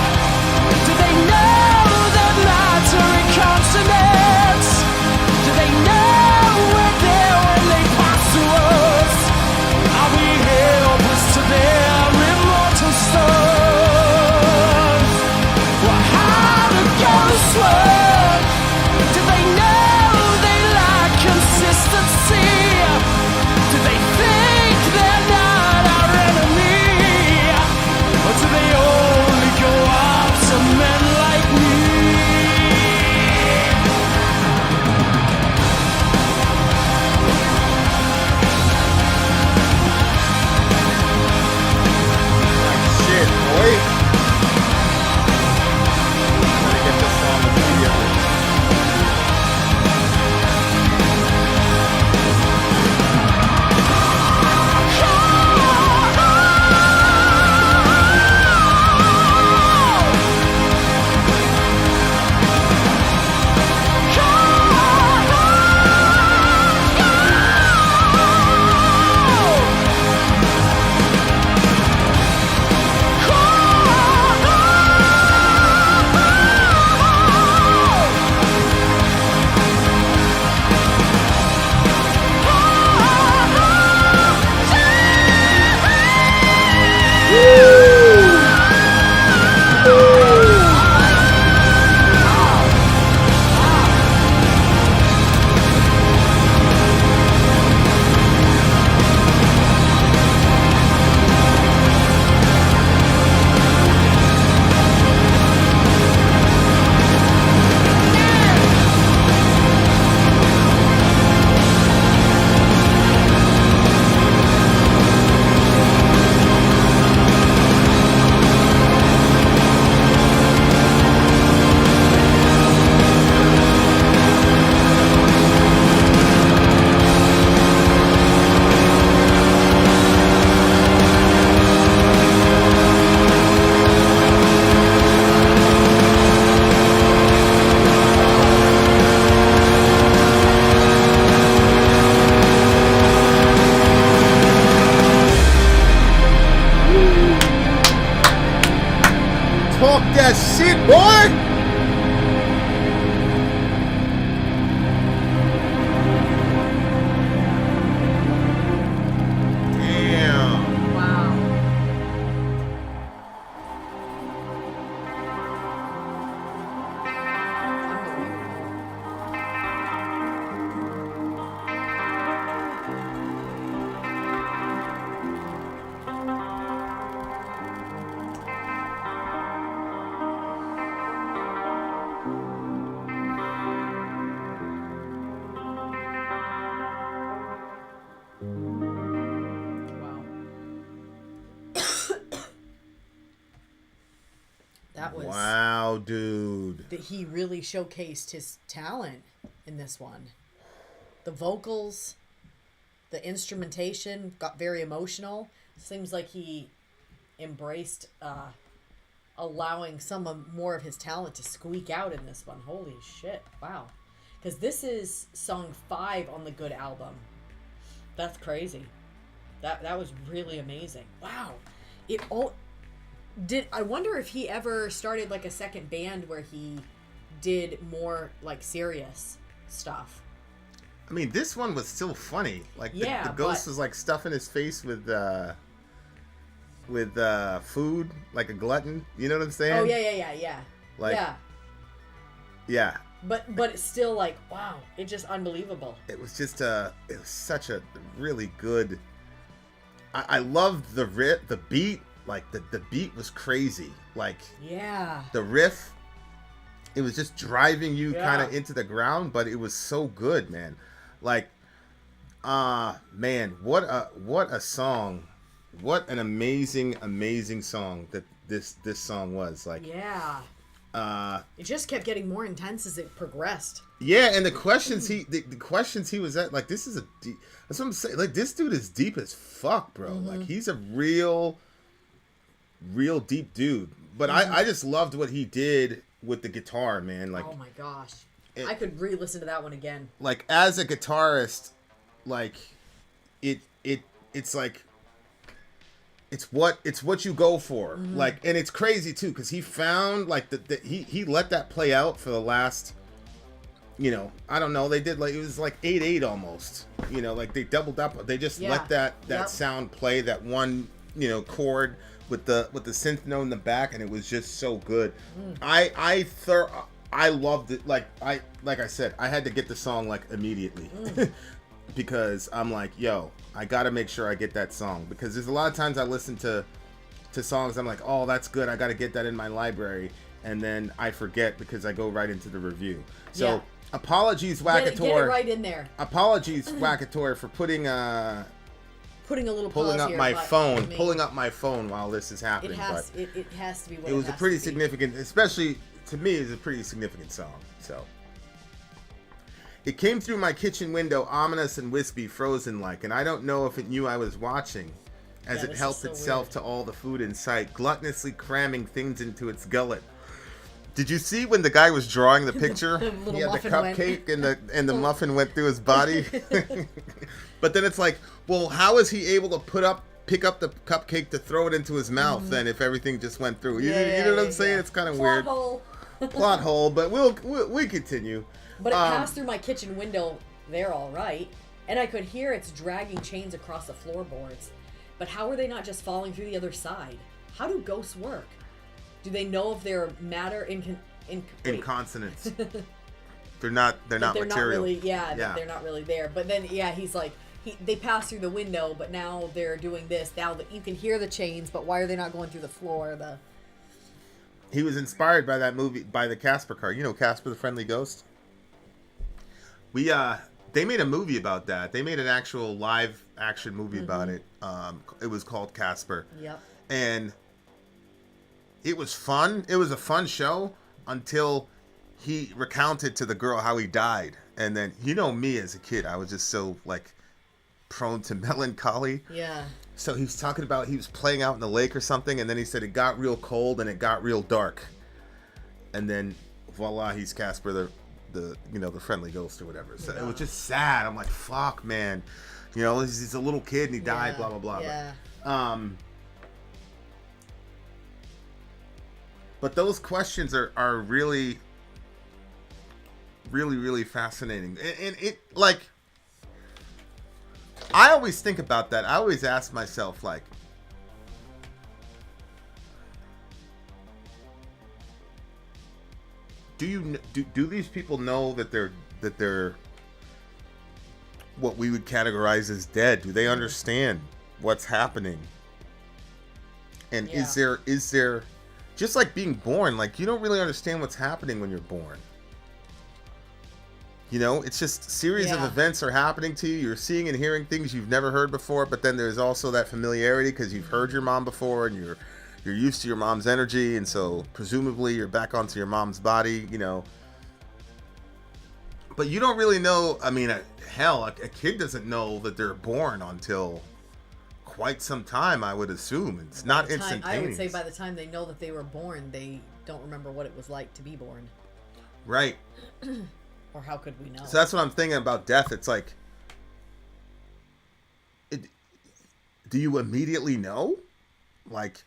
that shit, boy! Damn. Wow. That was Wow, dude. that he really showcased his talent in this one. The vocals, the instrumentation got very emotional. Seems like he embraced allowing more of his talent to squeak out in this one. Holy shit. Wow. Because this is song 5 on the Good album. That's crazy. That was really amazing. Wow. I wonder if he ever started like a second band where he did more like serious stuff. I mean, this one was still funny. Like Yeah, the ghost but- was like stuffing his face with food, like a glutton. You know what I'm saying? Oh yeah. Like- yeah. Yeah. But it's still like, wow, it's just unbelievable. It was just it was such a really good. I loved the beat. Like the beat was crazy. Like Yeah. the riff, it was just driving you Yeah. kind of into the ground, but it was so good, man. Like, man, what a song. What an amazing song that this song was. Like, Yeah. It just kept getting more intense as it progressed. yeah, and the questions the questions he was at, like, this is a deep, that's what I'm saying. Like, this dude is deep as fuck, bro. Like, he's a real deep dude. But I just loved what he did with the guitar, man. Like, Oh my gosh. I could re-listen to that one again. like as a guitarist, like it's like it's what you go for. Like, and it's crazy too, because he found like he let that play out for the last, you know, I don't know, they did like, it was like 8/8 almost, you know, like they doubled up, they just Yeah. let that Yep. sound play, that one, you know, chord with the synth note in the back, and it was just so good. I loved it. Like I said, I had to get the song like immediately because I'm like, yo, I gotta make sure I get that song, because there's a lot of times I listen to songs, I'm like, oh, that's good, I gotta get that in my library, and then I forget because I go right into the review. So Yeah. apologies, Get it Thewackytor. right in there. Apologies, Thewackytor, for putting Putting a little pulling pause up here, my but, phone, I mean, pulling up my phone while this is happening. It has to be what It was a has pretty to be. significant, especially to me, it's a pretty significant song. So it came through my kitchen window, ominous and wispy, frozen like, and I don't know if it knew I was watching, as Yeah, it this helped is so itself weird. to all the food in sight, gluttonously cramming things into its gullet. Did you see when the guy was drawing the picture? little He had the muffin went- cupcake and the muffin went through his body. But then it's like, well, how is he able to pick up the cupcake to throw it into his mouth then if everything just went through? You know what I'm saying? yeah. It's kind of Plot weird. hole. Plot hole, but we continue. But it passed through my kitchen window there all right, and I could hear its dragging chains across the floorboards. But how are they not just falling through the other side? How do ghosts work? Do they know if they're matter in Inconsonants. They're not they're material. not really, Yeah. they're not really there. But then, yeah, he's like, they pass through the window, but now they're doing this. Now that you can hear the chains, but why are they not going through the floor? He was inspired by that movie, by the Casper card. You know, Casper the Friendly Ghost? They made a movie about that. They made an actual live action movie about it. It was called Casper. Yep. And it was fun. It was a fun show until he recounted to the girl how he died. And then, you know me as a kid, I was just so, like, prone to melancholy. Yeah. So he was talking about, he was playing out in the lake or something, and then he said it got real cold and it got real dark. And then, voila, he's Casper the friendly ghost or whatever. So it was just sad. I'm like, fuck, man. You know, he's a little kid and he died, blah, blah, blah. Yeah. But, But those questions are really, really, really fascinating. And it, like, I always think about that. I always ask myself, like, do these people know that they're what we would categorize as dead? Do they understand what's happening? And is there just like being born, like you don't really understand what's happening when you're born. You know, it's just a series of events are happening to you. You're seeing and hearing things you've never heard before, but then there's also that familiarity because you've heard your mom before and you're used to your mom's energy, and so presumably you're back onto your mom's body, you know. But you don't really know. I mean, hell, a kid doesn't know that they're born until quite some time, I would assume. It's not instantaneous. I would say by the time they know that they were born, they don't remember what it was like to be born. Right. Or how could we know? So that's what I'm thinking about death. It's like, do you immediately know? Like,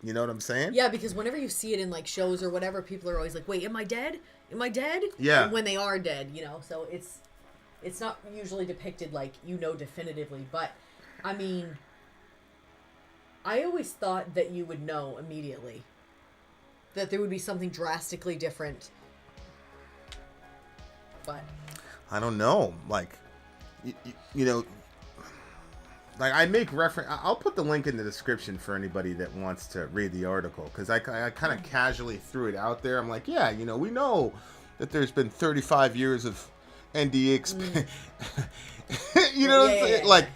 you know what I'm saying? Yeah, because whenever you see it in like shows or whatever, people are always like, "Wait, am I dead? Am I dead?" Yeah. And when they are dead, you know. So it's not usually depicted like you know definitively, but I mean, I always thought that you would know immediately. That there would be something drastically different. But I don't know. Like, you know, like I make reference. I'll put the link in the description for anybody that wants to read the article, because I kind of casually threw it out there. I'm like, yeah, you know, we know that there's been 35 years of NDE you know what I'm saying? Like,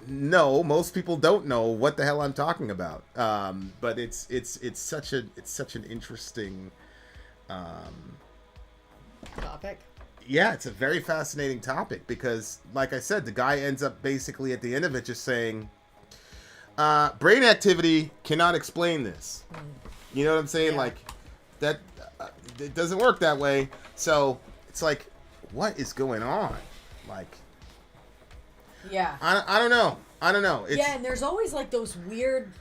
no, most people don't know what the hell I'm talking about. But it's such an interesting topic. Yeah, it's a very fascinating topic because, like I said, the guy ends up basically at the end of it just saying, brain activity cannot explain this. You know what I'm saying? Like, that it doesn't work that way. So it's like, what is going on? Like, yeah, I don't know. It's, and there's always like those weird,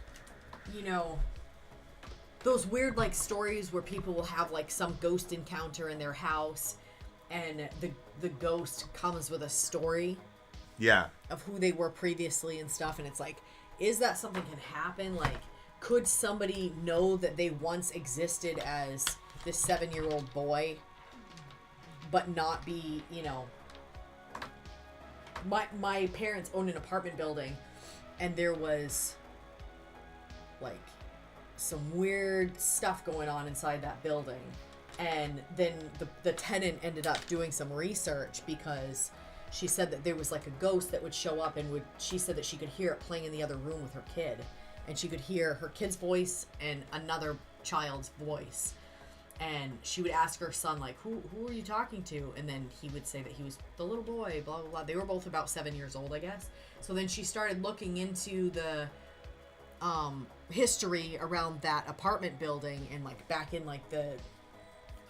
you know, those weird like stories where people will have like some ghost encounter in their house, and the ghost comes with a story of who they were previously and stuff, and it's like, is that something can happen? Like, could somebody know that they once existed as this 7-year-old boy but not be, you know, my parents owned an apartment building, and there was like some weird stuff going on inside that building. And then the tenant ended up doing some research because she said that there was like a ghost that would show up and she said that she could hear it playing in the other room with her kid. And she could hear her kid's voice and another child's voice. And she would ask her son, like, who are you talking to? And then he would say that he was the little boy, blah, blah, blah. They were both about 7 years old, I guess. So then she started looking into the history around that apartment building, and like back in like the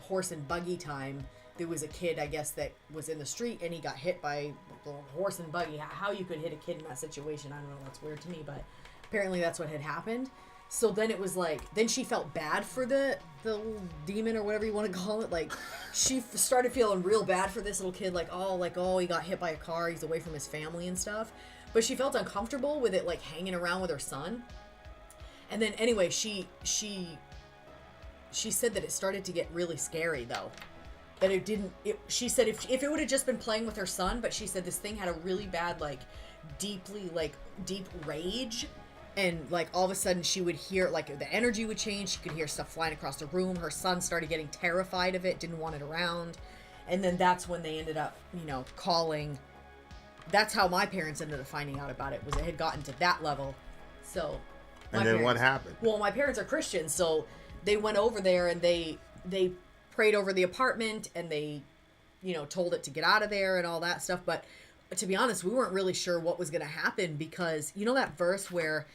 horse and buggy time, there was a kid, I guess, that was in the street and he got hit by a horse and buggy. How you could hit a kid in that situation, I don't know, that's weird to me, but apparently that's what had happened. So then it was like, then she felt bad for the little demon or whatever you want to call it. Like, she started feeling real bad for this little kid, like, oh, he got hit by a car, he's away from his family and stuff. But she felt uncomfortable with it, like, hanging around with her son. And then anyway, she said that it started to get really scary, though. That it didn't, she said if it would have just been playing with her son, but she said this thing had a really bad, like, deep rage. And, like, all of a sudden she would hear, like, the energy would change. She could hear stuff flying across the room. Her son started getting terrified of it, didn't want it around. And then that's when they ended up, you know, calling. That's how my parents ended up finding out about it, was it had gotten to that level. So. And then what happened? Well, my parents are Christians, so they went over there and they prayed over the apartment, and they, you know, told it to get out of there and all that stuff. But to be honest, we weren't really sure what was going to happen, because you know that verse where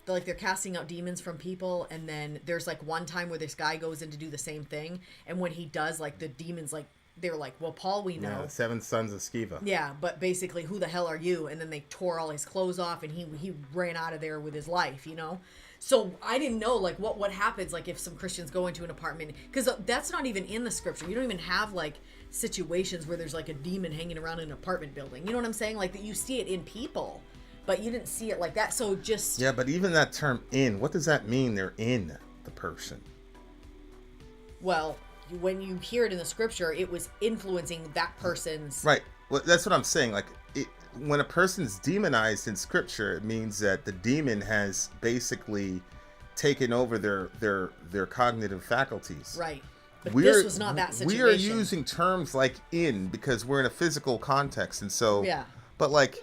they're casting out demons from people, and then there's like one time where this guy goes in to do the same thing, and when he does, like, the demons like they were like, well, Paul, we know. Yeah, the 7 sons of Sceva. Yeah, but basically, who the hell are you? And then they tore all his clothes off, and he ran out of there with his life, you know? So I didn't know, like, what happens, like, if some Christians go into an apartment. Because that's not even in the scripture. You don't even have, like, situations where there's, like, a demon hanging around an apartment building. You know what I'm saying? Like, that you see it in people, but you didn't see it like that. So just... Yeah, but even that term in, what does that mean? They're in the person. Well, when you hear it in the scripture, it was influencing that person's... Right. Well, that's what I'm saying. Like, when a person's demonized in scripture, it means that the demon has basically taken over their cognitive faculties. Right. But this was not that situation. We are using terms like in because we're in a physical context. And so... Yeah. But, like,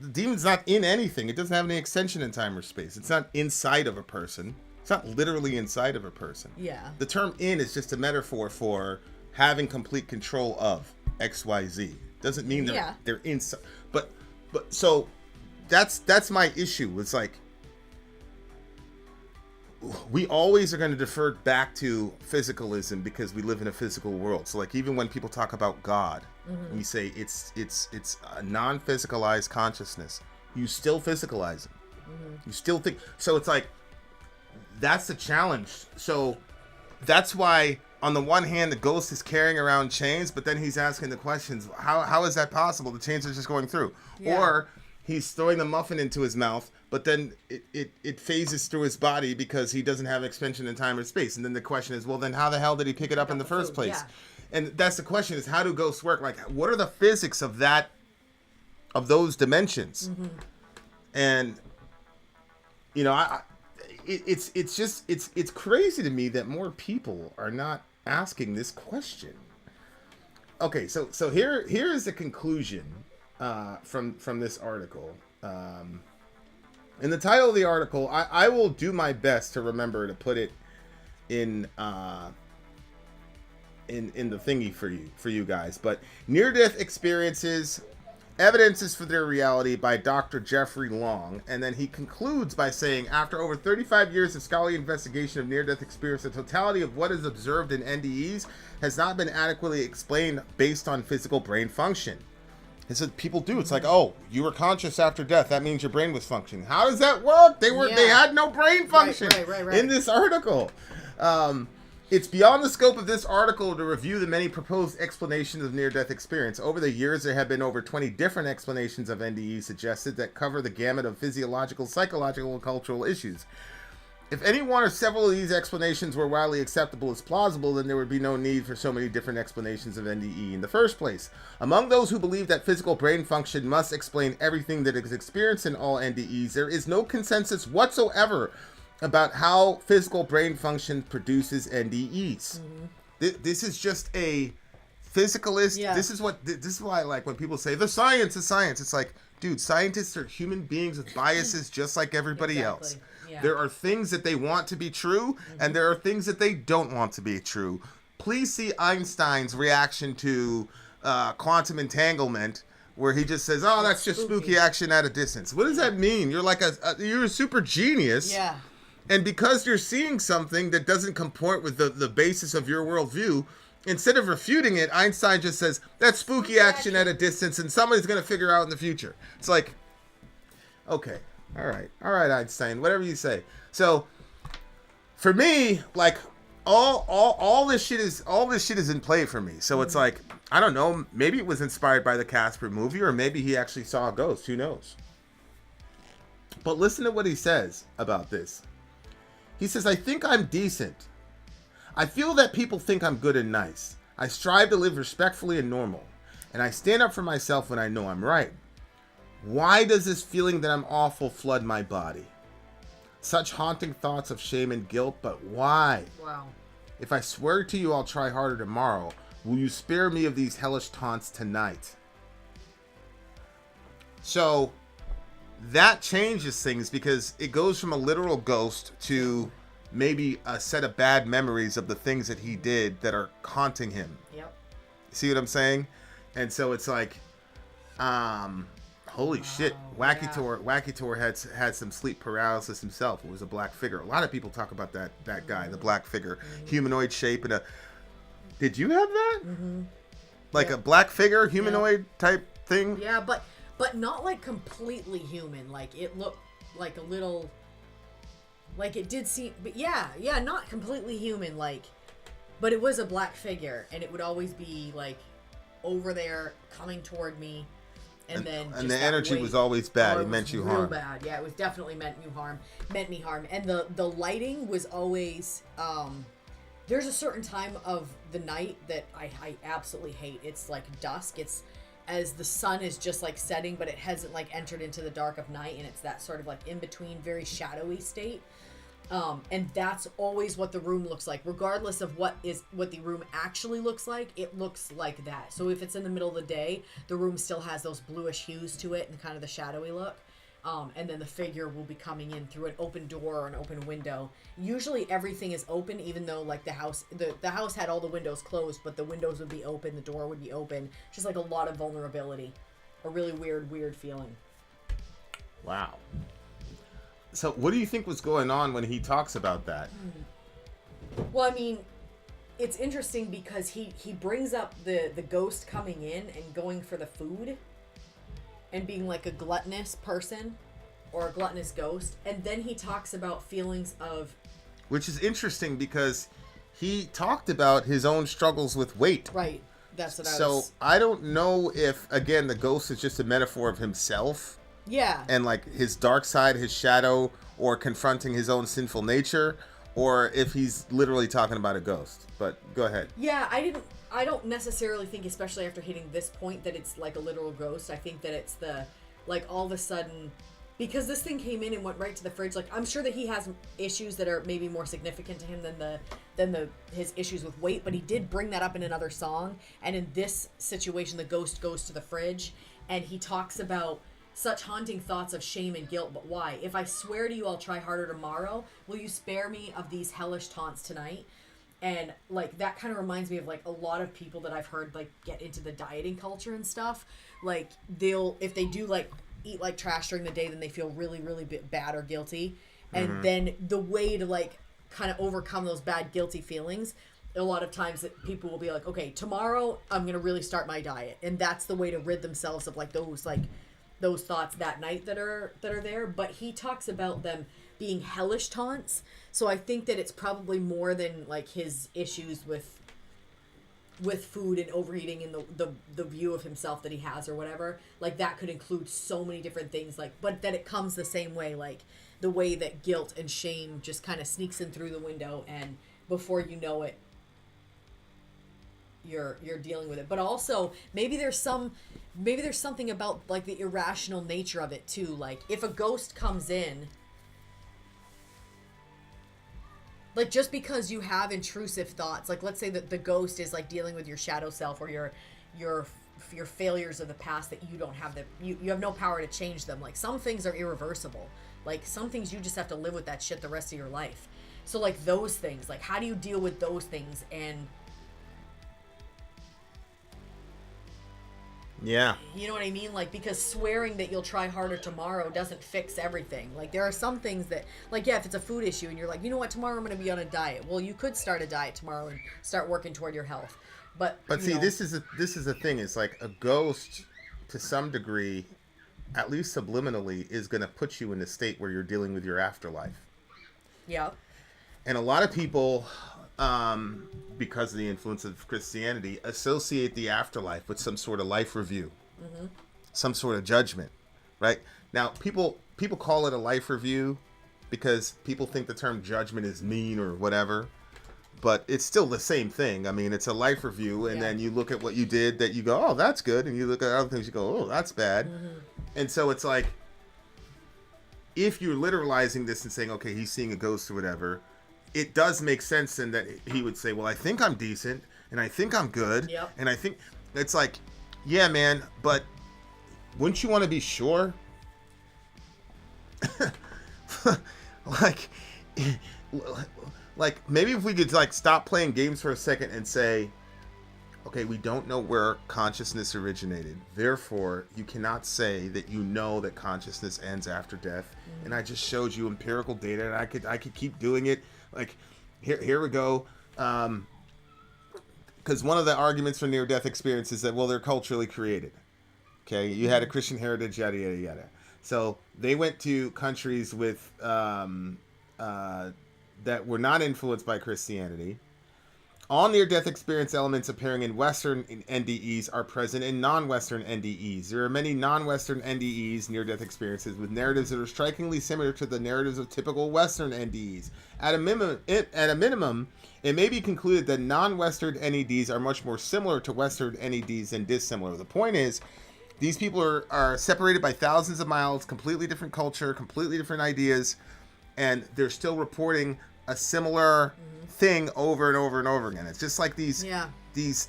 the demon's not in anything. It doesn't have any extension in time or space. It's not inside of a person. It's not literally inside of a person. Yeah. The term in is just a metaphor for having complete control of XYZ. Doesn't mean they're inside. But so that's my issue. It's like we always are going to defer back to physicalism because we live in a physical world. So like even when people talk about God, we say it's a non-physicalized consciousness. You still physicalize it. You still think so. It's like that's the challenge. So that's why on the one hand the ghost is carrying around chains, but then he's asking the questions, how is that possible? The chains are just going through. Yeah. Or he's throwing the muffin into his mouth, but then it phases through his body because he doesn't have expansion in time or space. And then the question is, well, then how the hell did he pick it up in the first place? Yeah. And that's the question, is how do ghosts work? Like, what are the physics of those dimensions? And you know, it's crazy to me that more people are not asking this question. Okay, so here is the conclusion from this article. In the title of the article, I will do my best to remember to put it in the thingy for you guys. But near-death experiences. Evidences for their reality by Dr. Jeffrey Long. And then he concludes by saying, after over 35 years of scholarly investigation of near-death experience, the totality of what is observed in NDEs has not been adequately explained based on physical brain function. And so people do. It's like, oh, you were conscious after death. That means your brain was functioning. How does that work? They had no brain function right. in this article. It's beyond the scope of this article to review the many proposed explanations of near-death experience. Over the years, there have been over 20 different explanations of NDE suggested that cover the gamut of physiological, psychological, and cultural issues. If any one or several of these explanations were widely acceptable as plausible, then there would be no need for so many different explanations of NDE in the first place. Among those who believe that physical brain function must explain everything that is experienced in all NDEs, there is no consensus whatsoever about how physical brain function produces NDEs. This is just a physicalist. Yeah. This is why I like when people say the science is science. It's like, dude, scientists are human beings with biases just like everybody else. Yeah. There are things that they want to be true, and there are things that they don't want to be true. Please see Einstein's reaction to quantum entanglement, where he just says, "Oh, that's just spooky action at a distance." What does that mean? You're like you're a super genius. Yeah. And because you're seeing something that doesn't comport with the basis of your worldview, instead of refuting it, Einstein just says, that's spooky action at a distance, and somebody's going to figure out in the future. It's like, okay, all right, Einstein, whatever you say. So, for me, like, all this shit is in play for me. So it's like, I don't know, maybe it was inspired by the Casper movie, or maybe he actually saw a ghost, who knows? But listen to what he says about this. He says, I think I'm decent. I feel that people think I'm good and nice. I strive to live respectfully and normal. And I stand up for myself when I know I'm right. Why does this feeling that I'm awful flood my body? Such haunting thoughts of shame and guilt, but why? Wow. If I swear to you I'll try harder tomorrow, will you spare me of these hellish taunts tonight? So that changes things because it goes from a literal ghost to maybe a set of bad memories of the things that he did that are haunting him. Yep. See what I'm saying? And so it's like, holy shit, Thewackytor had some sleep paralysis himself. It was a black figure. A lot of people talk about that guy, the black figure, humanoid shape, and Did you have that? Mm-hmm. Like a black figure, humanoid type thing? Yeah, but not like completely human. Like it looked like a little, like it did seem, but yeah, not completely human. Like, but it was a black figure, and it would always be like over there coming toward me, and then the energy was always bad. It meant you harm. Real bad. Yeah, it was definitely meant me harm, and the lighting was always. There's a certain time of the night that I absolutely hate. It's like dusk. It's as the sun is just like setting, but it hasn't like entered into the dark of night, and it's that sort of like in between, very shadowy state. And that's always what the room looks like, regardless of what the room actually looks like. It looks like that. So if it's in the middle of the day, the room still has those bluish hues to it and kind of the shadowy look. And then the figure will be coming in through an open door or an open window. Usually everything is open, even though like the house had all the windows closed, but the windows would be open, the door would be open. Just like a lot of vulnerability. A really weird feeling. Wow. So what do you think was going on when he talks about that? Well, I mean, it's interesting because he brings up the ghost coming in and going for the food and being like a gluttonous person or a gluttonous ghost, and then he talks about feelings of, which is interesting because he talked about his own struggles with weight. Right. That's what So I don't know if, again, the ghost is just a metaphor of himself. Yeah. And like his dark side, his shadow, or confronting his own sinful nature, or if he's literally talking about a ghost. But go ahead. Yeah, I don't necessarily think, especially after hitting this point, that it's like a literal ghost. I think that it's the, like, all of a sudden, because this thing came in and went right to the fridge. Like, I'm sure that he has issues that are maybe more significant to him than his issues with weight, but he did bring that up in another song. And in this situation, the ghost goes to the fridge, and he talks about such haunting thoughts of shame and guilt, but why? If I swear to you I'll try harder tomorrow, will you spare me of these hellish taunts tonight? And like that kind of reminds me of like a lot of people that I've heard like get into the dieting culture and stuff. Like if they do like eat like trash during the day, then they feel really bad or guilty. And then the way to like kind of overcome those bad guilty feelings, a lot of times that people will be like, okay, tomorrow I'm gonna really start my diet, and that's the way to rid themselves of like those thoughts that night that are there. But he talks about them being hellish taunts, so I think that it's probably more than like his issues with food and overeating and the view of himself that he has or whatever. Like that could include so many different things, like, but that it comes the same way, like the way that guilt and shame just kind of sneaks in through the window, and before you know it, you're dealing with it. But also maybe there's something about like the irrational nature of it too. Like if a ghost comes in, like just because you have intrusive thoughts, like let's say that the ghost is like dealing with your shadow self or your failures of the past, that you don't have you have no power to change them. Like some things are irreversible. Like some things you just have to live with that shit the rest of your life. So like those things, like how do you deal with those things? And yeah, you know what I mean? Like, because swearing that you'll try harder tomorrow doesn't fix everything. Like, there are some things that, like, yeah, if it's a food issue and you're like, you know what, tomorrow I'm going to be on a diet. Well, you could start a diet tomorrow and start working toward your health. But see, this is a thing. It's like a ghost, to some degree, at least subliminally, is going to put you in a state where you're dealing with your afterlife. Yeah. And a lot of people, because of the influence of Christianity, associate the afterlife with some sort of life review, some sort of judgment, right? Now, people call it a life review because people think the term judgment is mean or whatever, but it's still the same thing. I mean, it's a life review, and then you look at what you did that you go, oh, that's good, and you look at other things, you go, oh, that's bad. And so it's like, if you're literalizing this and saying, okay, he's seeing a ghost or whatever, it does make sense in that he would say, well, I think I'm decent, and I think I'm good, and I think, it's like, yeah, man, but wouldn't you want to be sure? like maybe if we could like stop playing games for a second and say, okay, we don't know where consciousness originated, therefore you cannot say that you know that consciousness ends after death. And I just showed you empirical data, and I could keep doing it. Like here we go. because one of the arguments for near-death experience is that, well, they're culturally created. Okay, you had a Christian heritage, yada yada yada. So they went to countries with that were not influenced by Christianity. All near-death experience elements appearing in Western NDEs are present in non-Western NDEs. There are many non-Western NDEs, near-death experiences, with narratives that are strikingly similar to the narratives of typical Western NDEs. At a minimum, it may be concluded that non-Western NEDs are much more similar to Western NEDs than dissimilar. The point is, these people are separated by thousands of miles, completely different culture, completely different ideas, and they're still reporting a similar thing over and over and over again. It's just like these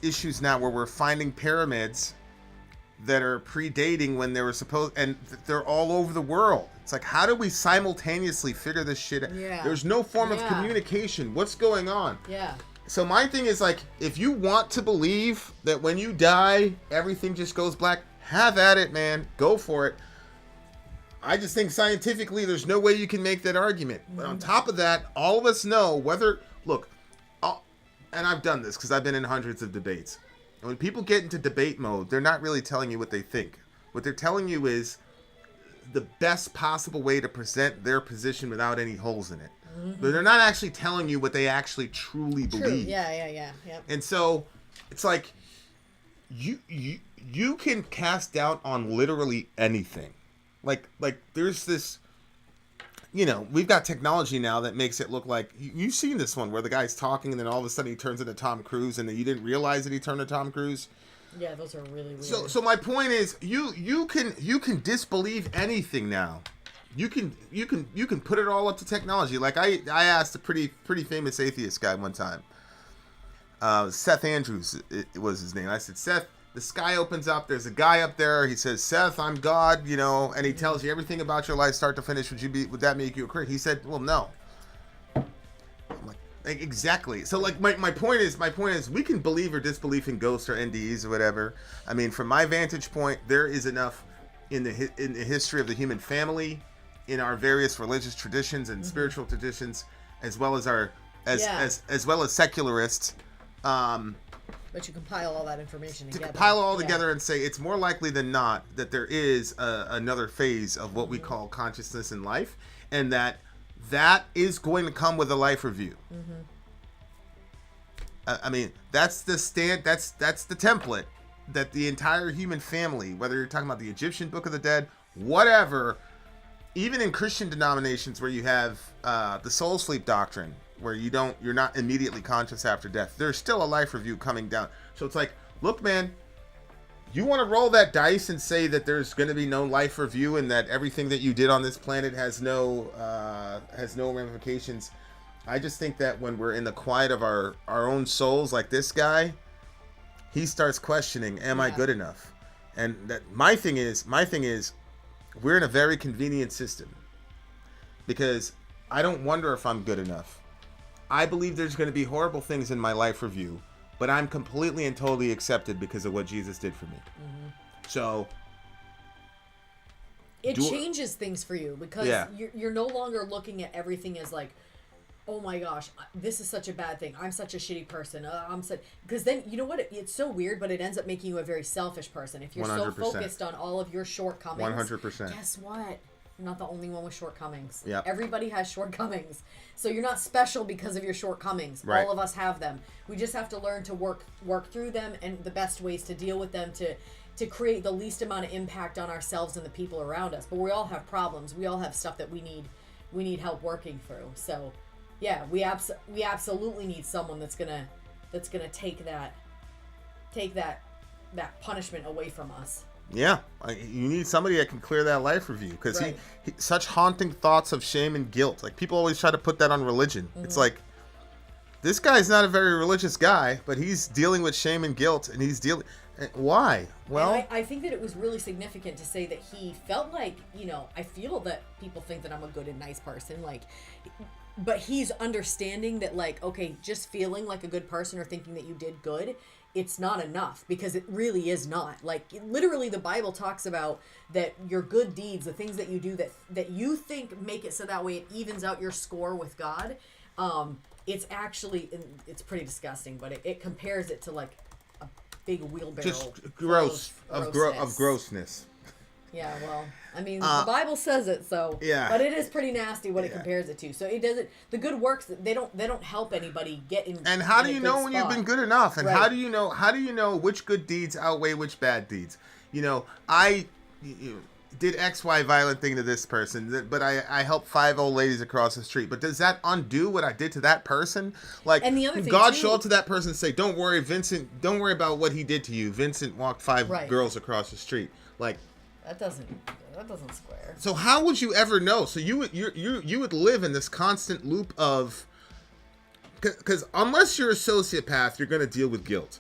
issues now where we're finding pyramids that are predating when they were supposed, and they're all over the world. It's like, how do we simultaneously figure this shit out? Yeah. There's no form of communication. What's going on? Yeah. So my thing is, like, if you want to believe that when you die, everything just goes black, have at it, man. Go for it. I just think scientifically there's no way you can make that argument. But on top of that, all of us know whether, look, and I've done this because I've been in hundreds of debates. And when people get into debate mode, they're not really telling you what they think. What they're telling you is the best possible way to present their position without any holes in it. But they're not actually telling you what they actually truly believe. Yeah. Yep. And so it's like you can cast doubt on literally anything. Like there's this, you know, we've got technology now that makes it look like, you've seen this one where the guy's talking and then all of a sudden he turns into Tom Cruise and then you didn't realize that he turned into Tom Cruise. Yeah, those are really weird. So my point is, you can disbelieve anything now. You can put it all up to technology. Like I asked a pretty famous atheist guy one time. Seth Andrews was his name. I said, Seth, the sky opens up. There's a guy up there. He says, Seth, I'm God, you know, and he tells you everything about your life, start to finish. Would that make you a Christian? He said, well, no. I'm like, exactly. So like my point is we can believe or disbelieve in ghosts or NDEs or whatever. I mean, from my vantage point, there is enough in the history of the human family, in our various religious traditions and spiritual traditions, as well as as well as secularists. But you compile all that information together. Compile it all together and say it's more likely than not that there is another phase of what we call consciousness in life, and that is going to come with a life review. I mean, that's the template that the entire human family, whether you're talking about the Egyptian Book of the Dead, whatever, even in Christian denominations where you have the soul sleep doctrine, where you're not immediately conscious after death, there's still a life review coming down. So it's like, look, man, you want to roll that dice and say that there's going to be no life review and that everything that you did on this planet has no ramifications. I just think that when we're in the quiet of our own souls, like this guy, he starts questioning, am I good enough? And that my thing is we're in a very convenient system, because I don't wonder if I'm good enough. I believe there's going to be horrible things in my life review, but I'm completely and totally accepted because of what Jesus did for me. So it changes things for you, because you're no longer looking at everything as like, oh my gosh, this is such a bad thing. I'm such a shitty person. Because then, you know what? It's so weird, but it ends up making you a very selfish person. If you're 100%. So focused on all of your shortcomings. 100%. Guess what? You're not the only one with shortcomings. Yep. Everybody has shortcomings. So you're not special because of your shortcomings. Right. All of us have them. We just have to learn to work through them, and the best ways to deal with them to create the least amount of impact on ourselves and the people around us. But we all have problems. We all have stuff that we need help working through. So yeah, we absolutely need someone that's gonna take that punishment away from us. Yeah, you need somebody that can clear that life review, because he such haunting thoughts of shame and guilt. Like, people always try to put that on religion. It's like, this guy's not a very religious guy, but he's dealing with shame and guilt, and he's dealing. Why? Well, I think that it was really significant to say that he felt like, you know, I feel that people think that I'm a good and nice person, like, but he's understanding that, like, okay, just feeling like a good person or thinking that you did good, it's not enough, because it really is not. Like, literally, the Bible talks about that your good deeds, the things that you do that you think make it so that way it evens out your score with God, It's actually, it's pretty disgusting, but it compares it to like a big wheelbarrow. Just gross of grossness. Yeah, well, I mean, the Bible says it, so yeah. But it is pretty nasty what it compares it to. So it doesn't. The good works, they don't help anybody get in. And how do you know when you've been good enough? And right. how do you know which good deeds outweigh which bad deeds? You know, I did XY violent thing to this person, but I helped 5 old ladies across the street. But does that undo what I did to that person? Like, and the other thing God too, show up to that person and say, "Don't worry, Vincent. Don't worry about what he did to you. Vincent walked 5 girls across the street." Like. That doesn't square. So how would you ever know? So you would live in this constant loop of, because unless you're a sociopath, you're going to deal with guilt.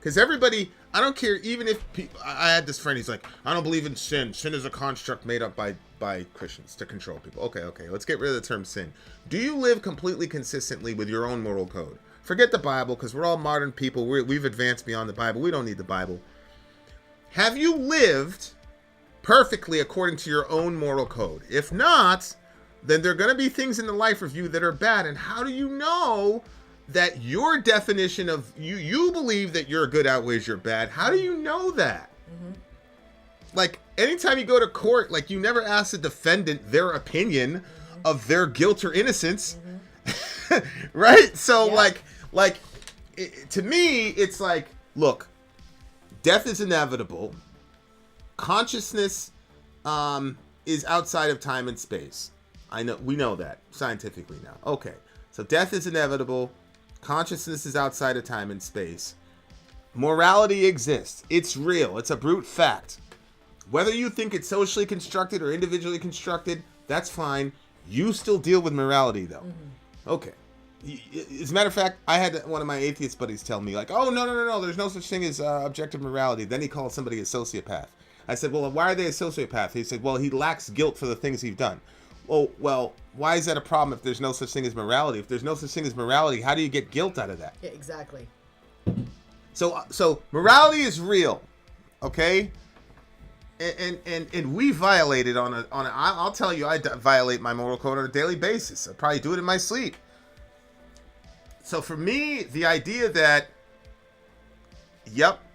Because everybody, I don't care, even if people, I had this friend, he's like, I don't believe in sin. Sin is a construct made up by Christians to control people. Okay, let's get rid of the term sin. Do you live completely consistently with your own moral code? Forget the Bible, because we're all modern people. We've advanced beyond the Bible. We don't need the Bible. Have you lived perfectly according to your own moral code? If not, then there are going to be things in the life review that are bad. And how do you know that your definition of you believe that your good outweighs your bad? How do you know that? Like, anytime you go to court, like, you never ask the defendant their opinion of their guilt or innocence. Right? So to me, it's like, look, death is inevitable. Consciousness is outside of time and space. We know that scientifically now. Okay, so death is inevitable. Consciousness is outside of time and space. Morality exists. It's real. It's a brute fact. Whether you think it's socially constructed or individually constructed, that's fine. You still deal with morality, though. Okay. As a matter of fact, I had one of my atheist buddies tell me, like, oh, no, there's no such thing as objective morality. Then he called somebody a sociopath. I said, well, why are they a sociopath? He said, well, he lacks guilt for the things he's done. Oh, well, why is that a problem if there's no such thing as morality? If there's no such thing as morality, how do you get guilt out of that? Yeah, exactly. So morality is real, okay? And we violate it I'll tell you, I violate my moral code on a daily basis. I probably do it in my sleep. So for me, the idea that,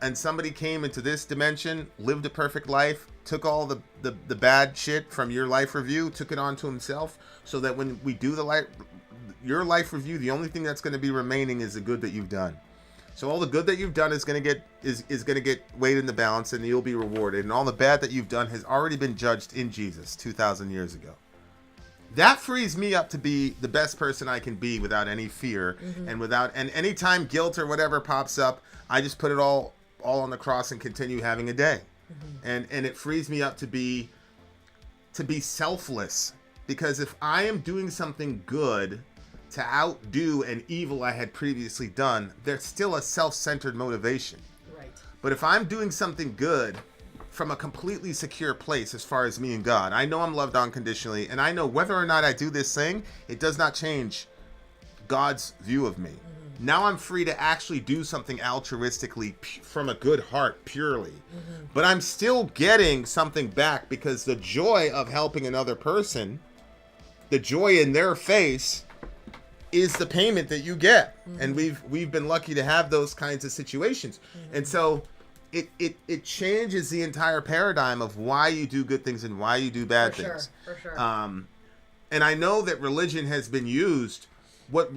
and somebody came into this dimension, lived a perfect life, took all the bad shit from your life review, took it onto himself, so that when we do your life review, the only thing that's going to be remaining is the good that you've done. So all the good that you've done is going to get weighed in the balance, and you'll be rewarded. And all the bad that you've done has already been judged in Jesus 2,000 years ago. That frees me up to be the best person I can be without any fear, and anytime guilt or whatever pops up, I just put it all on the cross and continue having a day. And it frees me up to be selfless, because if I am doing something good to outdo an evil I had previously done, there's still a self-centered motivation. Right. But if I'm doing something good from a completely secure place as far as me and God, I know I'm loved unconditionally, and I know whether or not I do this thing, it does not change God's view of me. Now I'm free to actually do something altruistically from a good heart, purely. But I'm still getting something back, because the joy of helping another person, the joy in their face, is the payment that you get. And we've been lucky to have those kinds of situations. And so it changes the entire paradigm of why you do good things and why you do bad things. For sure. And I know that religion has been used. What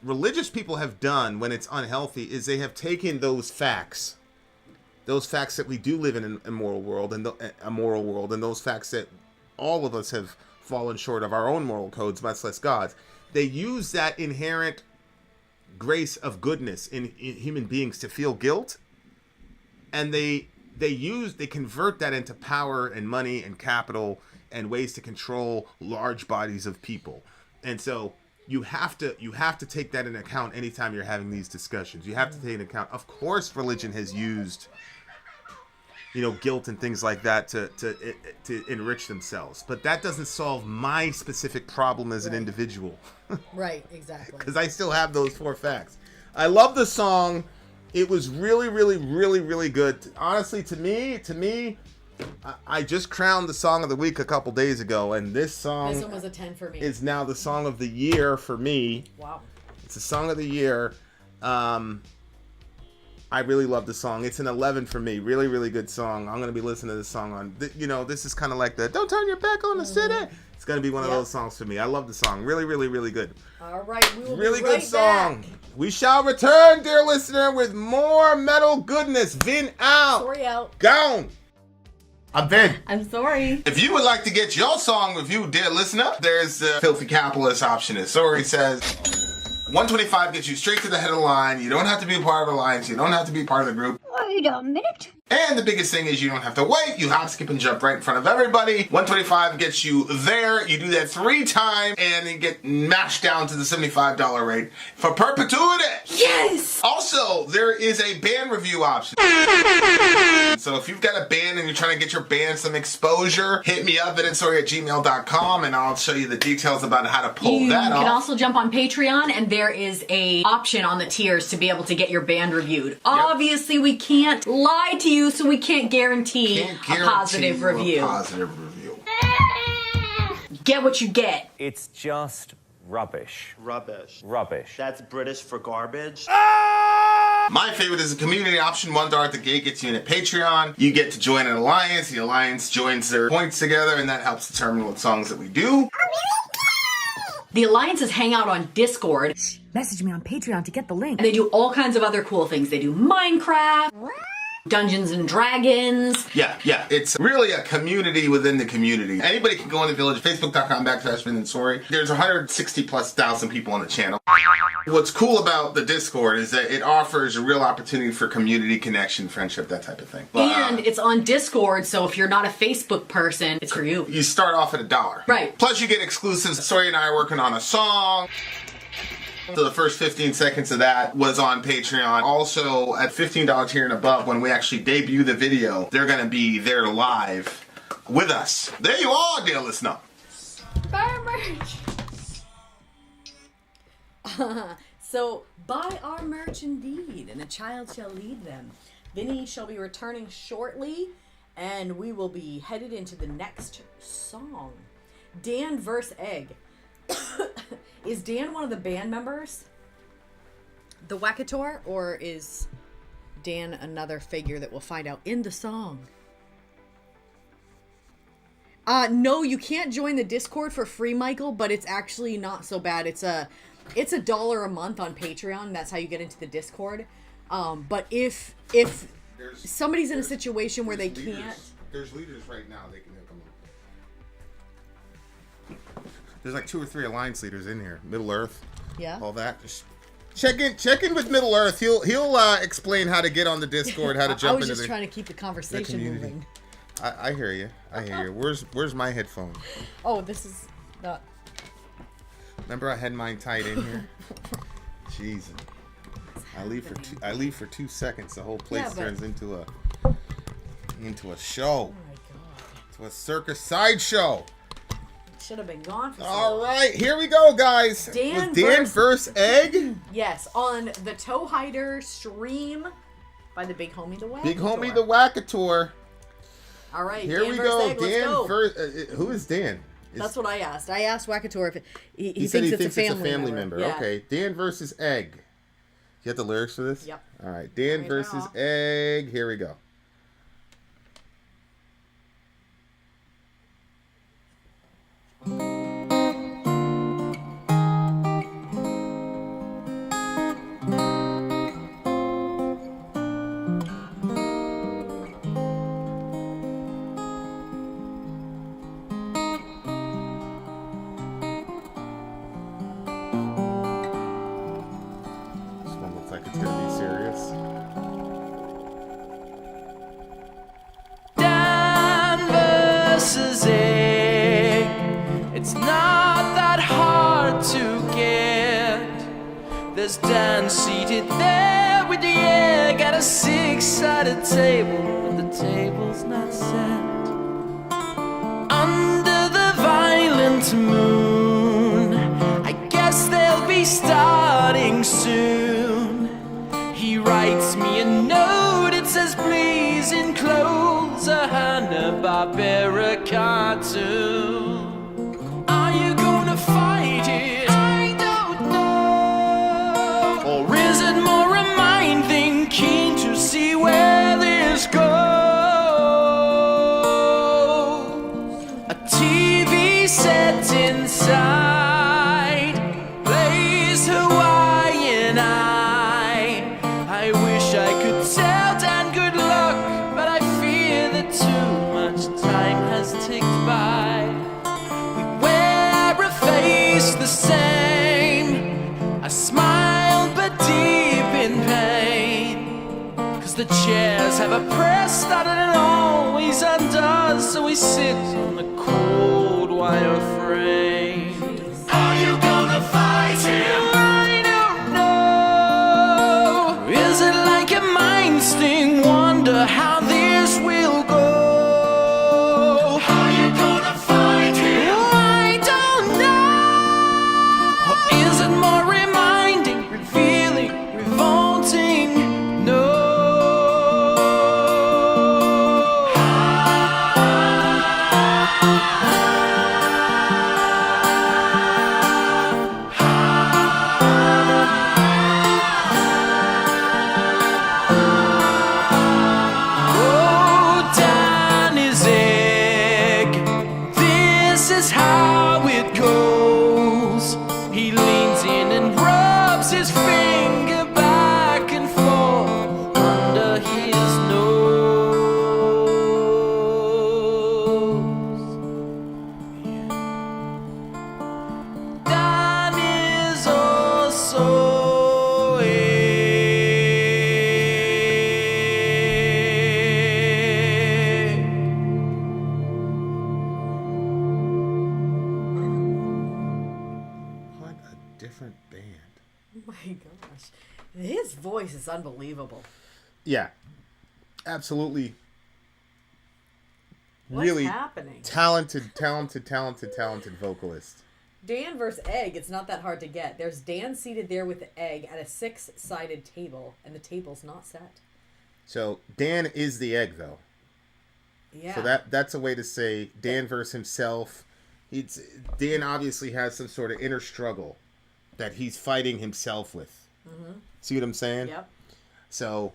religious people have done when it's unhealthy is they have taken those facts that we do live in an immoral world, and a moral world, and those facts that all of us have fallen short of our own moral codes, much less God's. They use that inherent grace of goodness in human beings to feel guilt, and they convert that into power and money and capital and ways to control large bodies of people. And so you have to take that into account anytime you're having these discussions. You have to take into account, of course, religion has used, guilt and things like that to enrich themselves, but that doesn't solve my specific problem as an individual. Right, exactly. Because I still have those 4 facts. I love the song. It was really, really, really, really good. Honestly, to me, I just crowned the song of the week a couple days ago, and this one song was a 10 for me. is now the song of the year for me. Wow. It's the song of the year. I really love the song. It's an 11 for me. Really, really good song. I'm going to be listening to this song on, this is kind of like the Don't Turn Your Back on the City. It's going to be one of those songs for me. I love the song. Really, really, really good. All right. We will really be right good song. back. We shall return, dear listener, with more metal goodness. Vin out. Sori out. Gone. I'm Vin. I'm sorry. If you would like to get your song reviewed, dear listener, there's the Filthy Capitalist option. As Sori says, 125 gets you straight to the head of the line. You don't have to be a part of the alliance. You don't have to be part of the group. Wait a minute. And the biggest thing is you don't have to wait. You hop, skip, and jump right in front of everybody. 125 gets you there. You do that 3 times, and then get mashed down to the $75 rate for perpetuity. Yes! Also, there is a band review option. So if you've got a band and you're trying to get your band some exposure, hit me up at insori@gmail.com, and I'll show you the details about how to pull that You off. can also jump on Patreon, and there is a option on the tiers to be able to get your band reviewed. Obviously, we can't lie to you, so we can't guarantee a positive review. Get what you get. It's just rubbish. Rubbish. Rubbish. That's British for garbage. My favorite is the community option. $1 at the gate gets you in at Patreon. You get to join an alliance. The alliance joins their points together, and that helps determine what songs that we do. The alliances hang out on Discord, Message me on Patreon to get the link. and they do all kinds of other cool things. They do Minecraft, Dungeons and Dragons. Yeah. It's really a community within the community. Anybody can go in the village, facebook.com/Vin and Sori. There's 160,000+ people on the channel. What's cool about the Discord is that it offers a real opportunity for community connection, friendship, that type of thing. And it's on Discord, so if you're not a Facebook person, it's for you. You start off at $1. Right. Plus you get exclusives. Sori and I are working on a song. So the first 15 seconds of that was on Patreon. Also, at $15 tier and above, when we actually debut the video, they're going to be there live with us. There you are, dear listener. Buy our merch. So, buy our merch indeed, and a child shall lead them. Vinny shall be returning shortly, and we will be headed into the next song. Dan vs. Egg. Is Dan one of the band members? Thewackytor? Or is Dan another figure that we'll find out in the song? No, you can't join the Discord for free, Michael, but it's actually not so bad. It's $1 a month on Patreon. That's how you get into the Discord. But if somebody's in a situation where they can't... There's leaders right now. They can come up. There's like 2 or 3 alliance leaders in here. Middle Earth. Yeah. All that. Just check in with Middle Earth. He'll explain how to get on the Discord, how to jump into the... I was just trying to keep the conversation moving. I hear you. Where's my headphone? Oh, this is not... Remember I had mine tied in here? Jesus. I leave for 2 seconds. The whole place turns into a show. Oh my god. To a circus sideshow. Should have been gone for so All long. right, here we go, guys. Dan versus Egg. Yes, on the Toehider stream by the big homie Thewackytor. Big homie Thewackytor. All right, Here Dan we versus go. Egg, let's go. Who is Dan? That's what I asked. I asked Wackator if He said thinks he it's thinks a family member. Yeah. Okay, Dan versus Egg. You got the lyrics for this? Yep. All right, Dan versus Egg. Here we go. This one looks like it's gonna be serious. Dan versus Egg. It's not that hard to get. There's Dan seated there with the egg at a 6-sided table, but the table's not set. Under the violent moon, I guess they'll be starting soon. He writes me a note, it says please enclose a Hannah barbaric cartoon. Are you gonna fight it? I don't know. Or is it more a mind thing, keen to see where this goes? A TV set inside plays Hawaiian Eye. I wish I could tell Dan good luck, but I fear that too much time has ticked by. We wear a face the same, a smile but deep in pain. 'Cause the chairs have a press that it always undoes, so we sit on the cold wire frame. Are you gonna fight him? I don't know. Is it like a mind sting? Wonder how this will go. Are you gonna fight him? I don't know. Or is it more reminding, revealing, revolting? No. Oh, down his egg. This is how it goes. He leans in and rubs his finger back and forth under his nose. Dan is also What a different band. Oh my gosh. His voice is unbelievable. Yeah, absolutely. What's Really happening? talented vocalist. Dan versus Egg, it's not that hard to get. There's Dan seated there with the egg at a 6-sided table, and the table's not set. So Dan is the egg, though. Yeah. So that's a way to say Dan versus himself. Dan obviously has some sort of inner struggle that he's fighting himself with. Mm-hmm. See what I'm saying? Yep. So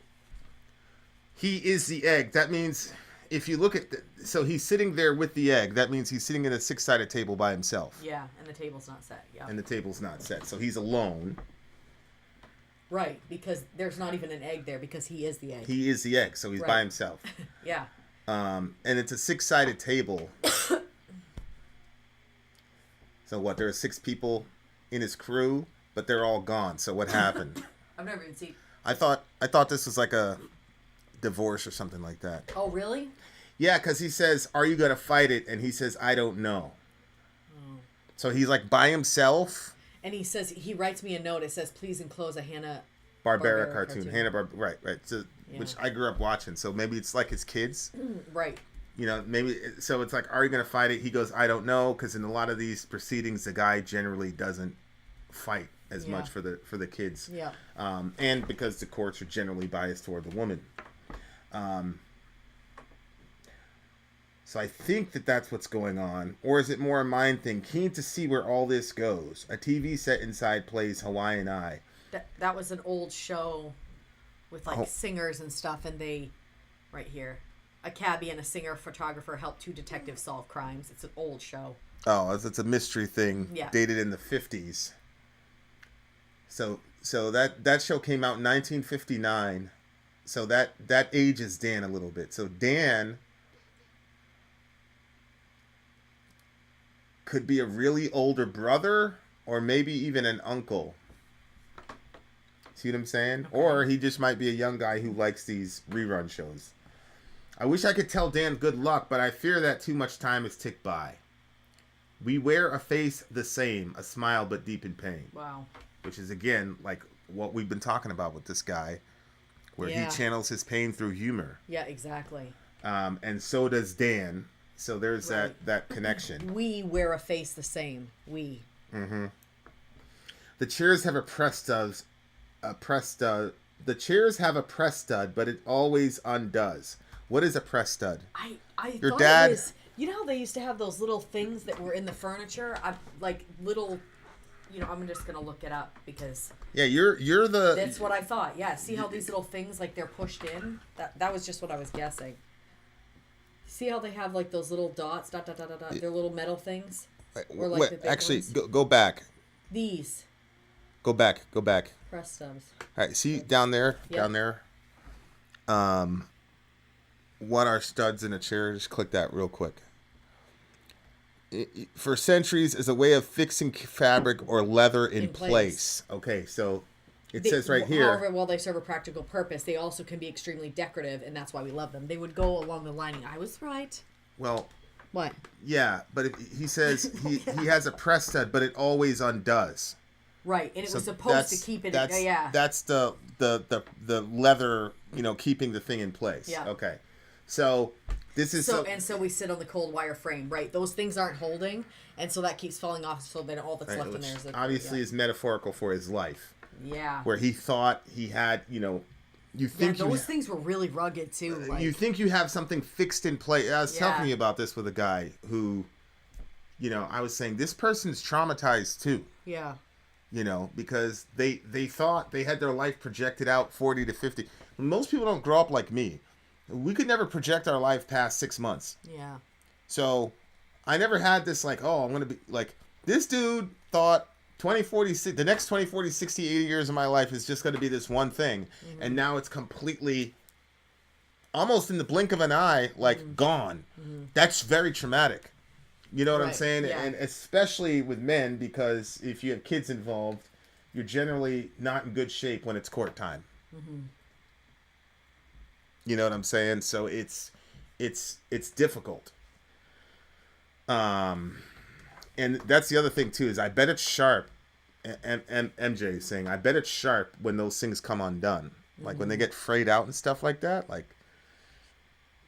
he is the egg. That means if you look at so he's sitting there with the egg. That means he's sitting at a 6-sided table by himself. Yeah, and the table's not set. Yeah. And the table's not set. So he's alone. Right, because there's not even an egg there because he is the egg. He is the egg, so he's by Right. himself. Yeah. And it's a 6-sided table. So what? There are 6 people in his crew, but they're all gone. So what happened? I've never even seen. I thought this was like a divorce or something like that. Oh, really? Yeah, because he says, "Are you gonna fight it?" And he says, "I don't know." Oh. So he's like by himself. And he says, he writes me a note. It says, please enclose a Hanna-Barbera cartoon. Right. So, Yeah. which I grew up watching. So maybe it's like his kids. Right. You know, maybe so. It's like, "Are you gonna fight it?" He goes, "I don't know," because in a lot of these proceedings, the guy generally doesn't fight as much for the kids. Yeah. And because the courts are generally biased toward the woman. So I think that's what's going on. Or is it more a mind thing? Keen to see where all this goes. A TV set inside plays Hawaiian Eye. That was an old show with like singers and stuff, and they, right here, a cabbie and a singer photographer help 2 detectives solve crimes. It's an old show. Oh, it's a mystery thing. Yeah. Dated in the 50s. So that show came out in 1959. So that ages Dan a little bit. So Dan could be a really older brother or maybe even an uncle. See what I'm saying? Okay. Or he just might be a young guy who likes these rerun shows. I wish I could tell Dan good luck, but I fear that too much time has ticked by. We wear a face the same, a smile but deep in pain. Wow. Which is, again, like what we've been talking about with this guy, where he channels his pain through humor. Yeah, exactly. And so does Dan. So there's that connection. We wear a face the same. We. Mm-hmm. The chairs have a press stud. The chairs have a press stud, but it always undoes. What is a press stud? I Your thought dad- it was, you know how they used to have those little things that were in the furniture? Like little, I'm just gonna look it up because Yeah, you're the. that's what I thought. Yeah, see how these little things, like, they're pushed in? That was just what I was guessing. See how they have like those little dots, dot. They're little metal things. Or like Wait, the big actually, ones. go back. These Go back. press stubs. All right, see down there, Yep. down there. What are studs in a chair? Just click that real quick. For centuries, is a way of fixing fabric or leather in place. Okay, so it says right here. However, while they serve a practical purpose, they also can be extremely decorative, and that's why we love them. They would go along the lining. I was right. Well, What? yeah, but he says he has a press stud, but it always undoes. Right, and it So was supposed to keep it. Yeah. That's the leather, keeping the thing in place. Yeah. Okay, so this is So we sit on the cold wire frame, right? Those things aren't holding, and so that keeps falling off. So then all that's left in there is obviously is metaphorical for his life, yeah. where he thought he had, you think those things were really rugged too. Like, you think you have something fixed in place. I was Yeah. talking about this with a guy who, I was saying this person's traumatized too. yeah. Because they thought they had their life projected out 40 to 50. Most people don't grow up like me. We could never project our life past 6 months. Yeah. So I never had this like, oh, I'm going to be like, this dude thought 20, 40, the next 20, 40, 60, 80 years of my life is just going to be this one thing. Mm-hmm. And now it's completely, almost in the blink of an eye, like gone. Mm-hmm. That's very traumatic. You know what I'm Right, saying? yeah. And especially with men, because if you have kids involved, you're generally not in good shape when it's court time. Mm-hmm. You know what I'm saying? So it's difficult. And that's the other thing too, is I bet it's sharp. And MJ is saying, I bet it's sharp when those things come undone. Like when they get frayed out and stuff like that,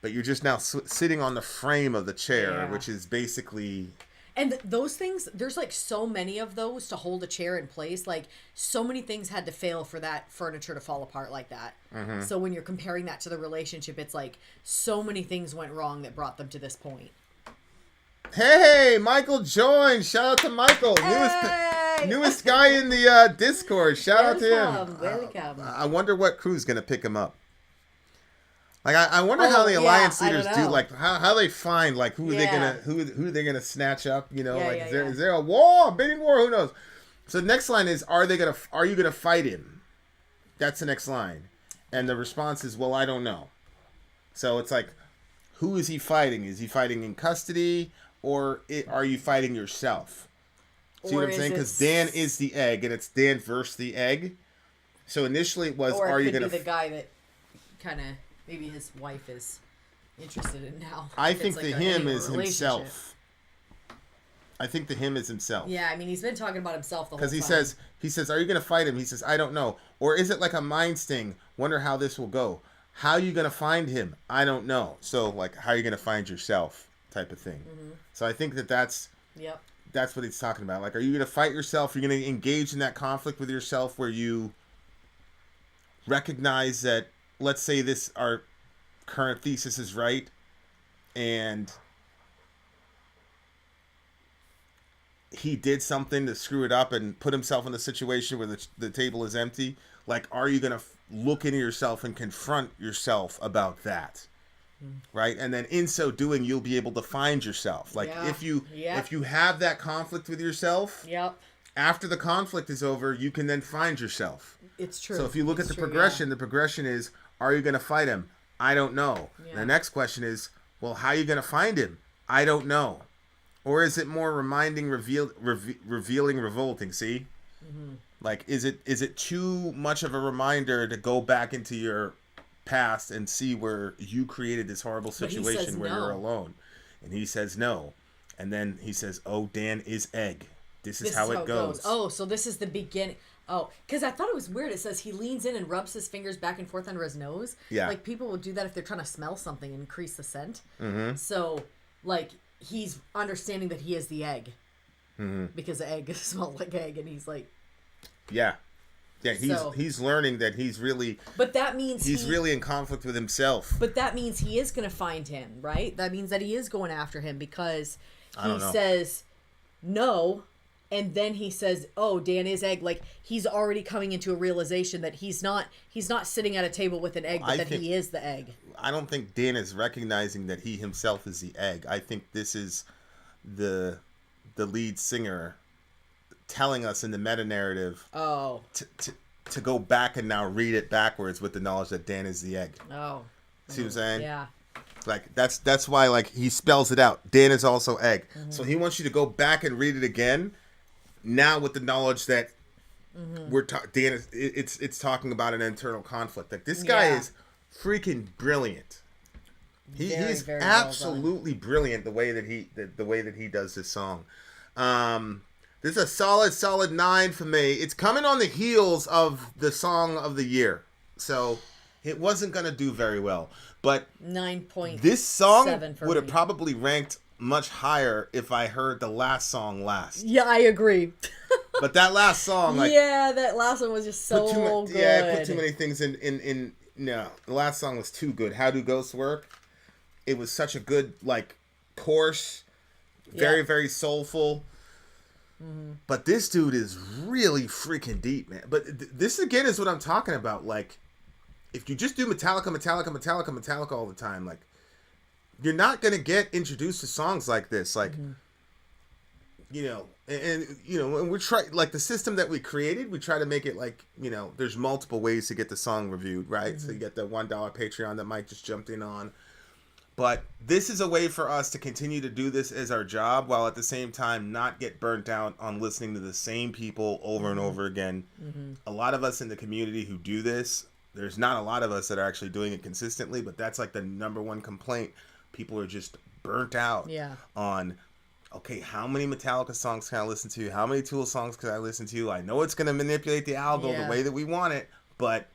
but you're just now sitting on the frame of the chair, Yeah. which is basically... And those things, there's like so many of those to hold a chair in place. Like so many things had to fail for that furniture to fall apart like that. Mm-hmm. So when you're comparing that to the relationship, it's like so many things went wrong that brought them to this point. Hey, Michael joined. Shout out to Michael. Hey! Newest guy in the Discord. Shout out to him. Welcome. I wonder what crew's going to pick him up. Like I wonder how the alliance leaders do, like how they find like who they gonna snatch up, is there a war, bidding war, who knows? So the next line is, are you gonna fight him? That's the next line, and the response is, well, I don't know. So it's like, who is he fighting? Is he fighting in custody, or are you fighting yourself? See what I'm saying? Because Dan is the egg, and it's Dan versus the egg. So initially it was, or are it you could gonna be the guy that kind of maybe his wife is interested in now. I It's think like the a him new is relationship. himself. I think the him is himself. Yeah, I mean, he's been talking about himself the whole time. Because he says, are you going to fight him? He says, I don't know. Or is it like a mind sting? Wonder how this will go. How are you going to find him? I don't know. So, like, how are you going to find yourself type of thing. Mm-hmm. So I think that's what he's talking about. Like, are you going to fight yourself? Are you going to engage in that conflict with yourself where you recognize that, let's say our current thesis is right, and he did something to screw it up and put himself in a situation where the table is empty. Like, are you going to look into yourself and confront yourself about that? Right? And then in so doing, you'll be able to find yourself. Like, if you have that conflict with yourself, after the conflict is over, you can then find yourself. It's true. So if you look at the progression, the progression is, are you going to fight him? I don't know. Yeah. The next question is, well, how are you going to find him? I don't know. Or is it more reminding, revealing, revolting? See? Mm-hmm. Like, is it too much of a reminder to go back into your past and see where you created this horrible situation where you're alone? And he says no. And then he says, oh, Dan is egg. This is how it goes. Oh, so this is the beginning. Oh, because I thought it was weird. It says he leans in and rubs his fingers back and forth under his nose. Yeah. Like, people will do that if they're trying to smell something and increase the scent. Mm-hmm. So, like, he's understanding that he is the egg. Mm-hmm. Because the egg smells like egg, and he's like... Yeah. Yeah, he's learning that he's really. But that means he's really in conflict with himself. But that means he is going to find him, right? That means that he is going after him because he know. says no, and then he says, "Oh, Dan is egg." Like he's already coming into a realization that he's not sitting at a table with an egg, but that he is the egg. I don't think Dan is recognizing that he himself is the egg. I think this is the lead singer telling us in the meta narrative to go back and now read it backwards with the knowledge that Dan is the egg. Oh. See what I'm saying? Yeah. Like that's why like he spells it out. Dan is also egg. Mm-hmm. So he wants you to go back and read it again now with the knowledge that Dan is it's talking about an internal conflict. Like this guy is freaking brilliant. He's very absolutely brilliant the way that he does this song. This is a solid 9 for me. It's coming on the heels of the song of the year, so it wasn't gonna do very well. But 9.7. This song would have probably ranked much higher if I heard the last song last. Yeah, I agree. But that last song, like that last one was just so good. Yeah, I put too many things in. No, the last song was too good. How Do Ghosts Work? It was such a good like course, very very soulful. Mm-hmm. But this dude is really freaking deep, man. But this again is what I'm talking about. Like, if you just do Metallica all the time, like, you're not gonna get introduced to songs like this. Like, you know, and we're trying like the system that we created. We try to make it like, you know, there's multiple ways to get the song reviewed, right? Mm-hmm. So you get the $1 Patreon that Mike just jumped in on. But this is a way for us to continue to do this as our job while at the same time not get burnt out on listening to the same people over and over again. Mm-hmm. A lot of us in the community who do this, there's not a lot of us that are actually doing it consistently, but that's like the number one complaint. People are just burnt out on, okay, how many Metallica songs can I listen to? How many Tool songs can I listen to? I know it's going to manipulate the algo the way that we want it, but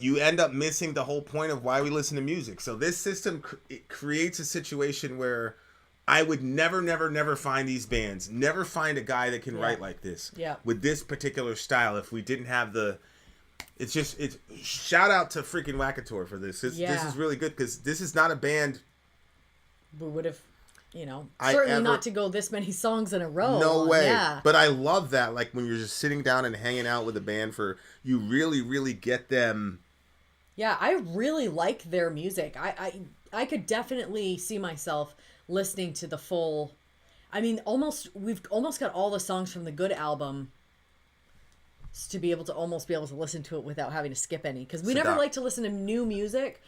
you end up missing the whole point of why we listen to music. So this system it creates a situation where I would never find these bands, never find a guy that can write like this with this particular style if we didn't have it's shout out to freaking Thewackytor for this. This is really good because this is not a band we would have, you know, certainly not to go this many songs in a row. No way. Yeah. But I love that, like when you're just sitting down and hanging out with a band you really get them. Yeah, I really like their music. I could definitely see myself listening to the full. I mean, we've almost got all the songs from the Good album to be able to listen to it without having to skip any. Because we never like to listen to new music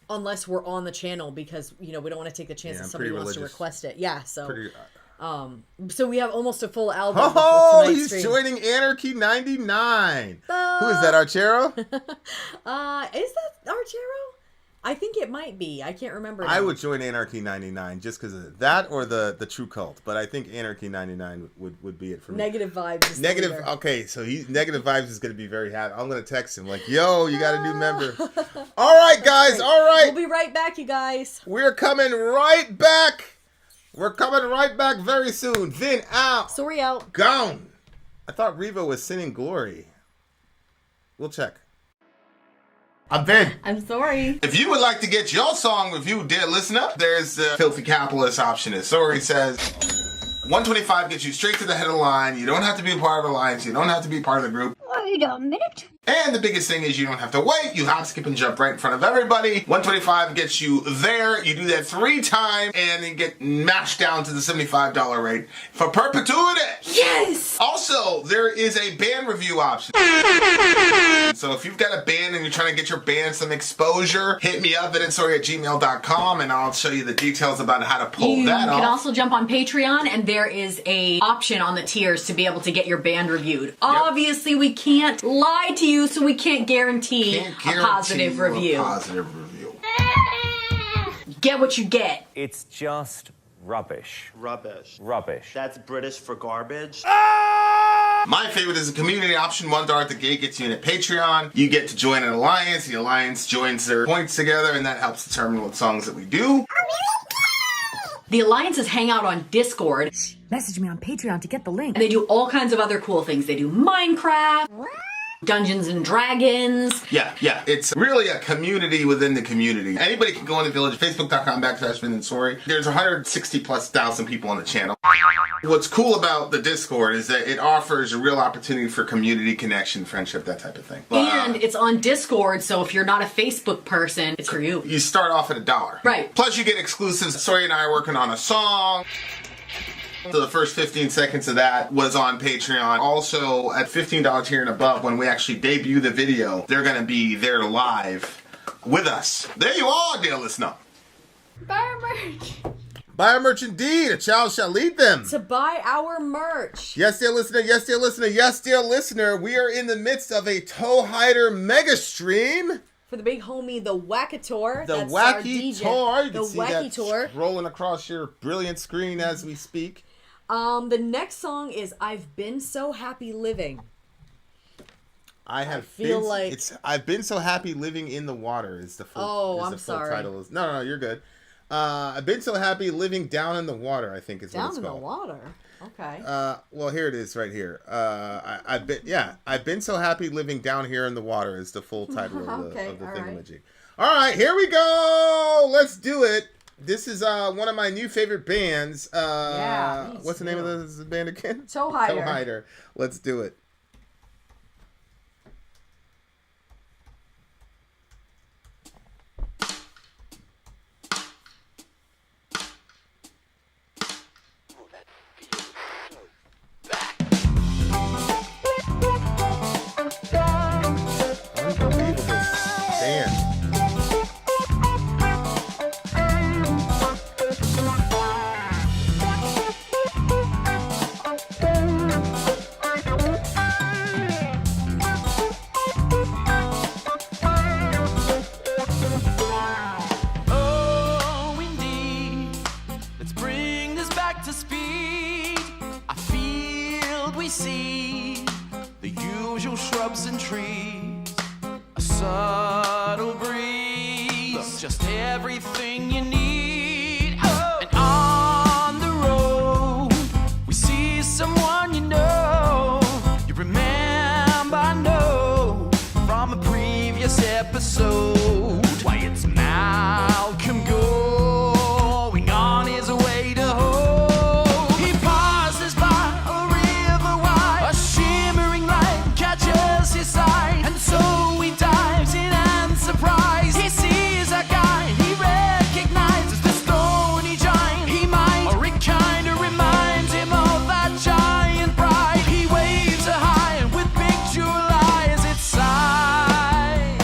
unless we're on the channel because, you know, we don't want to take the chance that somebody wants to request it. Yeah, so so we have almost a full album. Oh, he's joining Anarchy 99. Who is that, Archero? Is that Archero? I think it might be. I can't remember now. I would join Anarchy 99 just because of that or the True Cult. But I think Anarchy 99 would be it for me. Negative Vibes is Negative. Okay, so Negative Vibes is going to be very happy. I'm going to text him like, yo, you got a new member. All right, guys. All right. We'll be right back, you guys. We're coming right back. We're coming right back very soon. Vin out. Sori out. Gone. I thought Revo was Sinning Glory. We'll check. I'm Vin. I'm Sori. If you would like to get your song reviewed, dear listener, there's the Filthy Capitalist option. As Sori says, 125 gets you straight to the head of the line. You don't have to be a part of the alliance. You don't have to be part of the group. Wait a minute. And the biggest thing is you don't have to wait. You hop, skip, and jump right in front of everybody. 125 gets you there. You do that 3 times, and you get mashed down to the $75 rate for perpetuity. Yes! Also, there is a band review option. So if you've got a band and you're trying to get your band some exposure, hit me up at vinsori@gmail.com, and I'll show you the details about how to pull that off. You can also jump on Patreon, and there is a option on the tiers to be able to get your band reviewed. Obviously, we can't lie to you, so we can't guarantee a positive review. Get what you get. It's just rubbish. Rubbish. Rubbish. That's British for garbage. My favorite is the community option. $1 at the gate gets you in at Patreon. You get to join an alliance. The alliance joins their points together, and that helps determine what songs that we do. The alliances hang out on Discord. Message me on Patreon to get the link. And they do all kinds of other cool things. They do Minecraft. What? Dungeons and Dragons. Yeah. It's really a community within the community. Anybody can go in the village, facebook.com/Vin and Sori. There's 160,000+ people on the channel. What's cool about the Discord is that it offers a real opportunity for community connection, friendship, that type of thing. And it's on Discord, so if you're not a Facebook person, it's for you. You start off at $1. Right. Plus you get exclusives. Sori and I are working on a song. So the first 15 seconds of that was on Patreon. Also, at $15 tier and above, when we actually debut the video, they're going to be there live with us. There you are, dear listener. Buy our merch. Buy our merch indeed. A child shall lead them. To buy our merch. Yes, dear listener. Yes, dear listener. Yes, dear listener. We are in the midst of a Toehider mega stream. For the big homie, the Thewackytor. The That's our Thewackytor. DJ. You can The see that Thewackytor. rolling across your brilliant screen as we speak. The next song is "I've Been So Happy Living." I've been so happy living in the water. Is the full? Oh, is I'm the full sorry. Title. No, you're good. I've been so happy living down in the water. I think is what it's Down in called. the water. Okay. Well, here it is right here. I've been so happy living down here in the water is the full title of the thingamajig. All right, here we go. Let's do it. This is one of my new favorite bands. What's the name of this band again? Toehider. Toehider. Let's do it. Unbelievable band. Oh, indeed. Let's bring this back to speed. A field we see, the usual shrubs and trees, a subtle breeze, just everything you need. Oh. And on the road, we see someone you know. You remember, I know, from a previous episode. Why, it's Malcolm going on his way to home. He passes by a river wide, a shimmering light catches his eye, and so he dives in and surprised. He sees a guy he recognizes, the stony giant he might, or it kinda reminds him of that giant pride. He waves a high and with big jewel eyes, it's sighs.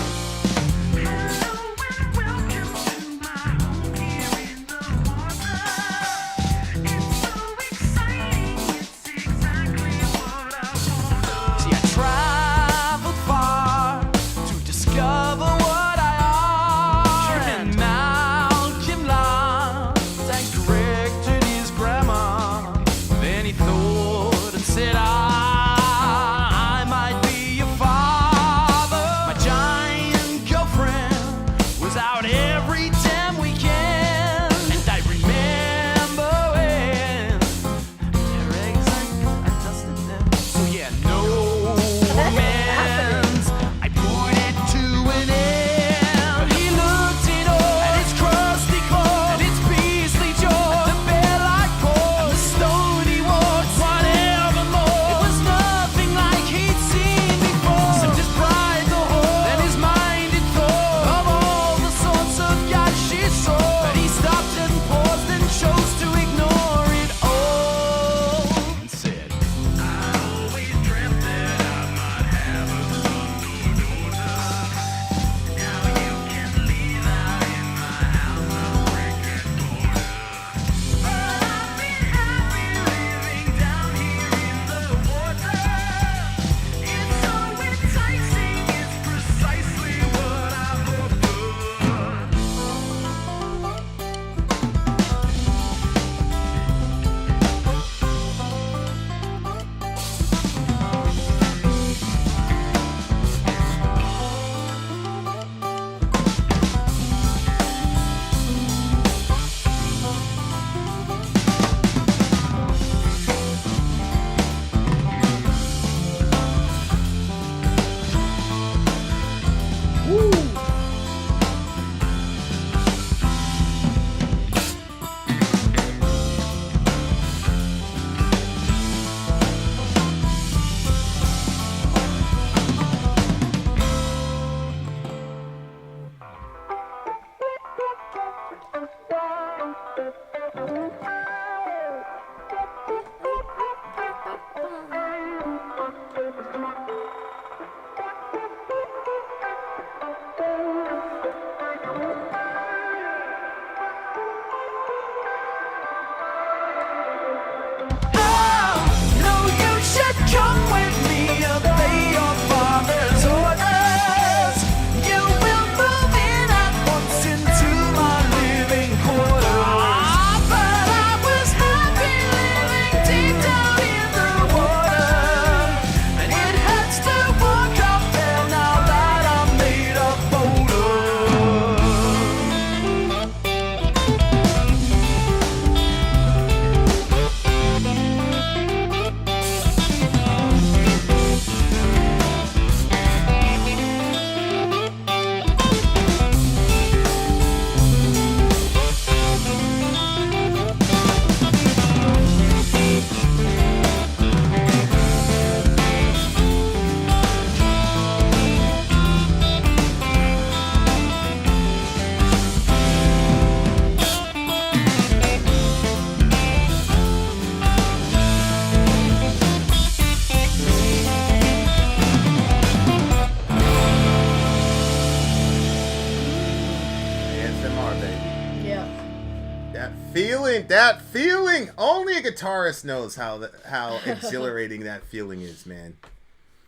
feeling. Only a guitarist knows how exhilarating that feeling is, man.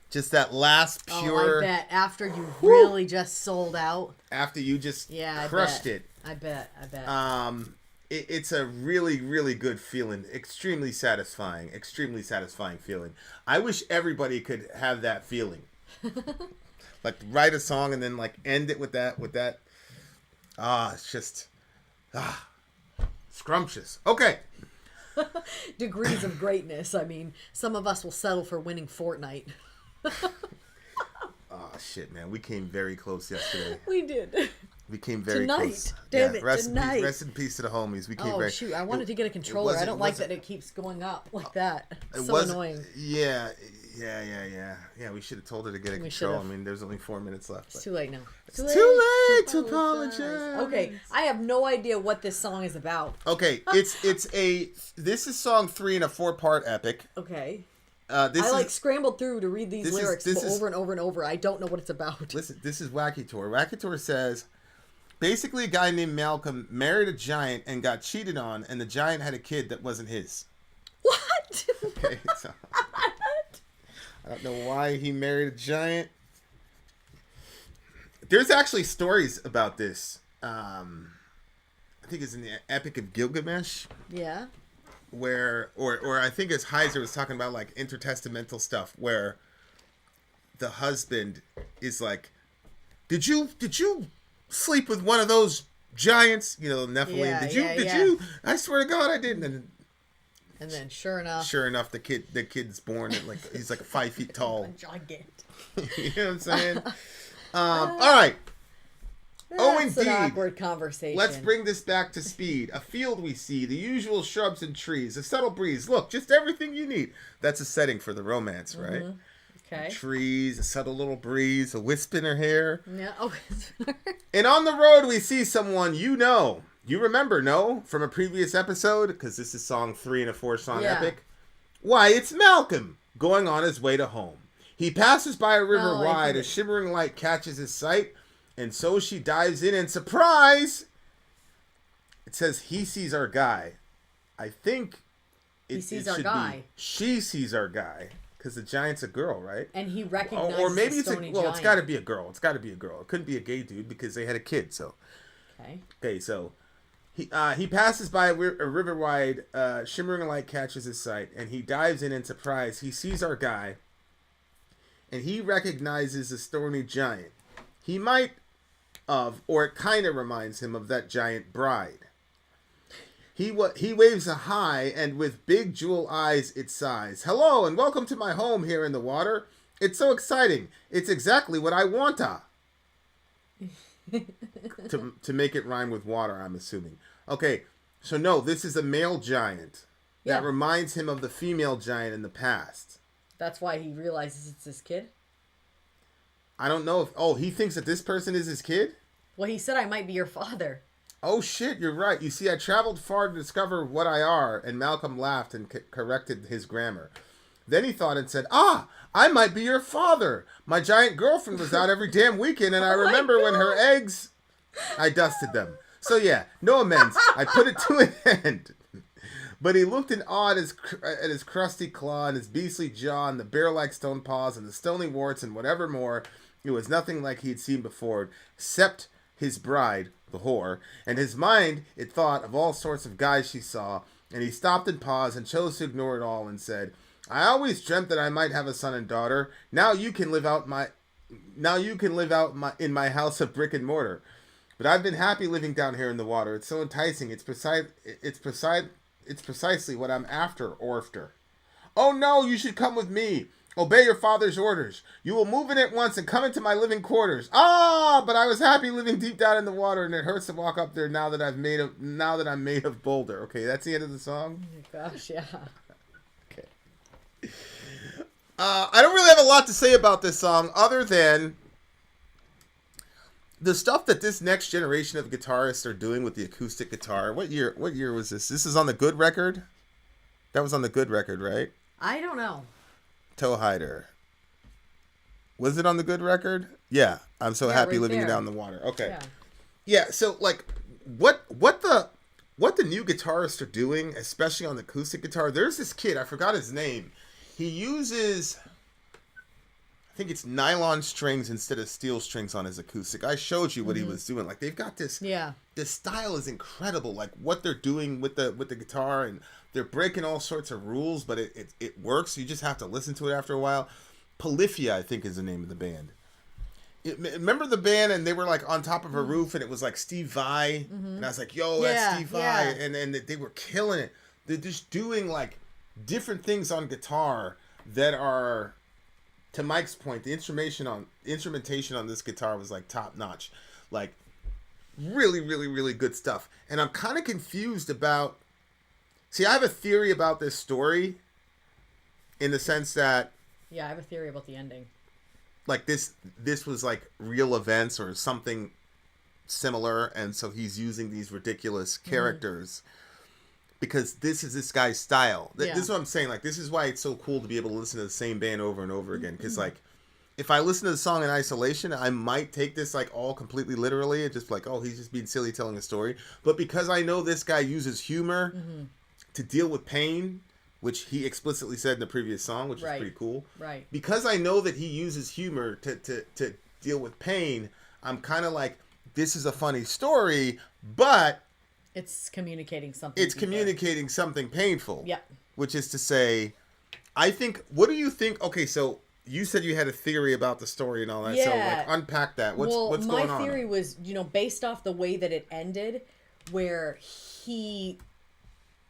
Just that last pure. I bet after you really just sold out. After you just crushed it. I bet. It's a really, really good feeling. Extremely satisfying feeling. I wish everybody could have that feeling. Like write a song and then like end it with that. It's just scrumptious. Okay. Degrees of greatness. I mean, some of us will settle for winning Fortnite. Oh shit, man! We came very close yesterday. We did. We came very tonight. close. Damn it, rest tonight. Rest in peace to the homies. We came very. Oh shoot! I wanted to get a controller. I don't like that it keeps going up like that. It's so annoying. Yeah. We should have told her to get a control. I mean, there's only 4 minutes left. It's too late now. It's too late to apologize. Okay, I have no idea what this song is about. Okay, this is song 3 in a 4-part epic. Okay. I scrambled through to read these lyrics over and over and over. I don't know what it's about. Listen, this is Thewackytor. Thewackytor says, basically a guy named Malcolm married a giant and got cheated on, and the giant had a kid that wasn't his. What? Okay, so I don't know why he married a giant. There's actually stories about this. I think it's in the Epic of Gilgamesh. Yeah. Where, or I think as Heiser was talking about like intertestamental stuff, where the husband is like, did you sleep with one of those giants? You know, Nephilim. Yeah, did you? I swear to God, I didn't. And then, sure enough, the kid's born and like he's like 5 feet tall. Giant. You know what I'm saying? All right. That's an awkward conversation. Let's bring this back to speed. A field we see, the usual shrubs and trees, a subtle breeze. Look, just everything you need. That's a setting for the romance, right? Okay. Trees, a subtle little breeze, a wisp in her hair. Yeah. Oh. And on the road we see someone you know. You remember, no? From a previous episode? Because this is song 3 in a 4-song epic. Why, it's Malcolm, going on his way to home. He passes by a river wide. A shimmering light catches his sight. And so she dives in and surprise! It says he sees our guy. I think he sees our guy. She sees our guy. Because the giant's a girl, right? And he recognizes or maybe the stony giant. It's got to be a girl. It couldn't be a gay dude because they had a kid, so. Okay, so he passes by a river wide, shimmering light catches his sight, and he dives in surprise. He sees our guy, and he recognizes the stony giant. He might or it kind of reminds him of that giant bride. He waves a hi, and with big jewel eyes it sighs. Hello, and welcome to my home here in the water. It's so exciting. It's exactly what I wanta. to make it rhyme with water, I'm assuming. Okay, so no, this is a male giant that reminds him of the female giant in the past. That's why he realizes it's his kid? I don't know if... Oh, he thinks that this person is his kid? Well, he said I might be your father. Oh, shit, you're right. You see, I traveled far to discover what I are, and Malcolm laughed and corrected his grammar. Then he thought and said, I might be your father. My giant girlfriend was out every damn weekend, and I remember when her eggs... I dusted them. So, yeah, no amends. I put it to an end. But he looked in awe at his crusty claw and his beastly jaw and the bear-like stone paws and the stony warts and whatever more. It was nothing like he had seen before, except his bride, the whore, and his mind, it thought of all sorts of guys she saw, and he stopped and paused and chose to ignore it all and said, I always dreamt that I might have a son and daughter. Now you can live out in my house of brick and mortar. But I've been happy living down here in the water. It's so enticing. It's precisely what I'm after, Orfter. Oh no, you should come with me. Obey your father's orders. You will move in at once and come into my living quarters. But I was happy living deep down in the water, and it hurts to walk up there now that I'm made of boulder. Okay, that's the end of the song. Oh my gosh, yeah. Okay. I don't really have a lot to say about this song other than the stuff that this next generation of guitarists are doing with the acoustic guitar. What year was this? This is on the Good record? That was on the Good record, right? I don't know. Toehider. Was it on the Good record? Yeah. I'm so happy right living there. down the water. Okay. Yeah. Yeah, so like what what the new guitarists are doing, especially on the acoustic guitar, there's this kid, I forgot his name. He uses, I think it's nylon strings instead of steel strings on his acoustic. I showed you what he was doing. Like, they've got this, this style is incredible. Like, what they're doing with the guitar, and they're breaking all sorts of rules, but it works. You just have to listen to it after a while. Polyphia, I think, is the name of the band. Remember the band, and they were like on top of a roof, and it was like Steve Vai, and I was like, yo, that's Steve Vai, and they were killing it. They're just doing like different things on guitar that are, to Mike's point, the instrumentation on this guitar was like top notch, like really, really, really good stuff. And I'm kind of confused about. See, I have a theory about this story, in the sense that. Yeah, I have a theory about the ending. Like this was like real events or something similar, and so he's using these ridiculous characters because this is this guy's style. This is what I'm saying. Like, this is why it's so cool to be able to listen to the same band over and over again. Because like, if I listen to the song in isolation, I might take this like all completely literally and just like, oh, he's just being silly telling a story. But because I know this guy uses humor to deal with pain, which he explicitly said in the previous song, which is pretty cool. Right. Because I know that he uses humor to deal with pain, I'm kind of like, this is a funny story, but it's communicating something. It's communicating something painful. Yeah. Which is to say, I think, what do you think? Okay, so you said you had a theory about the story and all that. So like, unpack that. What's going on? My theory was, based off the way that it ended, where he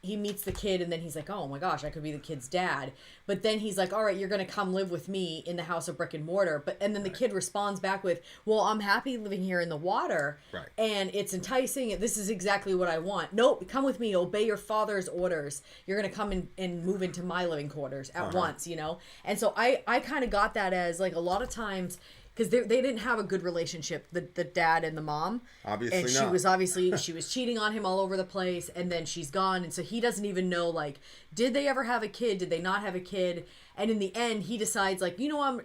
meets the kid, and then he's like, oh my gosh, I could be the kid's dad. But then he's like, all right, you're going to come live with me in the house of brick and mortar. And then the kid responds back with, well, I'm happy living here in the water. Right. And it's enticing. This is exactly what I want. Nope, come with me. Obey your father's orders. You're going to come and move into my living quarters at once, And so I kind of got that as like, a lot of times, because they didn't have a good relationship, the dad and the mom. Obviously and she was cheating on him all over the place, and then she's gone, and so he doesn't even know, like, did they ever have a kid? Did they not have a kid? And in the end, he decides, like,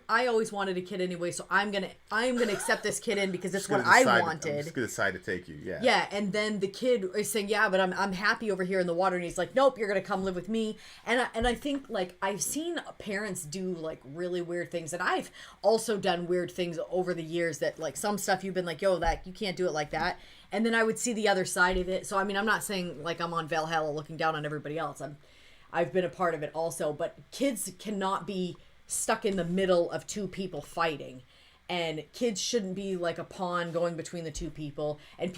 I always wanted a kid anyway, so I'm gonna accept this kid in because it's what I wanted. I'm just gonna decide to take you, yeah. Yeah, and then the kid is saying, yeah, but I'm happy over here in the water, and he's like, nope, you're gonna come live with me. And I think, like, I've seen parents do like really weird things, and I've also done weird things over the years that, like, some stuff you've been like, yo, that you can't do it like that. And then I would see the other side of it. So I mean, I'm not saying like I'm on Valhalla looking down on everybody else. I've been a part of it also, but kids cannot be stuck in the middle of two people fighting, and kids shouldn't be like a pawn going between the two people, and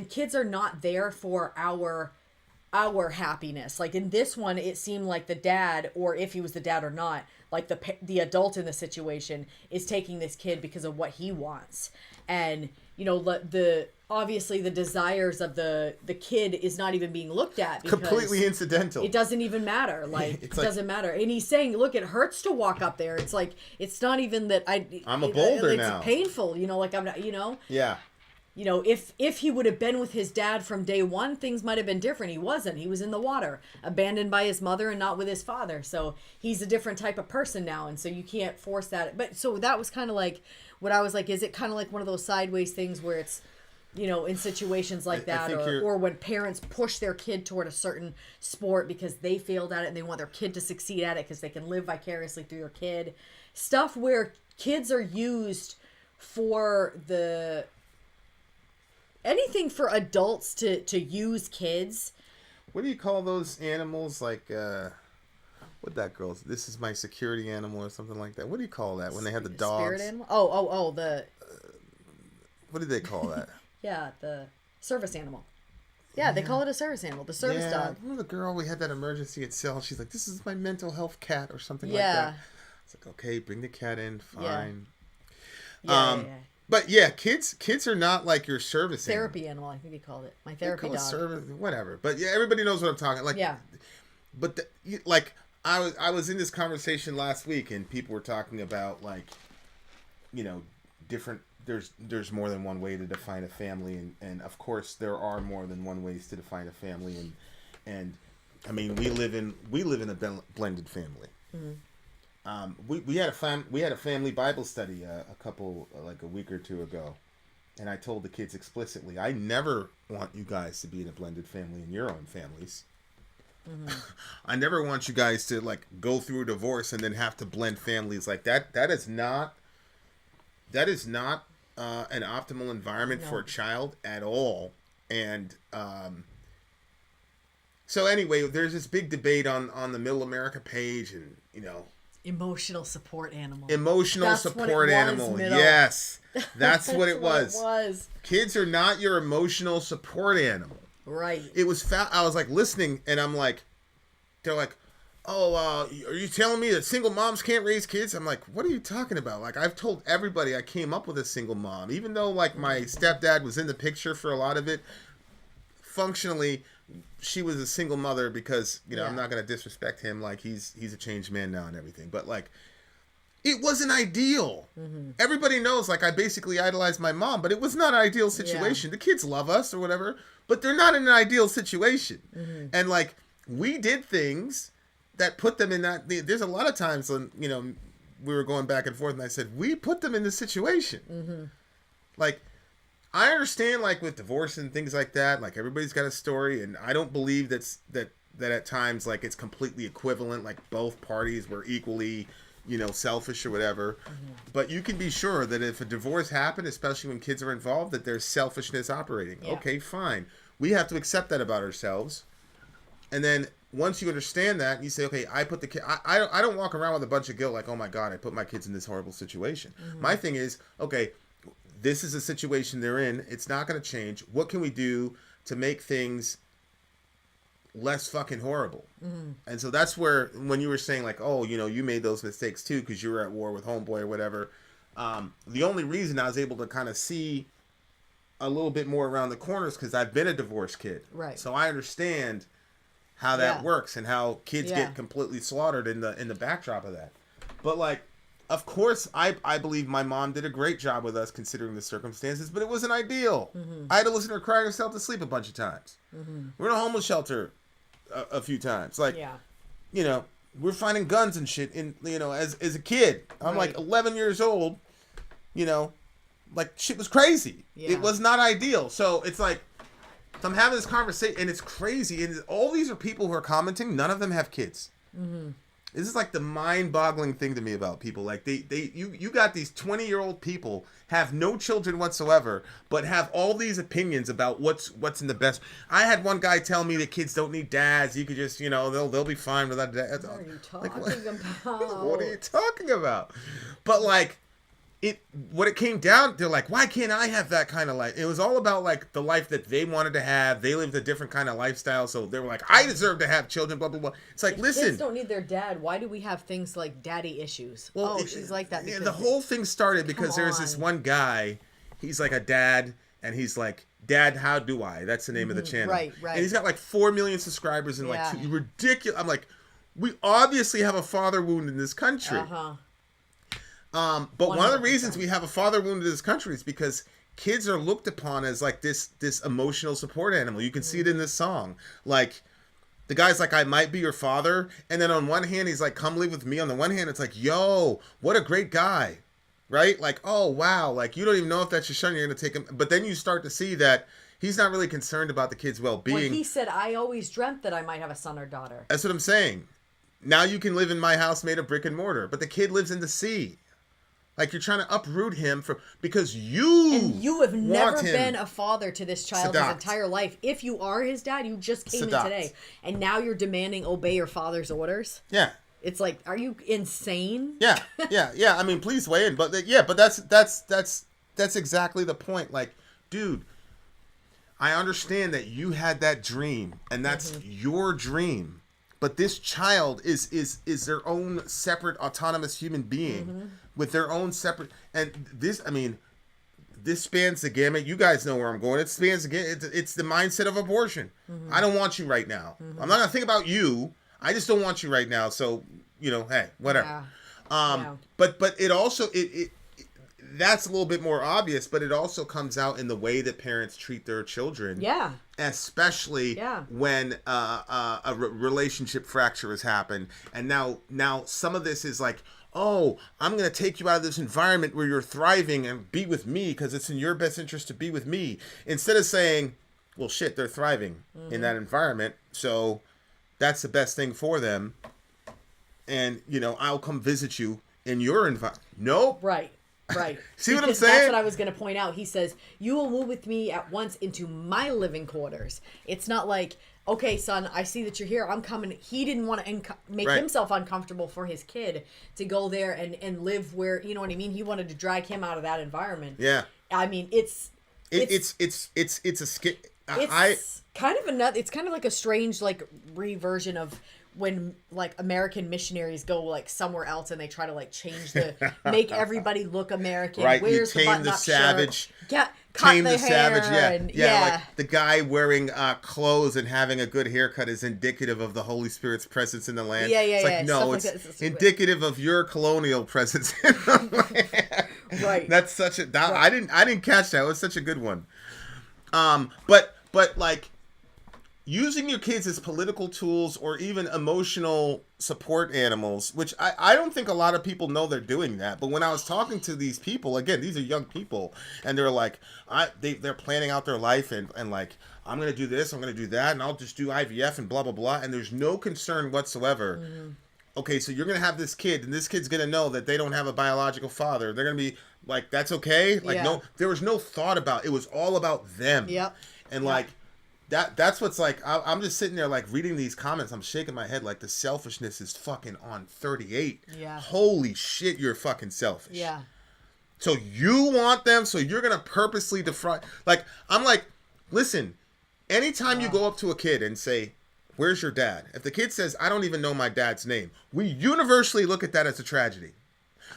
kids are not there for our happiness. Like in this one, it seemed like the dad, or if he was the dad or not, like the adult in the situation is taking this kid because of what he wants. And obviously the desires of the kid is not even being looked at because completely incidental. It doesn't even matter. Like it doesn't matter. And he's saying, look, it hurts to walk up there. It's like, it's not even that I'm a boulder now. It's painful, like I'm not, Yeah. If he would have been with his dad from day one, things might have been different. He wasn't. He was in the water, abandoned by his mother and not with his father. So he's a different type of person now. And so you can't force that. But so that was kind of like what I was like, is it kind of like one of those sideways things where it's, in situations like that, or when parents push their kid toward a certain sport because they failed at it and they want their kid to succeed at it because they can live vicariously through their kid. Stuff where kids are used for anything for adults to use kids. What do you call those animals? Like, what that girl's? This is my security animal or something like that. What do you call that when they have the dogs? Spirit animal? Oh, the... what do they call that? Yeah, the service animal. Yeah, they call it a service animal. The service dog. Remember the girl, we had that emergency at Cell. She's like, this is my mental health cat or something like that. It's like, okay, bring the cat in. Fine. Yeah. But yeah, kids are not like your service therapy animal. I think they called it. My therapy dog. Service, whatever. But yeah, everybody knows what I'm talking like. Yeah. But I was in this conversation last week and people were talking about like, different. There's more than one way to define a family, and of course there are more than one ways to define a family, and I mean we live in a blended family. Mm-hmm. We had a family Bible study a week or two ago, and I told the kids explicitly, I never want you guys to be in a blended family in your own families. I never want you guys to like go through a divorce and then have to blend families like that. That is not an optimal environment for a child at all. And so anyway, there's this big debate on the Middle America page, and emotional support animal. Yes, that's what it was. Kids are not your emotional support animal. Right. It was I was like listening, and I'm like, they're like, oh, are you telling me that single moms can't raise kids? I'm like, what are you talking about? Like, I've told everybody I came up with a single mom, even though like my stepdad was in the picture for a lot of it. Functionally, she was a single mother because I'm not gonna disrespect him. Like he's a changed man now and everything, but like, it wasn't ideal. Everybody knows, like, I basically idolized my mom, but it was not an ideal situation. The kids love us or whatever, but they're not in an ideal situation. And, like, we did things that put them in that... There's a lot of times when, we were going back and forth, and I said, we put them in this situation. Like, I understand, like, with divorce and things like that, like, everybody's got a story, and I don't believe that at times, like, it's completely equivalent, like, both parties were equally... selfish or whatever. But you can be sure that if a divorce happened, especially when kids are involved, that there's selfishness operating. Okay, fine. We have to accept that about ourselves. And then once you understand that, you say, okay, I put the kid... I don't walk around with a bunch of guilt like, oh my God, I put my kids in this horrible situation. My thing is, okay, this is a situation they're in. It's not going to change. What can we do to make things... less fucking horrible? And so that's where, when you were saying like, oh, you made those mistakes too because you were at war with homeboy or whatever, the only reason I was able to kind of see a little bit more around the corners because I've been a divorced kid, right? So I understand how that works and how kids get completely slaughtered in the backdrop of that. But like, of course, I believe my mom did a great job with us considering the circumstances, but it wasn't ideal. I had to listen to her cry herself to sleep a bunch of times. We're in a homeless shelter a few times. Like, we're finding guns and shit in, as a kid. I'm like 11 years old, like shit was crazy. It was not ideal. So it's like, so I'm having this conversation and it's crazy. And all these are people who are commenting. None of them have kids. This is like the mind-boggling thing to me about people. Like you got these 20-year-old people have no children whatsoever, but have all these opinions about what's in the best. I had one guy tell me that kids don't need dads. You could just, they'll be fine without dads. What are you talking about? What are you talking about? But like, what it came down, they're like, why can't I have that kind of life? It was all about like the life that they wanted to have. They lived a different kind of lifestyle, so they were like, I deserve to have children, blah blah blah. It's like, listen, kids don't need their dad. Why do we have things like daddy issues? Well, she's like that. The whole thing started because there's this one guy. He's like a dad, and he's like, Dad, how do I? That's the name of the channel. Right. And he's got like 4 million subscribers and like ridiculous. I'm like, we obviously have a father wound in this country. But 100%. One of the reasons we have a father wound in this country is because kids are looked upon as like this emotional support animal. You can see it in this song. Like, the guy's like, I might be your father. And then on one hand, he's like, come live with me. On the one hand, it's like, yo, what a great guy. Right? Like, oh, wow. Like, you don't even know if that's your son. You're going to take him. But then you start to see that he's not really concerned about the kid's well-being. When he said, I always dreamt that I might have a son or daughter. That's what I'm saying. Now you can live in my house made of brick and mortar. But the kid lives in the sea. Like, you're trying to uproot him because you have never been a father to this child his entire life. If you are his dad, you just came in today, and now you're demanding obey your father's orders. Yeah, it's like, are you insane? Yeah. I mean, please weigh in, but that's exactly the point. Like, dude, I understand that you had that dream, and that's your dream. But this child is their own separate autonomous human being with their own separate, and this spans the gamut. You guys know where I'm going. It spans the gamut. It's the mindset of abortion. I don't want you right now. I'm not gonna think about you. I just don't want you right now. So, hey, whatever. But it also it that's a little bit more obvious, but it also comes out in the way that parents treat their children. Yeah. especially Yeah. when a relationship fracture has happened. And now some of this is like, oh, I'm going to take you out of this environment where you're thriving and be with me because it's in your best interest to be with me. Instead of saying, well, shit, they're thriving in that environment, so that's the best thing for them. And, you know, I'll come visit you in your environment. Nope. Right. See what I'm Because saying? That's what I was going to point out. He says, you will move with me at once into my living quarters. It's not like, okay, son, I see that you're here. I'm coming. He didn't want to make himself uncomfortable for his kid to go there and live where, you know what I mean? He wanted to drag him out of that environment. Yeah. I mean, it's a skit. it's kind of like a strange like reversion of when like American missionaries go like somewhere else and they try to like change make everybody look American. Right, Where's you tame button the up savage. Shirt? Cut Tame the savage, hair yeah. Like the guy wearing clothes and having a good haircut is indicative of the Holy Spirit's presence in the land. It's like, no, Stuff it's like that. It's indicative of your colonial presence in the land. Right. That's such a I didn't catch that. It was such a good one. But like using your kids as political tools or even emotional support animals, which I don't think a lot of people know they're doing that. But when I was talking to these people, again, these are young people, and they're like, they're planning out their life and like, I'm going to do this, I'm going to do that, and I'll just do IVF and blah, blah, blah. And there's no concern whatsoever. Mm-hmm. Okay, so you're going to have this kid, and this kid's going to know that they don't have a biological father. They're going to be like, that's okay? Like, no, there was no thought about it. It was all about them. Yep. And like, that's what's like, I'm just sitting there like reading these comments. I'm shaking my head like the selfishness is fucking on 38. Yeah. Holy shit, you're fucking selfish. Yeah. So you want them, so you're going to purposely defraud. Like, I'm like, listen, anytime you go up to a kid and say, where's your dad? If the kid says, I don't even know my dad's name, we universally look at that as a tragedy.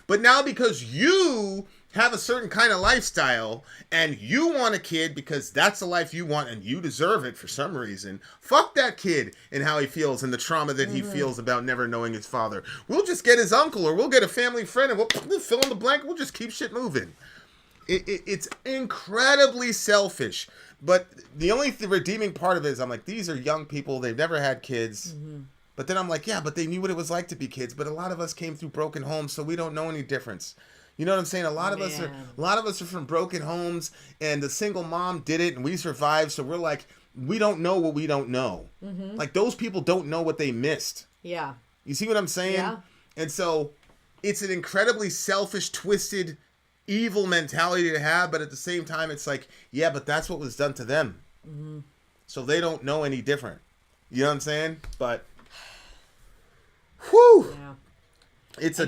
But now because you have a certain kind of lifestyle and you want a kid because that's the life you want and you deserve it for some reason, fuck that kid and how he feels and the trauma that he feels about never knowing his father. We'll just get his uncle or we'll get a family friend and we'll fill in the blank. We'll just keep shit moving. It's incredibly selfish. But the only redeeming part of it is I'm like, these are young people. They've never had kids. Mm-hmm. But then I'm like, yeah, but they knew what it was like to be kids. But a lot of us came through broken homes, so we don't know any difference. You know what I'm saying? A lot of us are from broken homes, and the single mom did it, and we survived. So we're like, we don't know what we don't know. Mm-hmm. Like those people don't know what they missed. Yeah. You see what I'm saying? Yeah. And so it's an incredibly selfish, twisted, evil mentality to have, but at the same time, it's like, yeah, but that's what was done to them. Mm-hmm. So they don't know any different. You know what I'm saying? But, whew. Yeah. It's a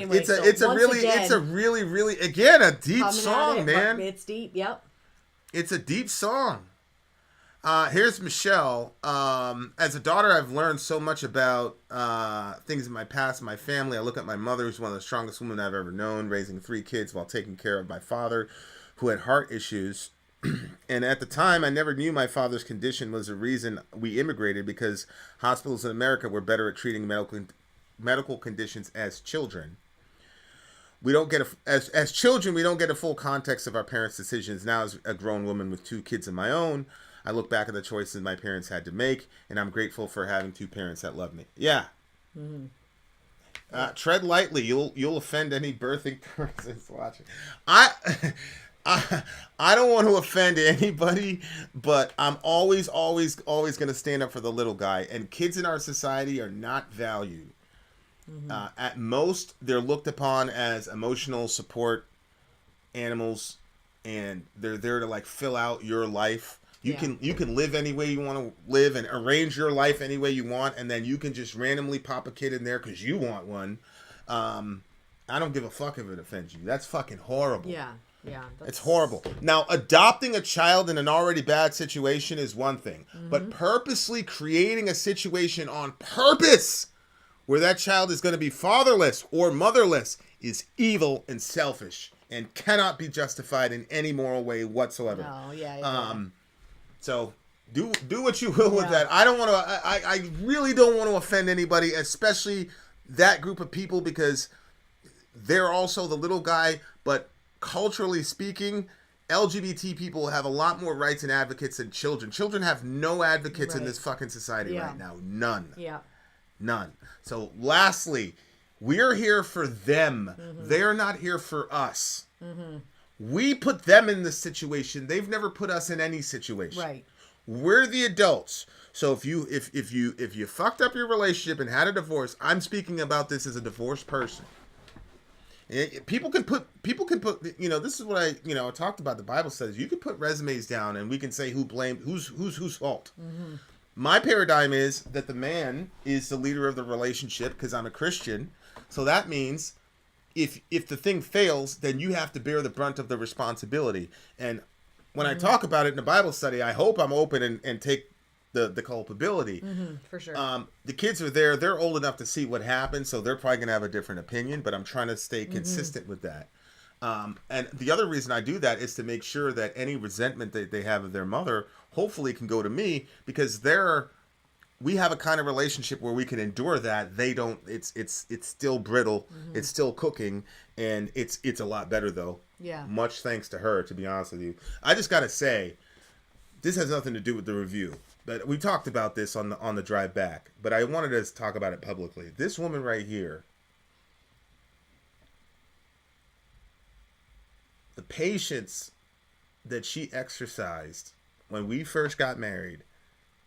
really again a deep song, man. It's deep, yep. It's a deep song. Here's Micheal. As a daughter, I've learned so much about things in my past, my family. I look at my mother, who's one of the strongest women I've ever known, raising 3 kids while taking care of my father, who had heart issues. And at the time, I never knew my father's condition was the reason we immigrated, because hospitals in America were better at treating medical conditions as children. We don't get as children, we don't get a full context of our parents' decisions. Now, as a grown woman with 2 kids of my own, I look back at the choices my parents had to make, and I'm grateful for having 2 parents that love me. Yeah. Mm-hmm. Tread lightly. You'll offend any birthing persons watching. I don't want to offend anybody, but I'm always going to stand up for the little guy. And kids in our society are not valued. Mm-hmm. At most, they're looked upon as emotional support animals, and they're there to like fill out your life. You can live any way you want to live and arrange your life any way you want, and then you can just randomly pop a kid in there because you want one. I don't give a fuck if it offends you. That's fucking horrible. Yeah. It's horrible. Now, adopting a child in an already bad situation is one thing, but purposely creating a situation on purpose where that child is going to be fatherless or motherless is evil and selfish and cannot be justified in any moral way whatsoever. No, yeah. So do what you will with that. I don't want to. I really don't want to offend anybody, especially that group of people, because they're also the little guy. But culturally speaking, LGBT people have a lot more rights and advocates than children. Children have no advocates in this fucking society right now. None. Yeah. None. So lastly, we're here for them. They're not here for us. We put them in this situation. They've never put us in any situation. Right. We're the adults. So if you fucked up your relationship and had a divorce, I'm speaking about this as a divorced person. People can put, you know, this is what I talked about. The Bible says you can put resumes down and we can say whose fault. My paradigm is that the man is the leader of the relationship because I'm a Christian. So that means if the thing fails, then you have to bear the brunt of the responsibility. And when I talk about it in the Bible study, I hope I'm open and take the culpability. For sure. The kids are there. They're old enough to see what happened, so they're probably going to have a different opinion, but I'm trying to stay consistent with that. And the other reason I do that is to make sure that any resentment that they have of their mother hopefully can go to me, because we have a kind of relationship where we can endure that. They don't. It's still brittle. It's still cooking, and it's a lot better though. Yeah. Much thanks to her, to be honest with you. I just got to say, this has nothing to do with the review. But we talked about this on the drive back, but I wanted to talk about it publicly. This woman right here, the patience that she exercised when we first got married,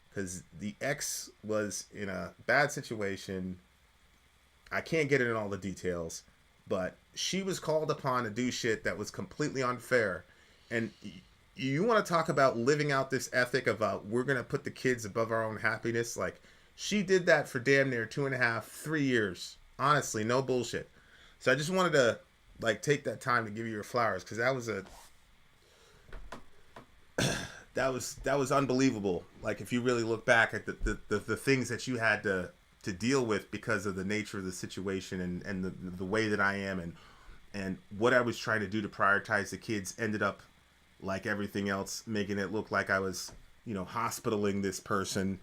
because the ex was in a bad situation. I can't get into all the details, but she was called upon to do shit that was completely unfair. And you want to talk about living out this ethic of we're going to put the kids above our own happiness? Like, she did that for damn near 2.5, 3 years. Honestly, no bullshit. So I just wanted to take that time to give you your flowers, because that was that was unbelievable. Like, if you really look back at the things that you had to deal with because of the nature of the situation and the way that I am and what I was trying to do to prioritize the kids ended up, like everything else, making it look like I was, hospitaling this person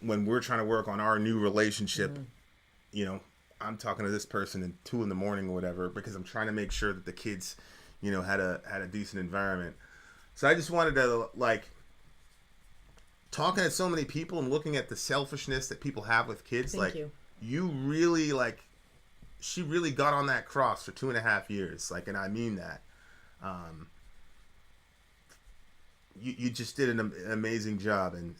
when we're trying to work on our new relationship. I'm talking to this person at 2 a.m. or whatever, because I'm trying to make sure that the kids, had a decent environment. So I just wanted to, talking to so many people and looking at the selfishness that people have with kids. Thank you. You really, she really got on that cross for 2.5 years. And I mean that. You just did an amazing job, and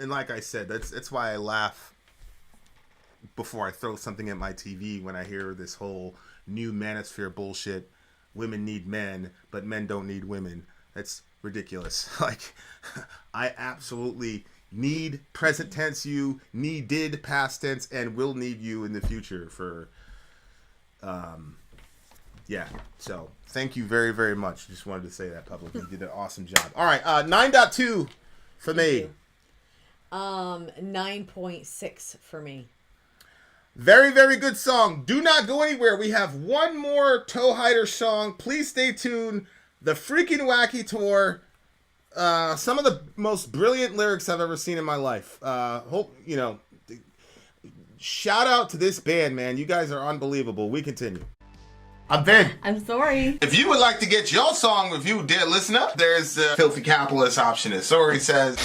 like I said, that's why I laugh before I throw something at my TV when I hear this whole new manosphere bullshit. Women need men, but men don't need women. That's ridiculous. I absolutely need present tense you, needed past tense, and will need you in the future for yeah. So thank you very, very much. Just wanted to say that publicly. You did an awesome job. All right, 9.2 for me. 9.6 for me. Very, very good song. Do not go anywhere. We have one more Toehider song. Please stay tuned. The freaking Thewackytor. Some of the most brilliant lyrics I've ever seen in my life. Shout out to this band, man. You guys are unbelievable. We continue. I'm Vin. I'm Sori. If you would like to get your song reviewed, dear listener, there's the filthy capitalist option. As Sori says,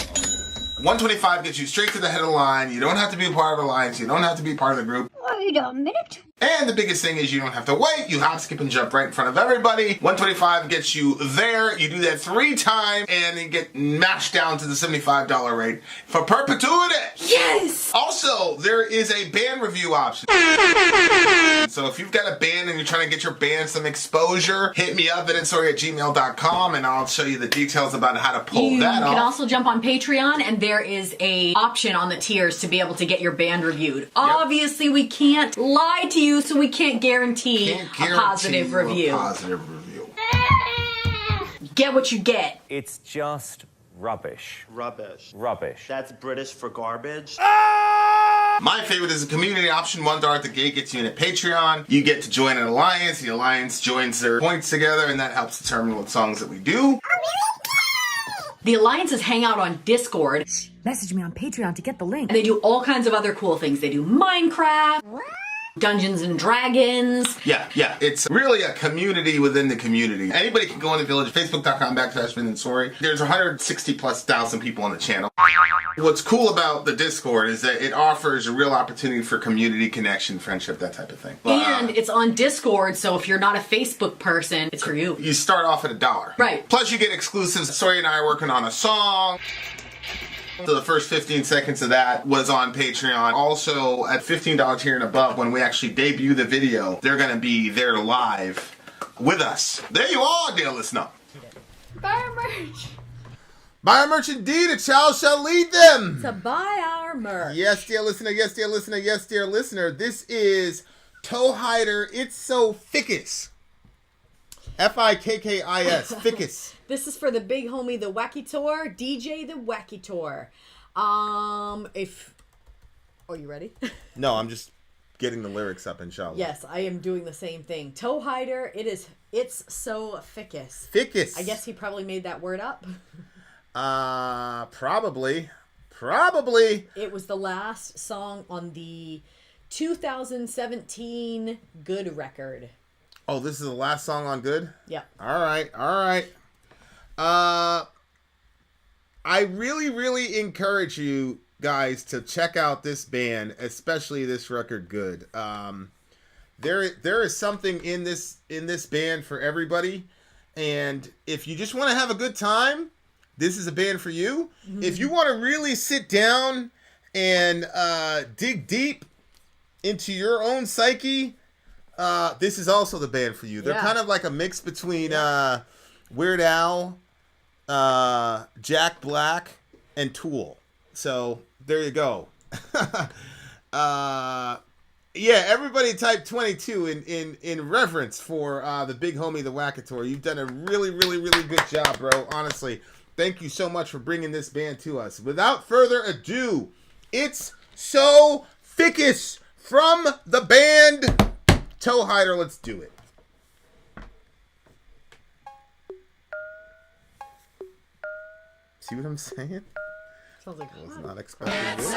125 gets you straight to the head of the line. You don't have to be a part of the alliance. You don't have to be part of the group. Wait a minute. And the biggest thing is you don't have to wait. You hop, skip, and jump right in front of everybody. 125 gets you there. You do that 3 times, and you get mashed down to the $75 rate for perpetuity. Yes! Also, there is a band review option. So if you've got a band and you're trying to get your band some exposure, hit me up at vinsori@gmail.com, and I'll show you the details about how to pull that off. You can also jump on Patreon, and there is a option on the tiers to be able to get your band reviewed. Obviously, we can't lie to you, so we can't guarantee a positive review. Get what you get. It's just rubbish. Rubbish. Rubbish. That's British for garbage. My favorite is the community option. $1 at the gate gets you in at Patreon. You get to join an alliance. The alliance joins their points together, and that helps determine what songs that we do. The alliances hang out on Discord. Message me on Patreon to get the link. And they do all kinds of other cool things. They do Minecraft. Dungeons and Dragons. Yeah. It's really a community within the community. Anybody can go in the village, facebook.com/Vin and Sori. There's 160,000+ people on the channel. What's cool about the Discord is that it offers a real opportunity for community connection, friendship, that type of thing. And it's on Discord, so if you're not a Facebook person, it's for you. You start off at $1. Right. Plus you get exclusives. Sori and I are working on a song. So the first 15 seconds of that was on Patreon. Also, at $15 tier and above, when we actually debut the video, they're going to be there live with us. There you are, dear listener. Buy our merch. Buy our merch indeed, a child shall lead them. To buy our merch. Yes, dear listener, yes, dear listener, yes, dear listener. This is Toehider, It's So Thickest. Fikkis, Thickest. This is for the big homie, Thewackytor, DJ Thewackytor. Oh, you ready? No, I'm just getting the lyrics up, inshallah. Yes, I am doing the same thing. Toehider, it's so thickest. Thickest. I guess he probably made that word up. Probably. It was the last song on the 2017 Good record. Oh, this is the last song on Good? Yeah. All right. I really encourage you guys to check out this band, especially this record, Good. There is something in this band for everybody, and if you just want to have a good time, this is a band for you. Mm-hmm. If you want to really sit down and dig deep into your own psyche, this is also the band for you. They're kind of like a mix between Weird Al, Jack Black, and Tool. So there you go. Everybody type 22 in reverence for the big homie, Thewackytor. You've done a really good job, bro. Honestly, thank you so much for bringing this band to us. Without further ado, It's So Thickest from the band Toehider. Let's do it. See what I'm saying? Sounds like I was not expecting this.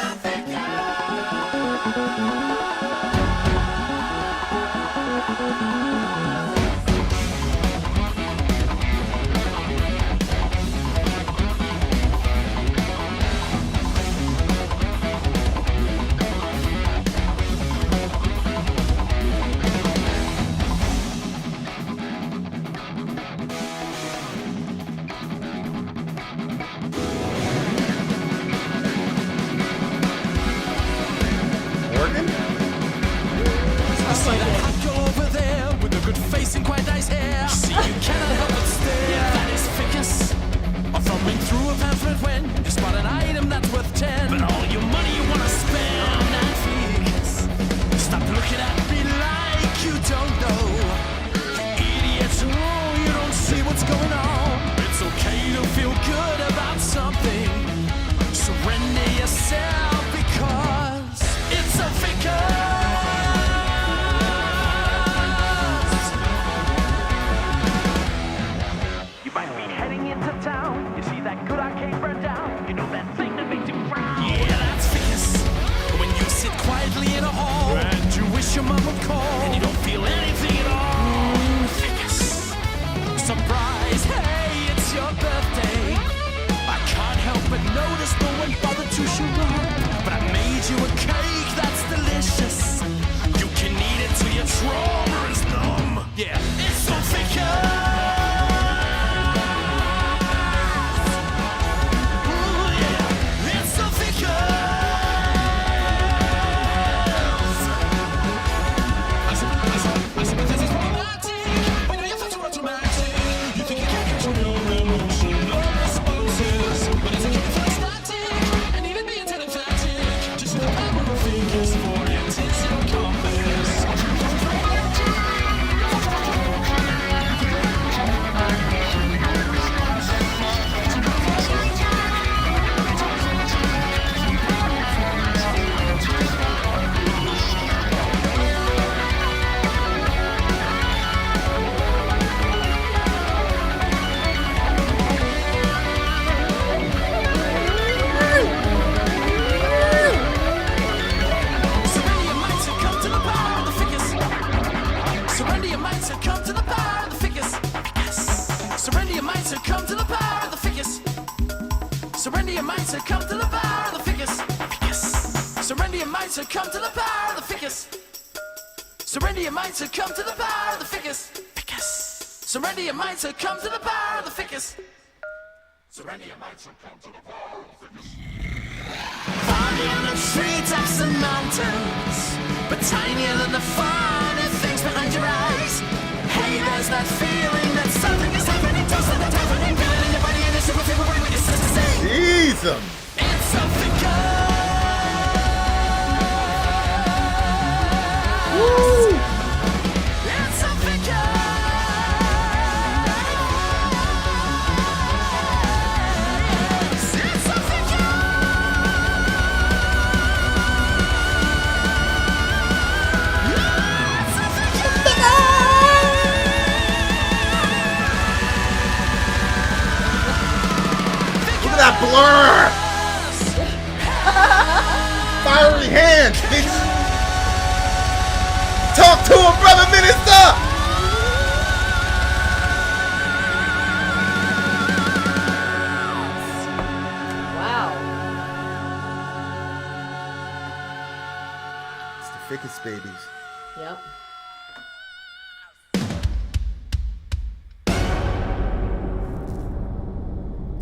And quite nice hair. See, you cannot help but stare. That is Thickest. Or thumbing through a pamphlet when you spot an item that's worth 10. But all your money you wanna spend on that Thickest. Stop looking at me like you don't know. Idiots, oh, you don't see what's going on. It's okay to feel good about something. Surrender yourself because it's so Thickest. In a hall, and you wish your mom would call, and you don't feel anything at all. Thickest. Surprise, hey, it's your birthday. I can't help but notice no one bothered to show up. Surrender your mind, succumb to the power of the ficus. Surrender your mind, succumb to the power of the ficus. Surrender your mind, succumb to the power of the ficus. Surrender your mind, succumb to the power of the ficus. Surrender your mind, succumb to the power of the ficus. Surrender your mind, succumb to the power of the ficus. Surrender your mind, succumb to the power of the ficus. Far beyond the treetops and mountains, but tinier than the finer things behind your eyes. Hey, there's that feeling that something is happening, close to the happening, feeling in your body and your super fever body with your sister say. Jesus. It's something good. Woo. It's something good. It's something Look at that blur! Fiery hands, bitch! Talk to him, brother minister! Wow. It's the thickest babies. Yep.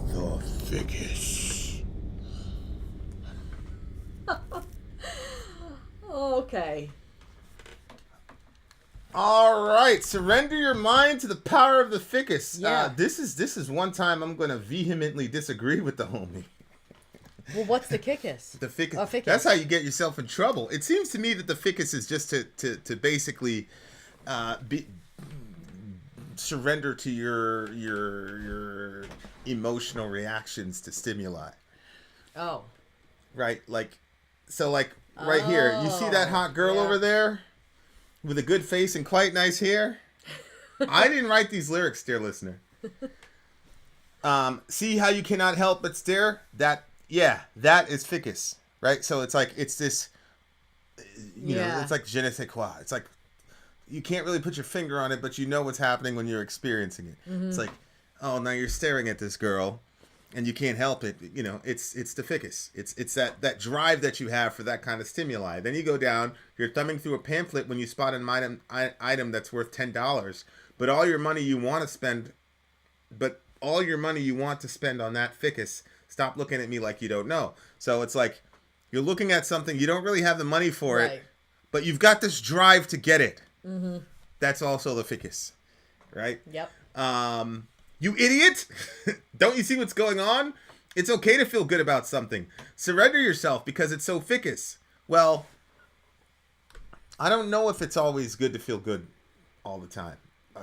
The thickest. Okay. All right, surrender your mind to the power of the thickest. Yeah. This is one time I'm gonna vehemently disagree with the homie. Well, what's the kickus? The thickest. Oh, thickest. That's how you get yourself in trouble. It seems to me that the thickest is just to basically surrender to your emotional reactions to stimuli. Oh. Right, like right here. You see that hot girl yeah. over there with a good face and quite nice hair? I didn't write these lyrics, dear listener. See how you cannot help but stare? That is ficus, right? So it's like, it's this, you know, it's like je ne sais quoi. It's like, you can't really put your finger on it, but you know what's happening when you're experiencing it. Mm-hmm. It's like, oh, now you're staring at this girl, and you can't help it. You know, it's the ficus. It's that drive that you have for that kind of stimuli. Then you go down, you're thumbing through a pamphlet when you spot an item that's worth $10, but all your money you want to spend on that ficus. Stop looking at me like you don't know. So it's like, you're looking at something, you don't really have the money for it, but you've got this drive to get it. Mm-hmm. That's also the ficus, right? Yep. You idiot! Don't you see what's going on? It's okay to feel good about something. Surrender yourself because it's so ficus. Well, I don't know if it's always good to feel good all the time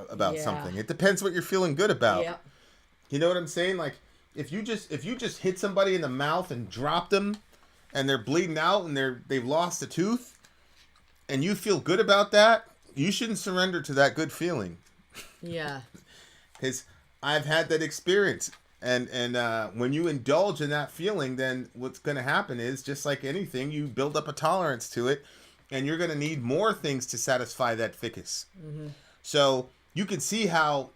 about something. It depends what you're feeling good about. Yep. You know what I'm saying? Like, if you just hit somebody in the mouth and drop them, and they're bleeding out and they've lost a tooth, and you feel good about that, you shouldn't surrender to that good feeling. Yeah. Because I've had that experience, and when you indulge in that feeling, then what's going to happen is, just like anything, you build up a tolerance to it, and you're going to need more things to satisfy that ficus. Mm-hmm. So you can see how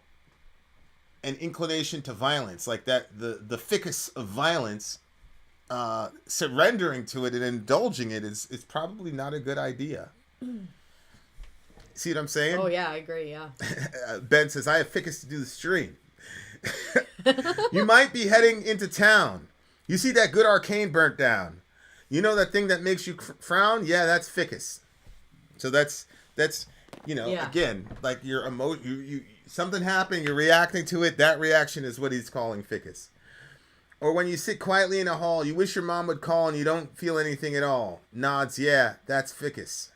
an inclination to violence, like that, the ficus of violence, surrendering to it and indulging it is probably not a good idea. See what I'm saying? Oh yeah, I agree. Yeah. Ben says, I have ficus to do the stream. You might be heading into town. You see that good arcane burnt down. You know that thing that makes you frown? Yeah, that's ficus. So that's you know, again, like your you something happened, you're reacting to it. That reaction is what he's calling ficus. Or when you sit quietly in a hall, you wish your mom would call and you don't feel anything at all. Nods, yeah, that's ficus.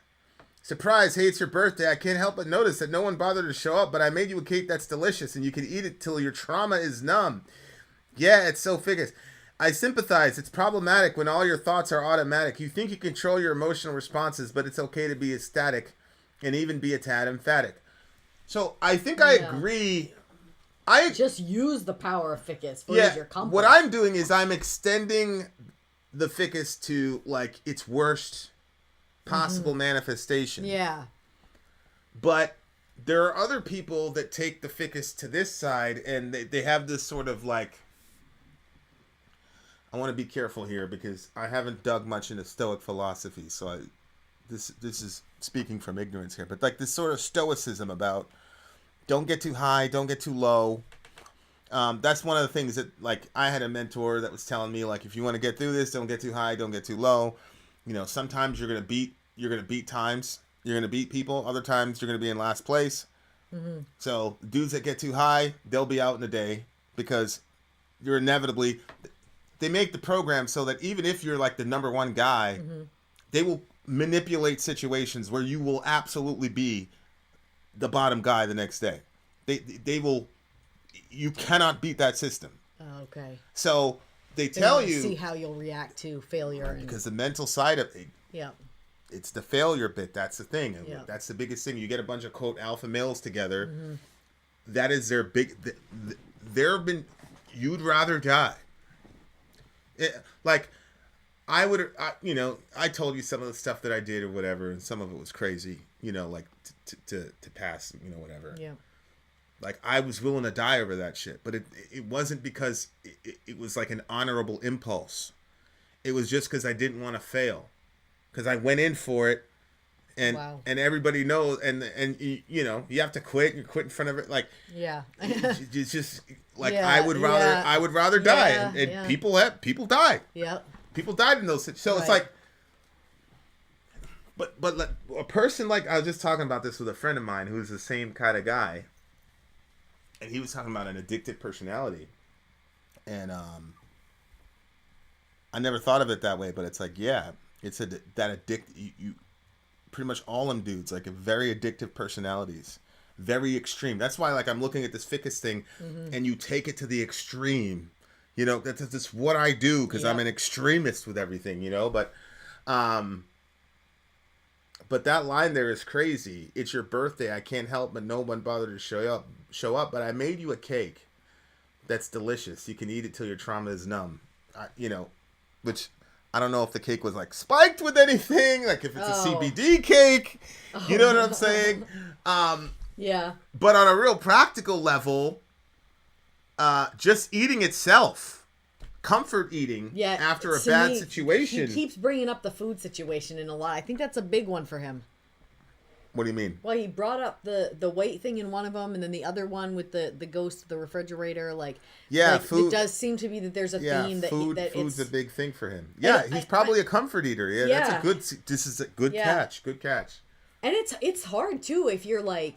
Surprise, hey, it's your birthday. I can't help but notice that no one bothered to show up, but I made you a cake that's delicious and you can eat it till your trauma is numb. Yeah, it's so ficus. I sympathize. It's problematic when all your thoughts are automatic. You think you control your emotional responses, but it's okay to be ecstatic and even be a tad emphatic. So I think I agree. I just use the power of ficus for your compass. What I'm doing is I'm extending the ficus to like its worst possible manifestation. Yeah. But there are other people that take the Thickest to this side, and they have this sort of like, I want to be careful here because I haven't dug much into Stoic philosophy, so this is speaking from ignorance here, but like this sort of stoicism about don't get too high, don't get too low. That's one of the things that, like, I had a mentor that was telling me, like, if you want to get through this, don't get too high, don't get too low. You know, sometimes you're gonna beat times, you're gonna beat people. Other times you're gonna be in last place. Mm-hmm. So dudes that get too high, they'll be out in a day because you're inevitably. They make the program so that even if you're like the number one guy, they will manipulate situations where you will absolutely be the bottom guy the next day. They will. You cannot beat that system. Oh, okay. So they tell you see how you'll react to failure. Because the mental side of it. Yeah. It's the failure bit. That's the thing. Yeah. That's the biggest thing. You get a bunch of quote alpha males together. Mm-hmm. That is their big. There have been. You'd rather die. Like, I would. I told you some of the stuff that I did or whatever, and some of it was crazy. You know, like to pass. You know, whatever. Yeah. Like, I was willing to die over that shit, but it wasn't because it was like an honorable impulse. It was just because I didn't want to fail, because I went in for it, and and everybody knows, and you know, you have to quit. You quit in front of it, like it's just like I would rather die, and people died. Yeah, people died in those situations. So it's like, but like, a person like, I was just talking about this with a friend of mine who's the same kind of guy. And he was talking about an addicted personality, and I never thought of it that way, but it's like, yeah, it's you pretty much all them dudes, like, a very addictive personalities, very extreme. That's why, like, I'm looking at this Thickest thing, and you take it to the extreme, you know. That's what I do because I'm an extremist with everything, you know. But that line there is crazy. It's your birthday. I can't help but no one bothered to show up, but I made you a cake that's delicious. You can eat it till your trauma is numb. You know, which I don't know if the cake was like spiked with anything, like if it's a CBD cake, you know what I'm saying? Yeah. But on a real practical level, just eating itself, comfort eating after a bad situation. He keeps bringing up the food situation in a lot. I think that's a big one for him. What do you mean? Well, he brought up the weight thing in one of them, and then the other one with the ghost of the refrigerator. Food. It does seem to be that there's a theme that food's a big thing for him. Yeah, he's probably a comfort eater. Yeah, that's a good. This is a good catch. Good catch. And it's hard too if you're like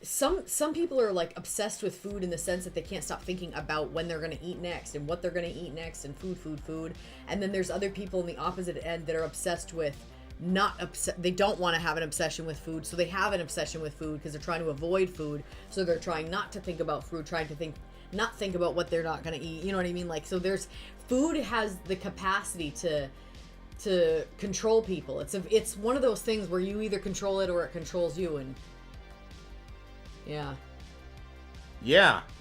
some people are like obsessed with food in the sense that they can't stop thinking about when they're going to eat next and what they're going to eat next and food. And then there's other people in the opposite end that are obsessed with. They don't want to have an obsession with food, so they have an obsession with food because they're trying to avoid food, so they're trying not to think about food, trying to not think about what they're not going to eat, you know what I mean? Like, so food has the capacity to control people. It's one of those things where you either control it or it controls you, and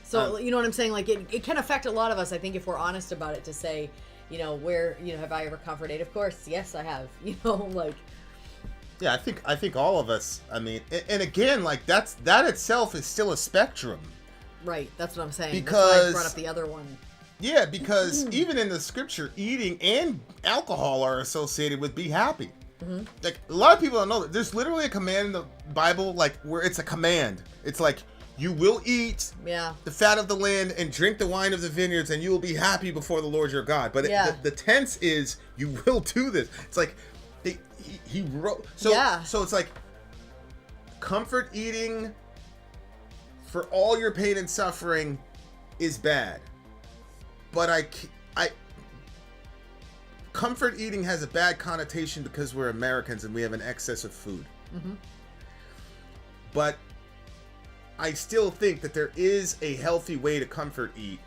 so you know what I'm saying? Like, it can affect a lot of us, I think, if we're honest about it, to say, you know, have I ever comforted? Of course, yes, I have. You know, like. Yeah, I think all of us. I mean, and again, like, that itself is still a spectrum. Right. That's what I'm saying. Because that's why I brought up the other one. Yeah, because even in the scripture, eating and alcohol are associated with be happy. Mm-hmm. Like, a lot of people don't know that there's literally a command in the Bible, like, where it's a command. It's like, you will eat the fat of the land and drink the wine of the vineyards, and you will be happy before the Lord your God. But the tense is, you will do this. It's like, he wrote. So it's like, comfort eating for all your pain and suffering is bad. But comfort eating has a bad connotation because we're Americans and we have an excess of food. Mm-hmm. But I still think that there is a healthy way to comfort eat.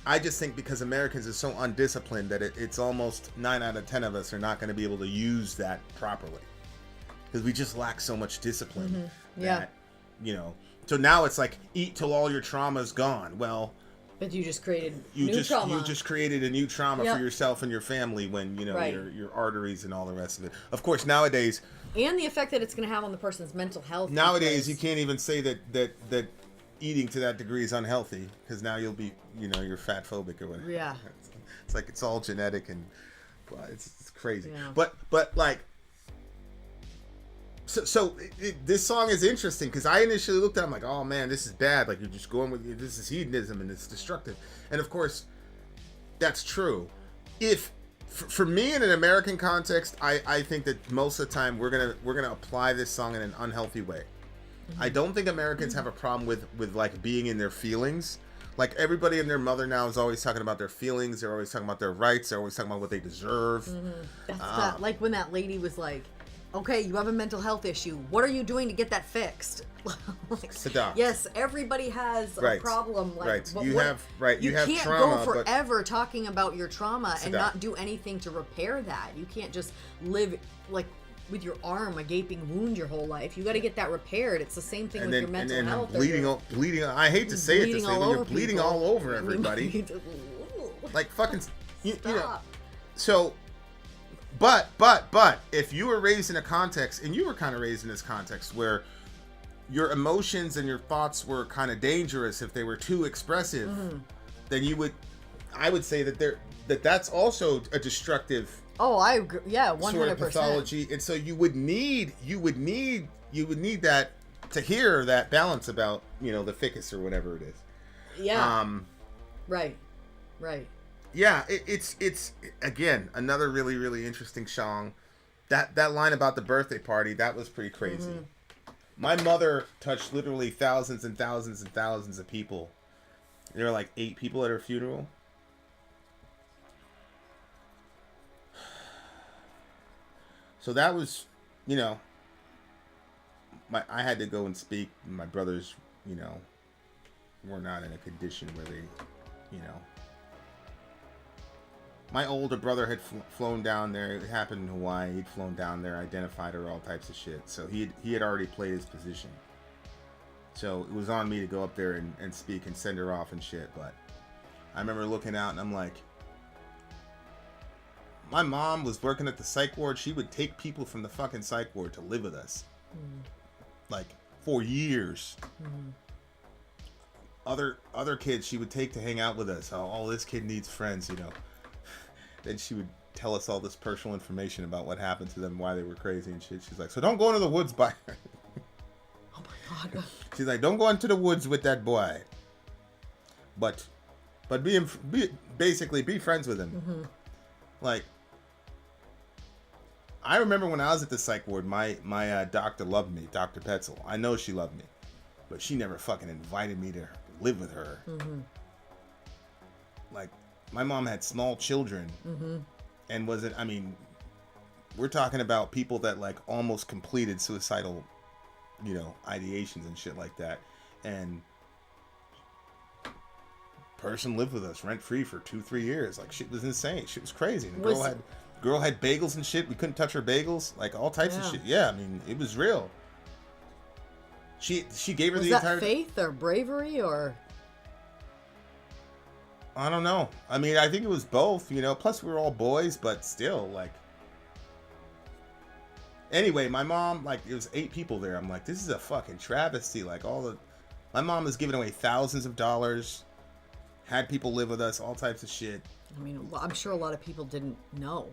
I just think because Americans are so undisciplined that it's almost 9 out of 10 of us are not going to be able to use that properly. Because we just lack so much discipline. Mm-hmm. That, you know. So now it's like, eat till all your trauma's gone. Well, but you just created trauma. You just created a new trauma for yourself and your family when, you know, your arteries and all the rest of it. Of course, nowadays, And the effect that it's going to have on the person's mental health. Nowadays, you can't even say that eating to that degree is unhealthy, because now you'll be, you're fat phobic or whatever. Yeah. It's like it's all genetic, and well, it's crazy. Yeah. But like, so this song is interesting, because I initially looked at it, I'm like, oh man, this is bad. Like, you're just going with, this is hedonism and it's destructive. And of course, that's true. For me, in an American context, I think that most of the time we're gonna apply this song in an unhealthy way. I don't think Americans have a problem with like being in their feelings. Like, everybody and their mother now is always talking about their feelings. They're always talking about their rights. They're always talking about what they deserve. That's like when that lady was like, okay, you have a mental health issue. What are you doing to get that fixed? Like, Sadat. Yes, everybody has a problem. Like, Right. but You have can't trauma, go forever talking about your trauma and Sadat. not do anything to repair that. You can't just live like with your arm a gaping wound your whole life. You got to get that repaired. It's the same thing with your mental health. Bleeding. I hate to say it this way, when you're bleeding people. all over everybody. Like, fucking, you know. Stop. So, but if you were raised in a context, and you were kind of raised in this context where your emotions and your thoughts were kind of dangerous if they were too expressive, then I would say that that's also a destructive. Oh, I agree. Yeah, 100%. Sort of pathology, and so you would need that to hear that balance about the Thickest or whatever it is. Yeah. Right. Yeah, it's again another really, really interesting song. That line about the birthday party, that was pretty crazy. My mother touched literally thousands and thousands and thousands of people. There were like 8 people at her funeral. So that was, I had to go and speak. My brothers, were not in a condition where they, my older brother had flown down there. It happened in Hawaii. He'd flown down there, identified her, all types of shit. So he had already played his position. So it was on me to go up there and speak and send her off and shit. But I remember looking out and I'm like, my mom was working at the psych ward. She would take people from the fucking psych ward to live with us. Like, for years. Other kids she would take to hang out with us. Oh, this kid needs friends, Then she would tell us all this personal information about what happened to them, why they were crazy and shit. She's like, so don't go into the woods by her. Oh my God. She's like, don't go into the woods with that boy. But basically be friends with him. Like, I remember when I was at the psych ward, my doctor loved me, Dr. Petzel. I know she loved me, but she never fucking invited me to live with her. Like, my mom had small children, and we're talking about people that like almost completed suicidal, ideations and shit like that, and person lived with us rent free for 2-3 years. Like, shit was insane. Shit was crazy. And the girl had bagels and shit. We couldn't touch her bagels. Like, all types of shit. Yeah, it was real. She gave her was the that entire faith or bravery or I don't know. I think it was both, plus we were all boys, but still, like, anyway, my mom, like, it was 8 people there. I'm like, this is a fucking travesty. Like, my mom was giving away thousands of dollars, had people live with us, all types of shit. I'm sure a lot of people didn't know.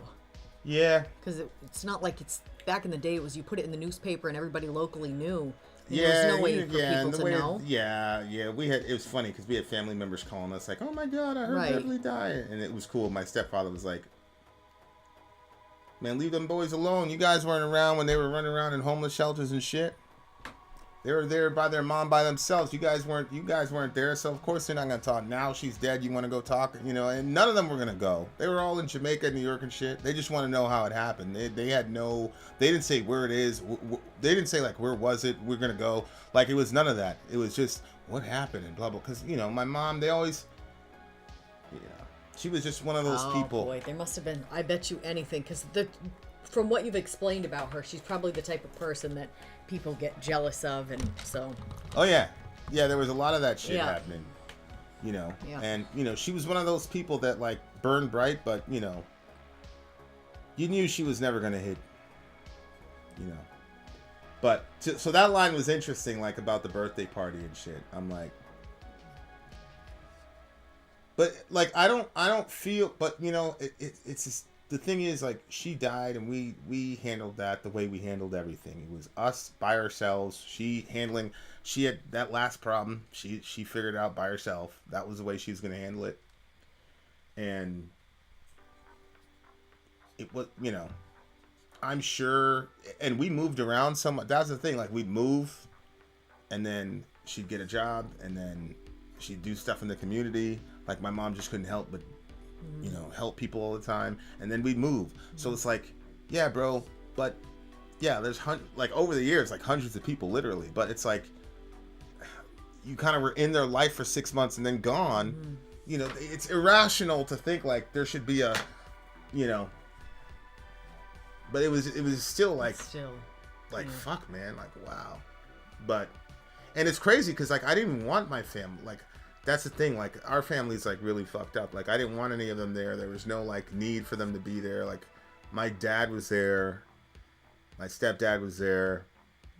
Yeah. Because it's not like it's back in the day. It was you put it in the newspaper and everybody locally knew. Yeah, there was no way for people to know. Yeah. It was funny because we had family members calling us like, "Oh my God, I heard Beverly died," and it was cool. My stepfather was like, "Man, leave them boys alone. You guys weren't around when they were running around in homeless shelters and shit. They were there by their mom by themselves. You guys weren't there, so of course they're not gonna talk. Now she's dead. You want to go talk, And none of them were gonna go. They were all in Jamaica, New York, and shit. They just want to know how it happened. They had no. They didn't say where it is. They didn't say like where was it. We're gonna go. Like, it was none of that. It was just what happened and blah blah. Because my mom. They always. She was just one of those people. Boy, there must have been. I bet you anything, because from what you've explained about her, she's probably the type of person that people get jealous of, and so. Oh yeah, there was a lot of that shit happening, Yeah. and she was one of those people that like burned bright, but you knew she was never gonna hit you know. But so that line was interesting, like about the birthday party and shit. I'm like, but like I don't feel, but you know, it's just, the thing is, like, she died and we handled that the way we handled everything. It was us by ourselves. She had that last problem. She figured it out by herself. That was the way she was gonna handle it. And it was, you know, I'm sure, and we moved around so much. That's the thing, like, we'd move, and then she'd get a job, and then she'd do stuff in the community. Like, my mom just couldn't help but, you know, help people all the time, and then we'd move. So it's like, yeah, bro, but yeah, there's like over the years, like hundreds of people, literally. But it's like, you kind of were in their life for 6 months and then gone. You know, it's irrational to think like there should be a, you know. But it was still like, fuck, man, like, wow. But, and it's crazy because, like, I didn't even want my family, like, that's the thing, like, our family's, like, really fucked up. Like, I didn't want any of them there. There was no, like, need for them to be there. Like, my dad was there. My stepdad was there.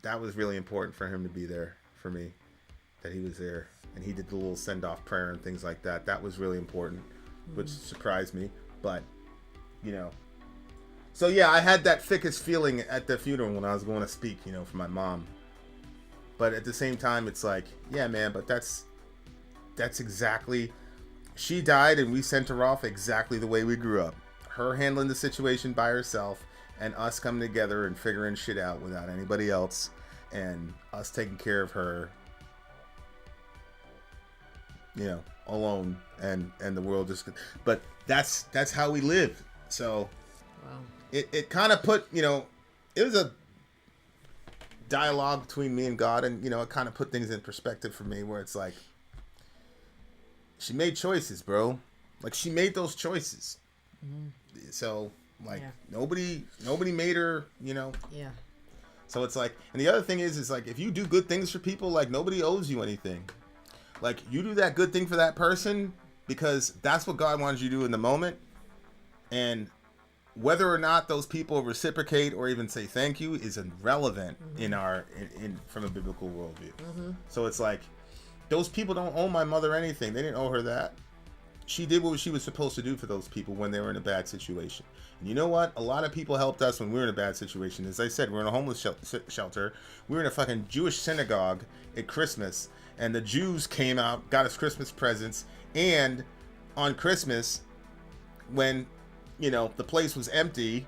That was really important for him to be there for me, that he was there. And he did the little send-off prayer and things like that. That was really important, which surprised me. But, you know. So, yeah, I had that thickest feeling at the funeral when I was going to speak, you know, for my mom. But at the same time, it's like, yeah, man, but that's exactly, she died and we sent her off exactly the way we grew up. Her handling the situation by herself and us coming together and figuring shit out without anybody else, and us taking care of her, you know, alone, and the world just, but that's how we live. So wow. It kind of put, you know, it was a dialogue between me and God, and, you know, it kind of put things in perspective for me, where it's like, she made choices, bro. Like, she made those choices. So, like, nobody made her, you know. Yeah. So it's like, and the other thing is like, if you do good things for people, like, nobody owes you anything. Like, you do that good thing for that person because that's what God wanted you to do in the moment. And whether or not those people reciprocate or even say thank you is irrelevant in from a biblical worldview. So it's like, those people don't owe my mother anything. They didn't owe her that. She did what she was supposed to do for those people when they were in a bad situation. And you know what? A lot of people helped us when we were in a bad situation. As I said, we're in a homeless shelter. We were in a fucking Jewish synagogue at Christmas. And the Jews came out, got us Christmas presents. And on Christmas, when, you know, the place was empty,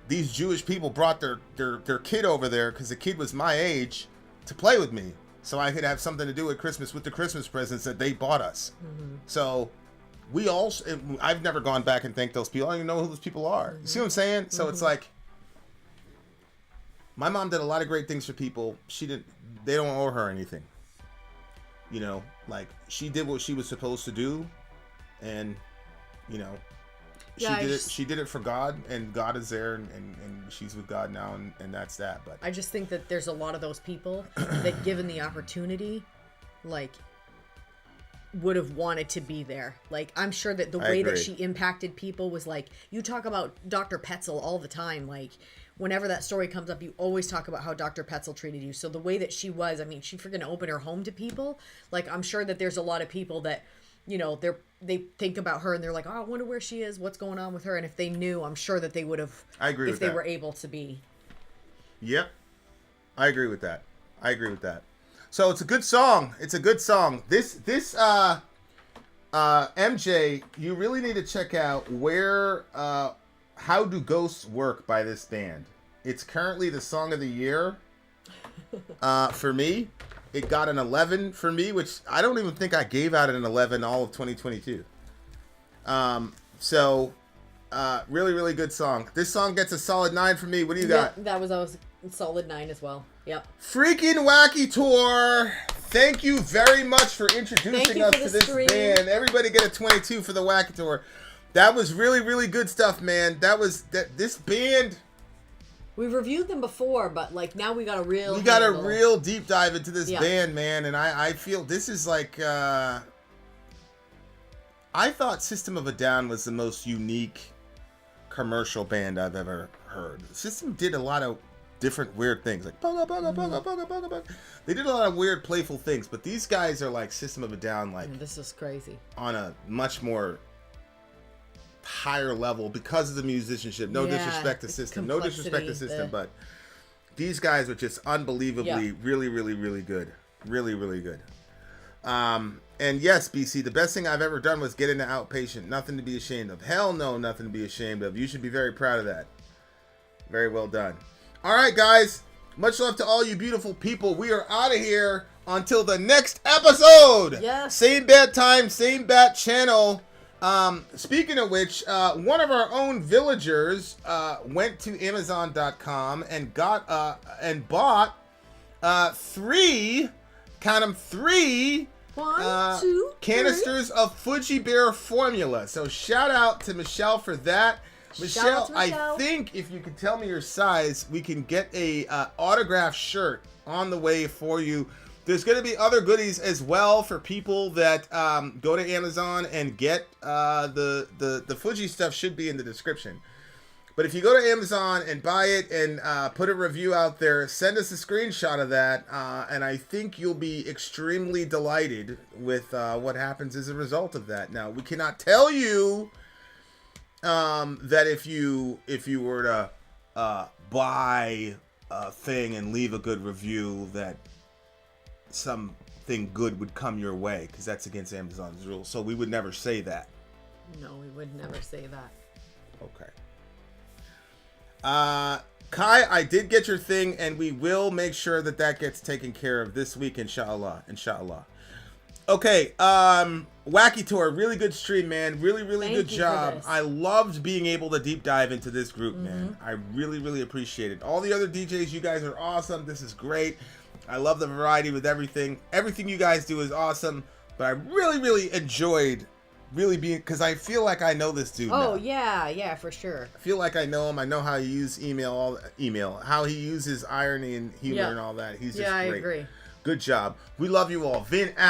these Jewish people brought their kid over there, because the kid was my age, to play with me. So I could have something to do at Christmas with the Christmas presents that they bought us. So we also, I've never gone back and thanked those people. I don't even know who those people are. You see what I'm saying? So it's like, my mom did a lot of great things for people. They don't owe her anything. You know, like, she did what she was supposed to do. And, you know, she did it for God, and God is there, and she's with God now, and that's that. But I just think that there's a lot of those people that, given the opportunity, like, would have wanted to be there. Like, I'm sure that the way that she impacted people was like, you talk about Dr. Petzel all the time. Like, whenever that story comes up, you always talk about how Dr. Petzel treated you. So the way that she was, I mean, she freaking opened her home to people. Like, I'm sure that there's a lot of people that, you know, they think about her and they're like, oh, I wonder where she is, what's going on with her. And if they knew, I'm sure that they would have, I agree if they were able to be. Yep. I agree with that. So it's a good song. This MJ, you really need to check out where How Do Ghosts Work by this band. It's currently the song of the year for me. It got an 11 for me, which I don't even think I gave out an 11 all of 2022. Really, really good song. This song gets a solid 9 for me. What do you got? That was a solid 9 as well. Yep. Freaking Thewackytor. Thank you very much for introducing us to this band. Everybody get a 22 for the Thewackytor. That was really, really good stuff, man. This band. We've reviewed them before, but like now we got a real deep dive into this band, man. And I feel this is like I thought System of a Down was the most unique commercial band I've ever heard. System did a lot of different weird things, like boga, boga, boga, boga, boga, boga. They did a lot of weird, playful things, but these guys are like System of a Down, like This is crazy. on a much more higher level because of the musicianship. No disrespect to System, no disrespect to System, but these guys are just unbelievably, really, really, really good, really, really good. And yes, BC, the best thing I've ever done was get into Outpatient. Nothing to be ashamed of. Hell no, nothing to be ashamed of. You should be very proud of that. Very well done. All right, guys. Much love to all you beautiful people. We are out of here until the next episode. Yes. Same bat time, same bat channel. Speaking of which, one of our own villagers went to Amazon.com and got and bought 3, count them 3. 1, 2, canisters of Fuji Bear formula. So shout out to Michelle for that. Michelle, I think if you could tell me your size, we can get a autographed shirt on the way for you. There's going to be other goodies as well for people that go to Amazon and get the Fuji stuff. Should be in the description. But if you go to Amazon and buy it and put a review out there, send us a screenshot of that, and I think you'll be extremely delighted with what happens as a result of that. Now, we cannot tell you that if you were to buy a thing and leave a good review, that something good would come your way, because that's against Amazon's rules. So we would never say that. No, we would never say that. Okay. Kai, I did get your thing, and we will make sure that that gets taken care of this week, inshallah. Okay, Thewackytor, really good stream, man. Really, really good job. I loved being able to deep dive into this group, man. I really, really appreciate it. All the other DJs, you guys are awesome. This is great. I love the variety with everything. Everything you guys do is awesome, but I really, really enjoyed being, because I feel like I know this dude now. Yeah, for sure. I feel like I know him. I know how he uses email, how he uses irony and humor and all that. He's just great. I agree. Good job. We love you all. Vin out.